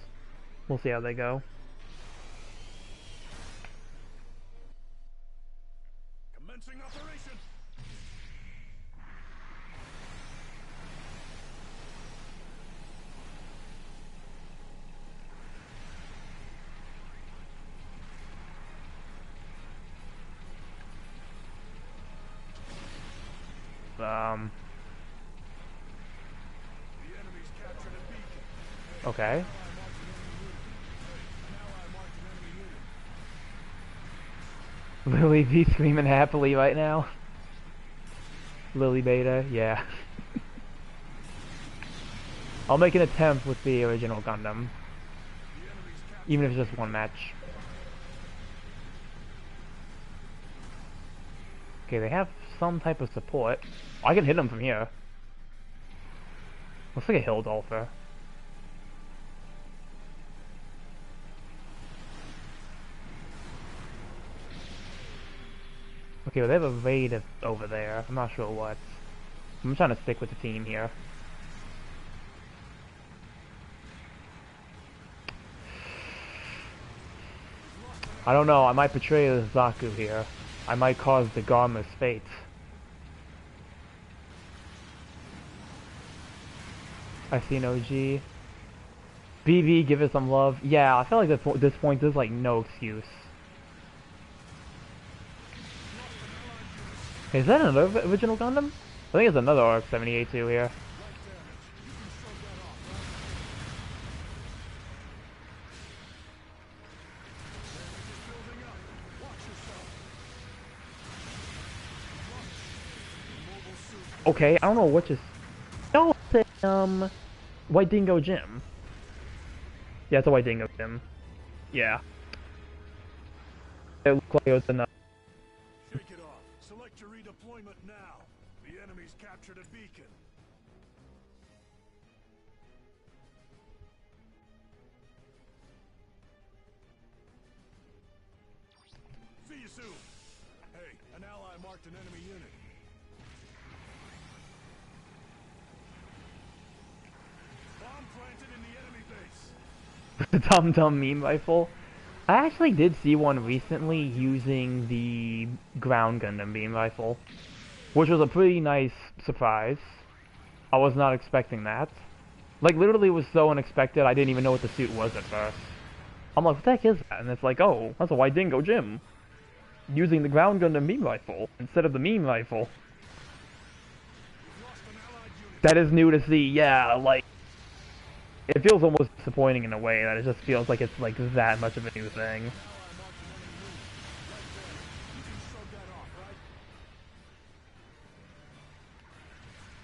We'll see how they go. Commencing operation. Okay. Lily B screaming happily right now. Lily Beta, yeah. I'll make an attempt with the original Gundam. Even if it's just 1 match. Okay, they have some type of support. I can hit them from here. Looks like a Hilldolfer. Okay, well they have a raid over there. I'm not sure what. I'm trying to stick with the team here. I don't know, I might betray the Zaku here. I might cause the Garma's fate. I see an OG. BB, give it some love. Yeah, I feel like this point there's like no excuse. Is that another original Gundam? I think it's another RX-78 too here. Light damage. You can shrug that off, right? Damage is building up. Watch yourself. Rush. Mobile suit. Okay, I don't know what just... No, it's a, White Dingo Gym. Yeah, it's a White Dingo Gym. Yeah. It looked like it was enough. Shake it off. Select your redeployment now. The enemy's captured a beacon. See you soon. Hey, an ally marked an enemy unit. Bomb planted in the enemy base. The Dum Dum meme rifle. I actually did see one recently using the ground Gundam beam rifle, which was a pretty nice surprise. I was not expecting that. Like, literally it was so unexpected, I didn't even know what the suit was at first. I'm like, what the heck is that? And it's like, oh, that's a White Dingo Gym. Using the ground Gundam beam rifle instead of the meme rifle. We've lost an allied unit. That is new to see, yeah, like... It feels almost disappointing in a way that it just feels like it's like that much of a new thing. Ally marked an enemy unit. Right there. You can shrug that off, right?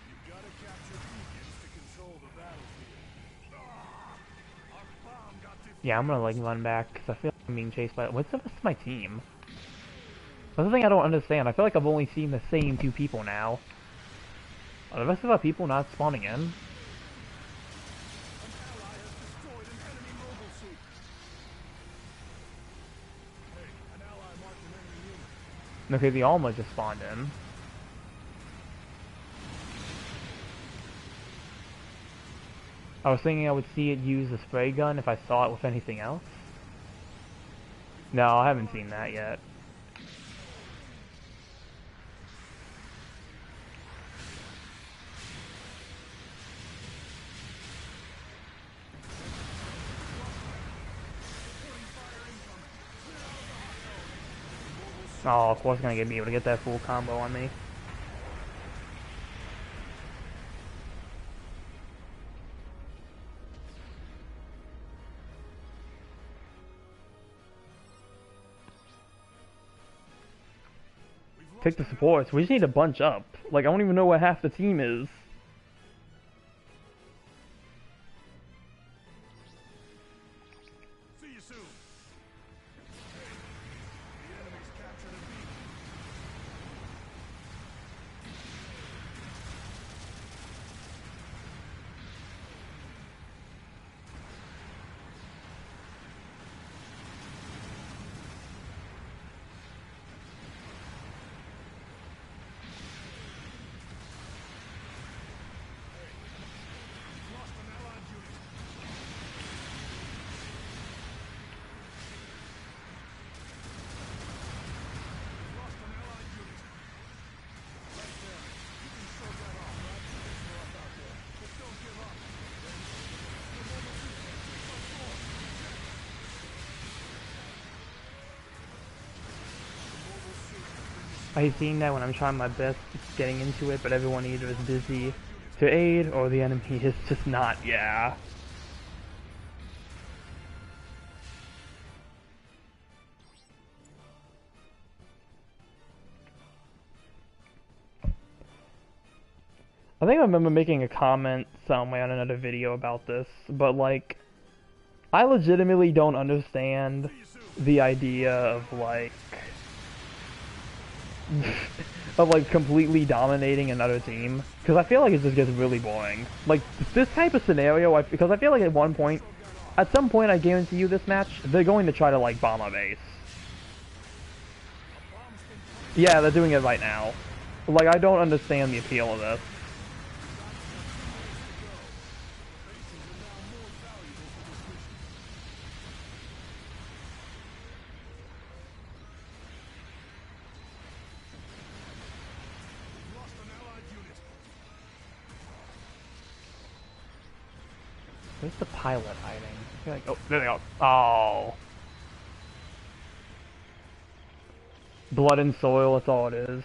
You've got to capture beacons to control the battlefield. Our bomb got defeated. Yeah, I'm gonna like run back because I feel like I'm being chased by. What's the rest of my team? That's the thing I don't understand. I feel like I've only seen the same two people now. Are the rest of our people not spawning in? An ally has destroyed an enemy mobile suit. Hey, an ally marked an enemy unit. Okay, the Alma just spawned in. I was thinking I would see it use the spray gun if I saw it with anything else. No, I haven't seen that yet. Oh, of course, gonna be able to get that full combo on me. Take the supports. We just need to bunch up. Like, I don't even know what half the team is. See you soon. Hey, the enemy's captured a beacon. We've lost an allied unit. We've lost an allied unit. Right there. You can shrug that off, right? We're up out there. But don't give up. The mobile suit can't take much more. The mobile suit has been I hate seeing that when I'm trying my best getting into it, but everyone either is busy to aid or the enemy is just not, yeah. I think I remember making a comment somewhere on another video about this, but like, I legitimately don't understand the idea of like, of like completely dominating another team, because I feel like it just gets really boring. Like, this type of scenario, because I feel like at some point I guarantee you this match, they're going to try to like bomb our base. Yeah, they're doing it right now. Like, I don't understand the appeal of this. lost an allied unit. Where's the pilot hiding? I feel like, oh, there they go. Oh. Blood and soil, that's all it is.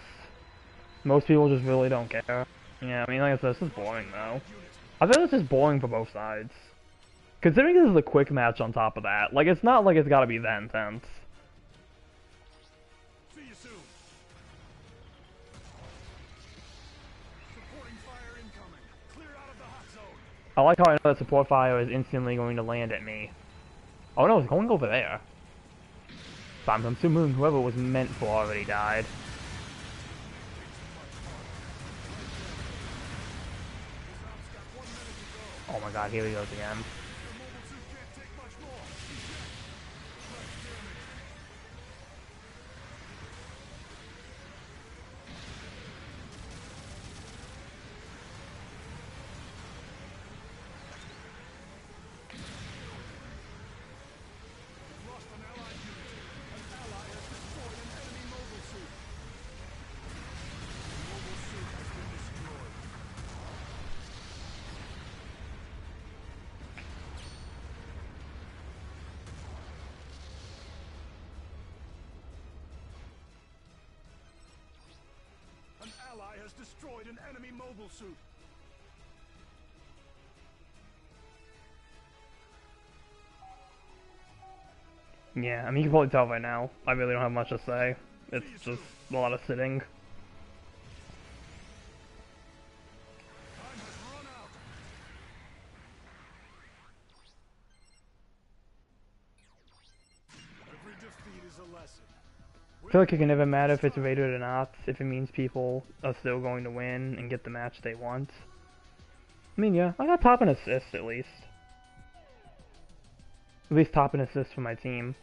Most people just really don't care. Yeah, I mean, like I said, this is boring though. I feel like it's just boring for both sides. Considering this is a quick match on top of that, like it's not like it's gotta be that intense. See you soon. Supporting fire incoming. Clear out of the hot zone. I like how I know that support fire is instantly going to land at me. Oh no, it's going over there. Time consuming, whoever was meant for already died. Oh my god, here he goes again. The mobile suit can't take much more. Lost an allied unit. An ally has destroyed an enemy mobile suit. The mobile suit has been destroyed. An ally has destroyed an enemy mobile suit. Yeah, I mean, you can probably tell by now. I really don't have much to say. It's just a lot of sitting. Time has run out. Every defeat is a lesson. I feel like it can never matter if it's rated or not, if it means people are still going to win and get the match they want. I mean, yeah, I got top and assist at least. At least top and assist for my team.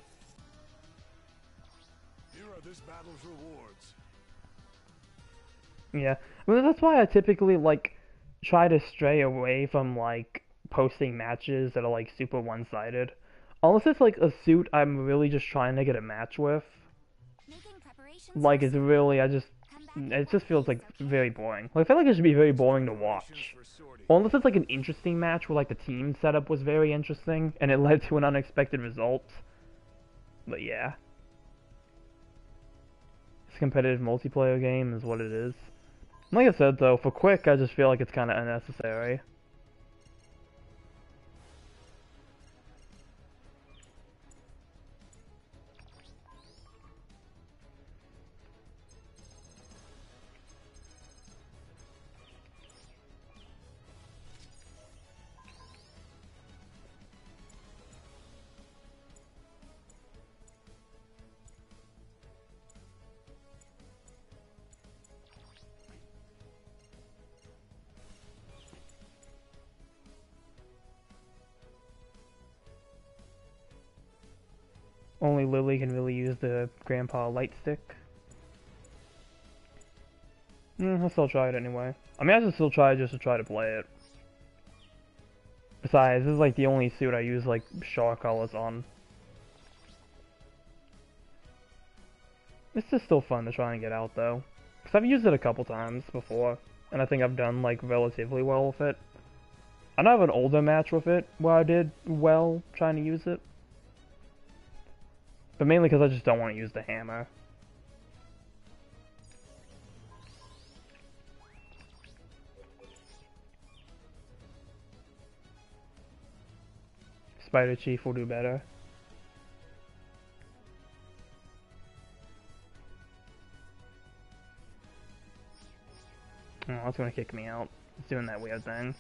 Here are this battle's rewards. Yeah, well, that's why I typically, like, try to stray away from, like, posting matches that are, like, super one-sided. Unless it's, like, a suit I'm really just trying to get a match with. Making preparations Like, for it's really, it just feels, like, very boring. Like, I feel like it should be very boring to watch. For sorting. Well, unless it's, like, an interesting match where, like, the team setup was very interesting, and it led to an unexpected result. But, yeah. It's a competitive multiplayer game is what it is. Like I said, though, for quick, I just feel like it's kind of unnecessary. Only Lily can really use the Grandpa light stick. I'll still try it anyway. I mean, I should still try it just to try to play it. Besides, this is like the only suit I use like Shaw colors on. It's just still fun to try and get out though. Because I've used it a couple times before, and I think I've done like relatively well with it. I know I have an older match with it where I did well trying to use it. But mainly because I just don't want to use the hammer. Spider Chief will do better. Oh, that's gonna kick me out. It's doing that weird thing.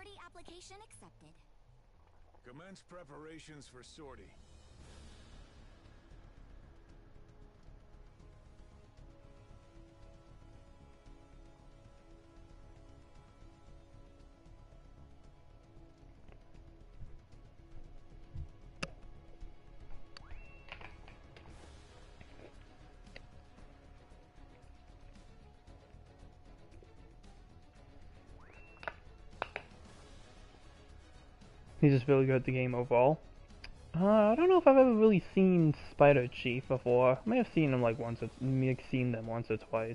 sortie application accepted. Commence preparations for sortie. He's just really good at the game overall. I don't know if I've ever really seen Spider Chief before. I may have seen him like once or seen them once or twice.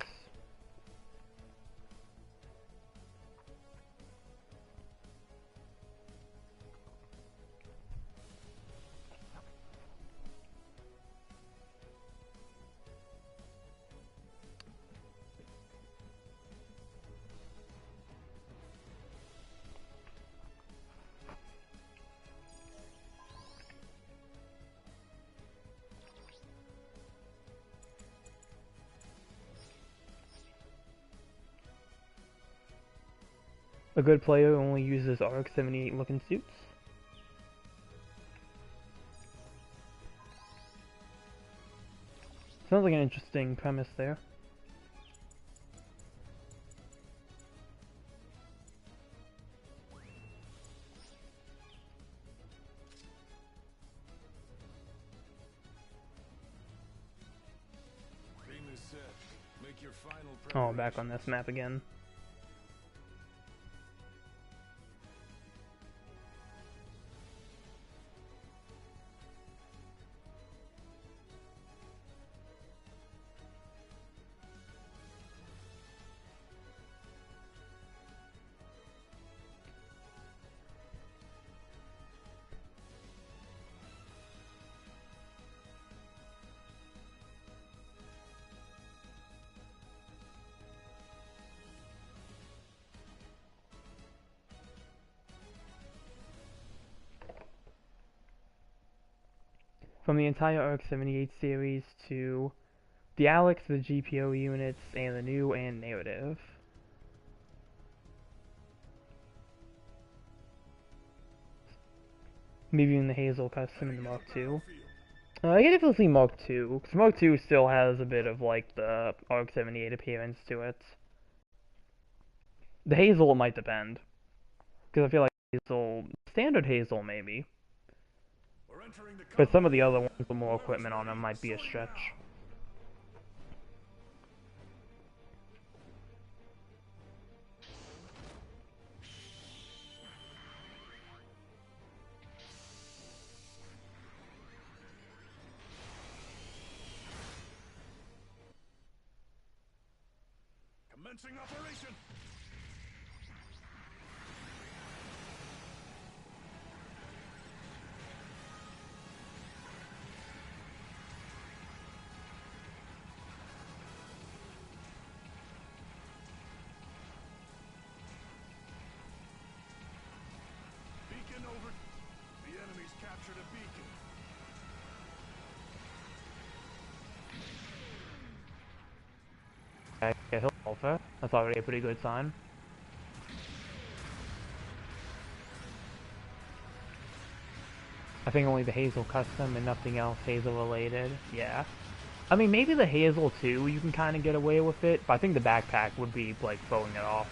A good player only uses RX-78 looking suits. Sounds like an interesting premise there. Beam is set. Make your final Oh, back on this map again. From the entire RX-78 series to the Alex, the GPO units, and the new and narrative. Maybe even the Hazel custom in the Mark II. I can definitely see Mark II, because Mark II still has a bit of like the RX-78 appearance to it. The Hazel might depend, because I feel like Hazel, standard Hazel maybe, but some of the other ones with more equipment on them might be a stretch. Commencing operation. Beacon over. The enemy's captured a beacon. Okay, he'll alpha. That's already a pretty good sign. I think only the Hazel custom and nothing else Hazel related. Yeah. I mean, maybe the Hazel too, you can kind of get away with it, but I think the backpack would be like throwing it off.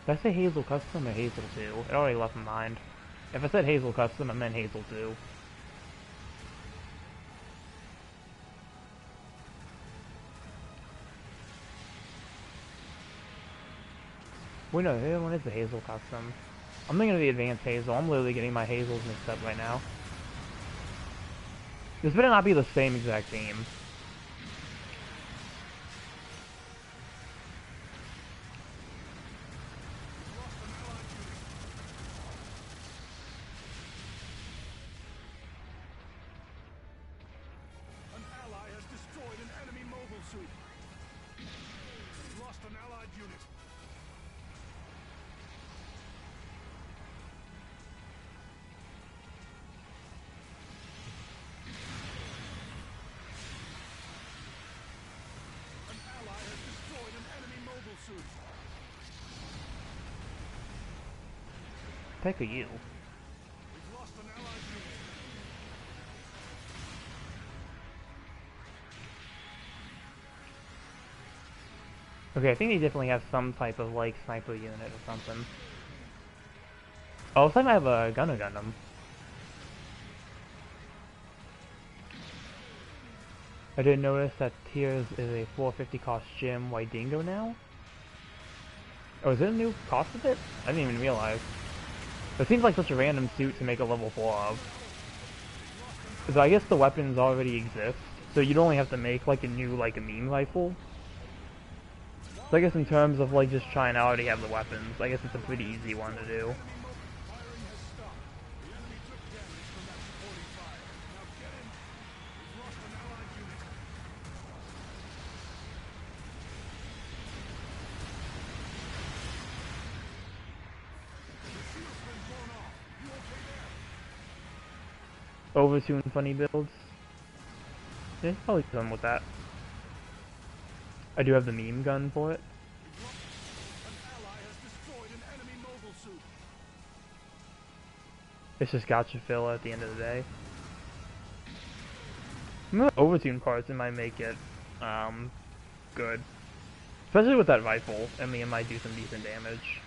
Did I say Hazel Custom or Hazel 2? It already left my mind. If I said Hazel Custom, I meant Hazel 2. Wait, no, the other one is the Hazel Custom. I'm thinking of the Advanced Hazel. I'm literally getting my Hazels mixed up right now. This better not be the same exact theme. An ally has destroyed an enemy mobile suit. We've lost an allied unit. An ally has destroyed an enemy mobile suit. Heck are you? We've lost an allied unit. Okay, I think they definitely have some type of like sniper unit or something. Oh, looks like I have a Gundam. I didn't notice that Tears is a 450 cost gym White Dingo now. Oh, is it a new cost of it? I didn't even realize. It seems like such a random suit to make a level 4 of. Because I guess the weapons already exist, so you'd only have to make like a new like a meme rifle. So I guess in terms of like just trying to already have the weapons, I guess it's a pretty easy one to do. Firing has stopped. The enemy took damage from that supporting fire. Now get in. We've lost an allied unit. The shield's been blown off. You okay there? Overtune funny builds. Yeah, probably done with that. I do have the meme gun for it. An ally has destroyed an enemy mobile suit. It's just gotcha fill at the end of the day. Some of the overtune parts, it might make it good. Especially with that rifle, I mean, it might do some decent damage.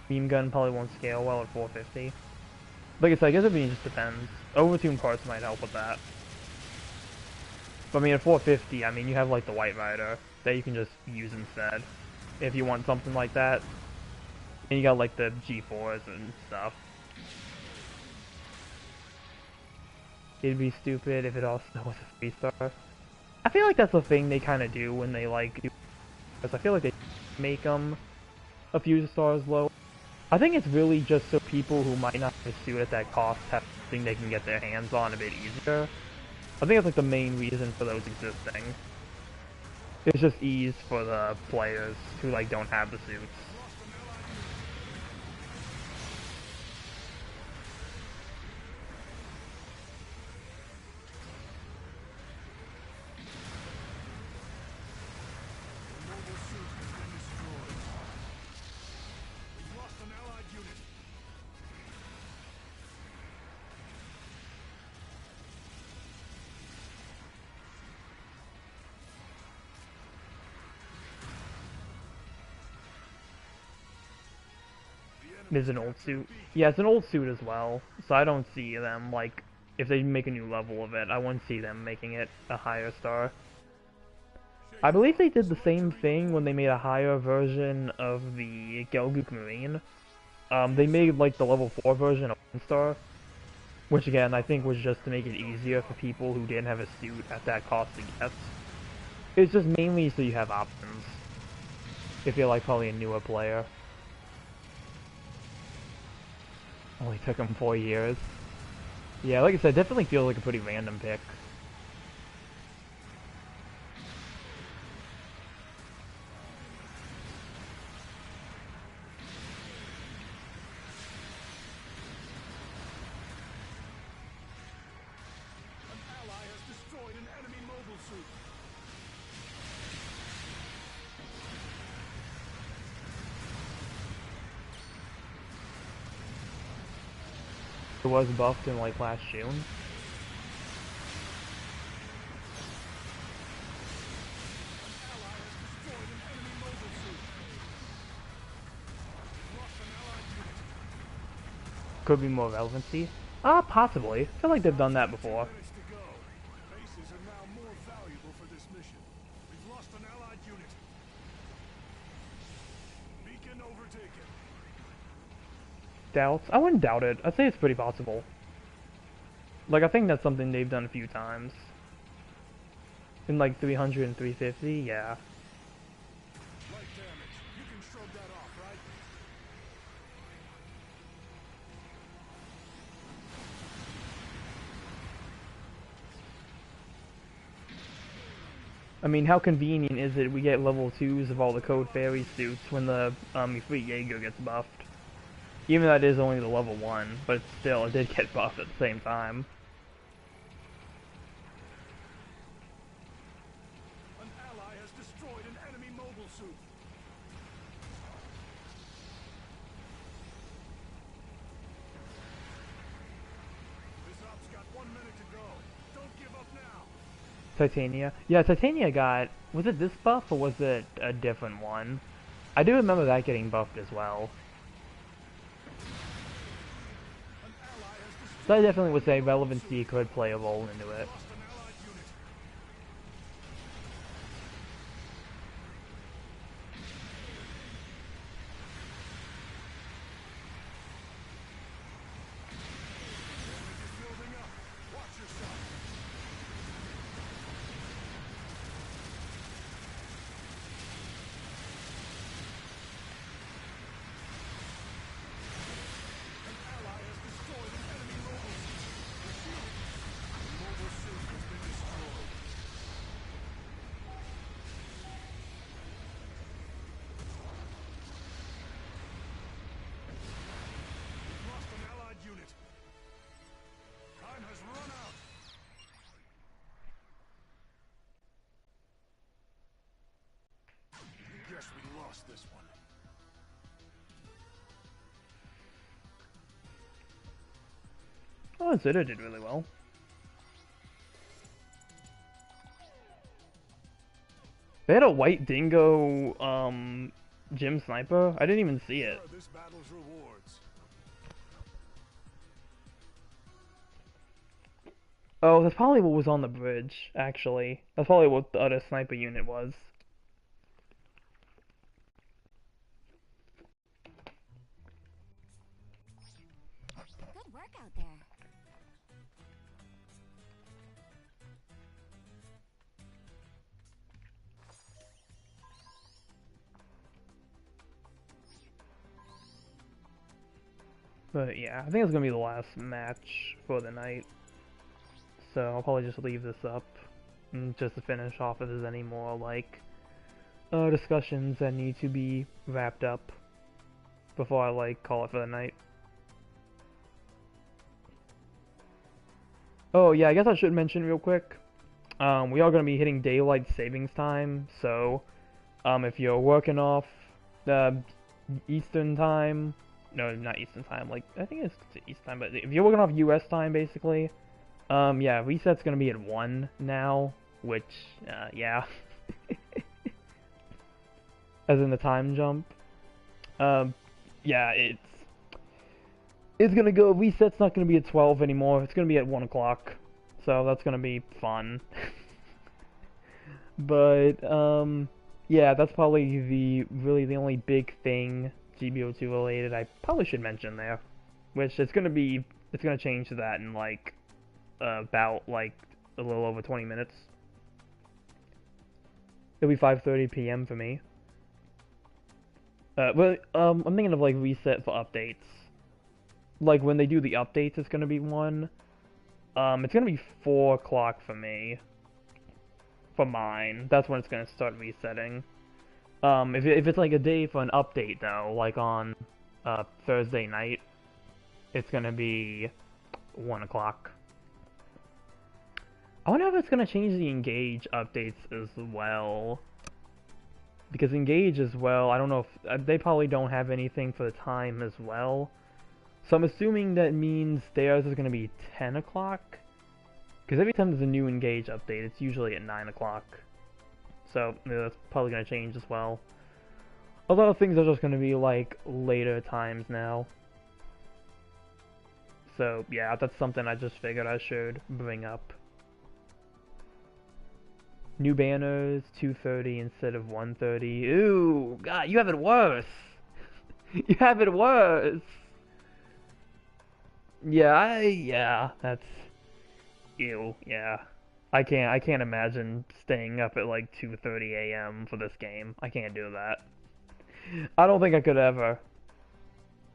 Meme gun probably won't scale well at 450. Like I said, I guess it just depends. Overtune parts might help with that. But I mean, at 450, I mean, you have like the White Rider that you can just use instead. If you want something like that. And you got like the G4s and stuff. It'd be stupid if it also was a 3-star. I feel like that's the thing they kind of do when they like do. Because I feel like they make them a few stars low. I think it's really just so people who might not have a suit at that cost have something they can get their hands on a bit easier. I think that's like the main reason for those existing. It's just ease for the players who like don't have the suits. The mobile suit has been destroyed. We've lost an allied unit. It is an old suit. Yeah, it's an old suit as well, so I don't see them, like, if they make a new level of it, I wouldn't see them making it a higher star. I believe they did the same thing when they made a higher version of the Gelgook Marine. They made, like, the level 4 version a 1-star, which again, I think was just to make it easier for people who didn't have a suit at that cost to get. It's just mainly so you have options, if you're, like, probably a newer player. Only took him 4 years. Yeah, like I said, definitely feels like a pretty random pick. An ally has destroyed an enemy mobile suit. It was buffed in like last June. An ally has destroyed an enemy mobile suit. We've lost an allied unit. Could be more relevancy. Possibly. I feel like they've done that before. Minutes to go. Bases are now more valuable for this mission. We've lost an allied unit. Beacon overtaken. Doubts? I wouldn't doubt it. I'd say it's pretty possible. Like, I think that's something they've done a few times. In like 300 and 350, yeah. Light damage. You can shrug that off, right? I mean, how convenient is it we get level 2s of all the Code Fairy suits when the Free Jaeger gets buffed? Even though that is only the level 1, but still, it did get buffed at the same time. An ally has destroyed an enemy mobile suit. This op's got 1 minute to go. Don't give up now. Titania. Yeah, Titania got... Was it this buff, or was it a different one? I do remember that getting buffed as well. An ally has destroyed So I definitely would say relevancy could play a role into it. Lost an allied unit. Damage is building up. Watch yourself. An ally has destroyed an enemy mobile suit. Receive it. The mobile suit has been destroyed. We've lost an allied unit. Time has run out. Guess we lost this one. Oh, Zeta did really well. They had a white dingo, gym sniper. I didn't even see it. This battle's rewards. Oh, that's probably what was on the bridge, actually. That's probably what the other sniper unit was. Good work out there. But yeah, I think it's gonna be the last match for the night. So I'll probably just leave this up just to finish off if there's any more like discussions that need to be wrapped up before I like call it for the night. Oh yeah, I guess I should mention real quick. We are gonna be hitting daylight savings time, so if you're working off Eastern time, no, not Eastern time, like I think it's Eastern time, but if you're working off US time basically, yeah, reset's gonna be at 1 now, which yeah. As in the time jump. Yeah, it's gonna go, reset's not gonna be at 12 anymore, it's gonna be at 1 o'clock. So that's gonna be fun. But, yeah, that's probably really the only big thing GBO2 related I probably should mention there. Which it's gonna change to that in like, about like a little over 20 minutes. It'll be 5:30 p.m. for me. But I'm thinking of like reset for updates. Like when they do the updates, it's gonna be 1. It's gonna be 4 o'clock for me. For mine, that's when it's gonna start resetting. If it's like a day for an update though, like on Thursday night, it's gonna be 1 o'clock. I wonder if it's gonna change the Engage updates as well. Because Engage as well, I don't know if they probably don't have anything for the time as well. So I'm assuming that means theirs is gonna be 10 o'clock. Because every time there's a new Engage update, it's usually at 9 o'clock. So yeah, that's probably gonna change as well. A lot of things are just gonna be like later times now. So yeah, that's something I just figured I should bring up. New banners, 2:30 instead of 1:30. Ooh, God, you have it worse. You have it worse. Yeah, that's ew. Yeah, I can't imagine staying up at like 2:30 a.m. for this game. I can't do that. I don't think I could ever.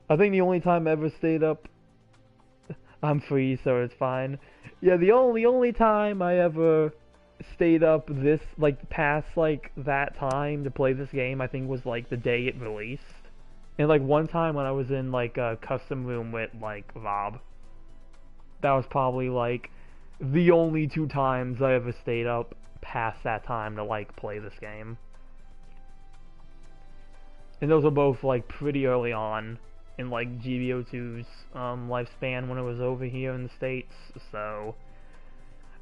I think the only time I ever stayed up, I'm free, so it's fine. Yeah, the only time I ever stayed up this, like, past, like, that time to play this game, I think was, like, the day it released. And, like, one time when I was in, like, a custom room with, like, Rob. That was probably, like, the only 2 times I ever stayed up past that time to, like, play this game. And those were both, like, pretty early on in, like, GBO2's lifespan when it was over here in the States, so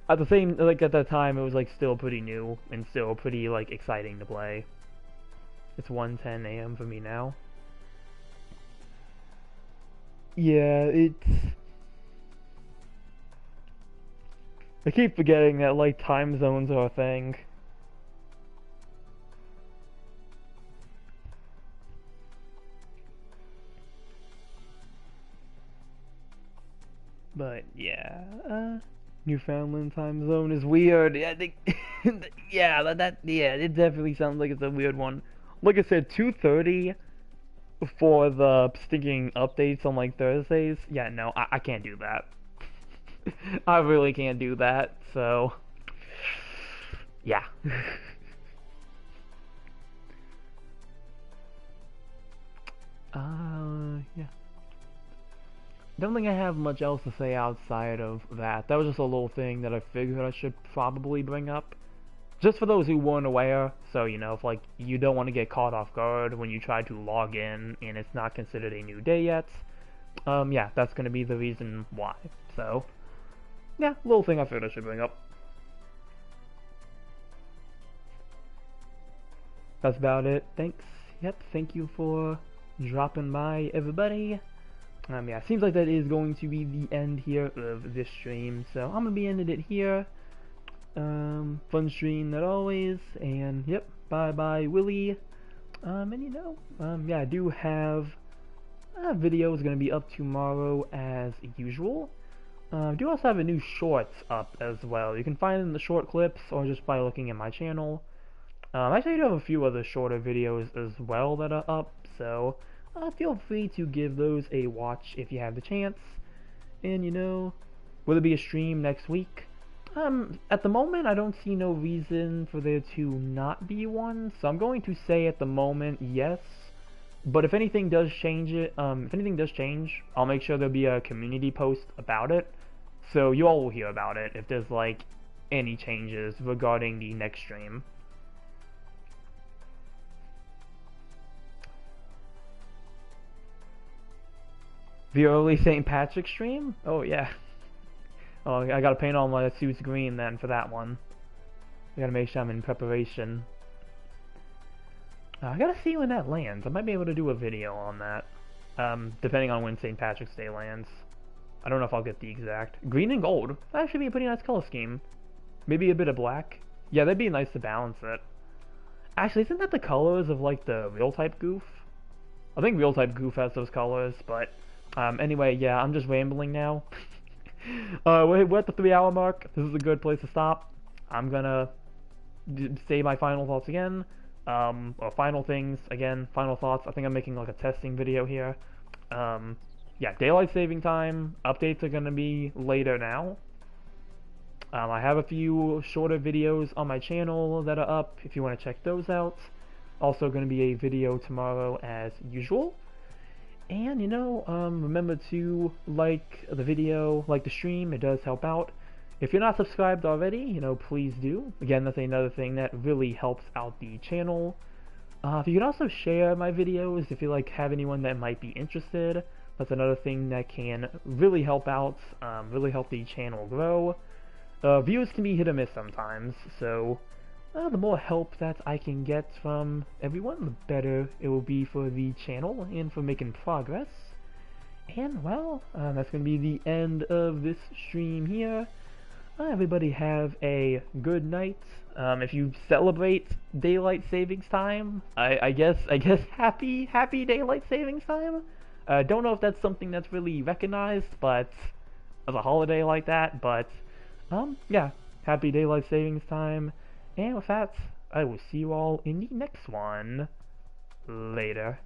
at the same, like, at that time, it was, like, still pretty new and still pretty, like, exciting to play. It's 1:10 a.m. for me now. Yeah, I keep forgetting that, like, time zones are a thing. But, yeah, Newfoundland time zone is weird. Yeah, I think, yeah, yeah, it definitely sounds like it's a weird one. Like I said, 2:30 for the stinking updates on, like, Thursdays. Yeah, no, I can't do that. I really can't do that, so, yeah. Yeah. Don't think I have much else to say outside of that. That was just a little thing that I figured I should probably bring up. Just for those who weren't aware, so you know, if like you don't want to get caught off guard when you try to log in and it's not considered a new day yet, yeah, that's gonna be the reason why. So, yeah, little thing I figured I should bring up. That's about it. Thanks. Yep, thank you for dropping by, everybody. Yeah, seems like that is going to be the end here of this stream, so I'm gonna be ending it here. Fun stream as always, and yep, bye bye Willie. And you know, yeah, I do have videos gonna be up tomorrow as usual. I do also have a new shorts up as well. You can find it in the short clips or just by looking at my channel. Actually, I do have a few other shorter videos as well that are up, so feel free to give those a watch if you have the chance. And you know, will there be a stream next week? At the moment, I don't see no reason for there to not be one, so I'm going to say at the moment, yes. But if anything does change I'll make sure there'll be a community post about it, so you all will hear about it if there's like any changes regarding the next stream. The early St. Patrick's stream? Oh yeah. Oh, I gotta paint all my suits green then for that one. I gotta make sure I'm in preparation. I gotta see when that lands. I might be able to do a video on that. Depending on when St. Patrick's Day lands. I don't know if I'll get the exact. Green and gold. That should be a pretty nice color scheme. Maybe a bit of black. Yeah, that'd be nice to balance it. Actually, isn't that the colors of like the real type Goof? I think real type Goof has those colors, but anyway, yeah, I'm just rambling now. We're at the 3-hour mark. This is a good place to stop. I'm gonna say my final thoughts again. Or final things again. Final thoughts. I think I'm making like a testing video here. Yeah, daylight saving time updates are gonna be later now. I have a few shorter videos on my channel that are up if you want to check those out. Also going to be a video tomorrow as usual. And you know, remember to like the video, like the stream, it does help out. If you're not subscribed already, you know, please do. Again, that's another thing that really helps out the channel. If you can also share my videos if you like have anyone that might be interested, that's another thing that can really help out, really help the channel grow. Views can be hit or miss sometimes, so the more help that I can get from everyone, the better it will be for the channel and for making progress. And well, that's going to be the end of this stream here. Everybody have a good night. If you celebrate daylight savings time, I guess happy daylight savings time. Don't know if that's something that's really recognized, but as a holiday like that, but yeah, happy daylight savings time. And with that, I will see you all in the next one. Later.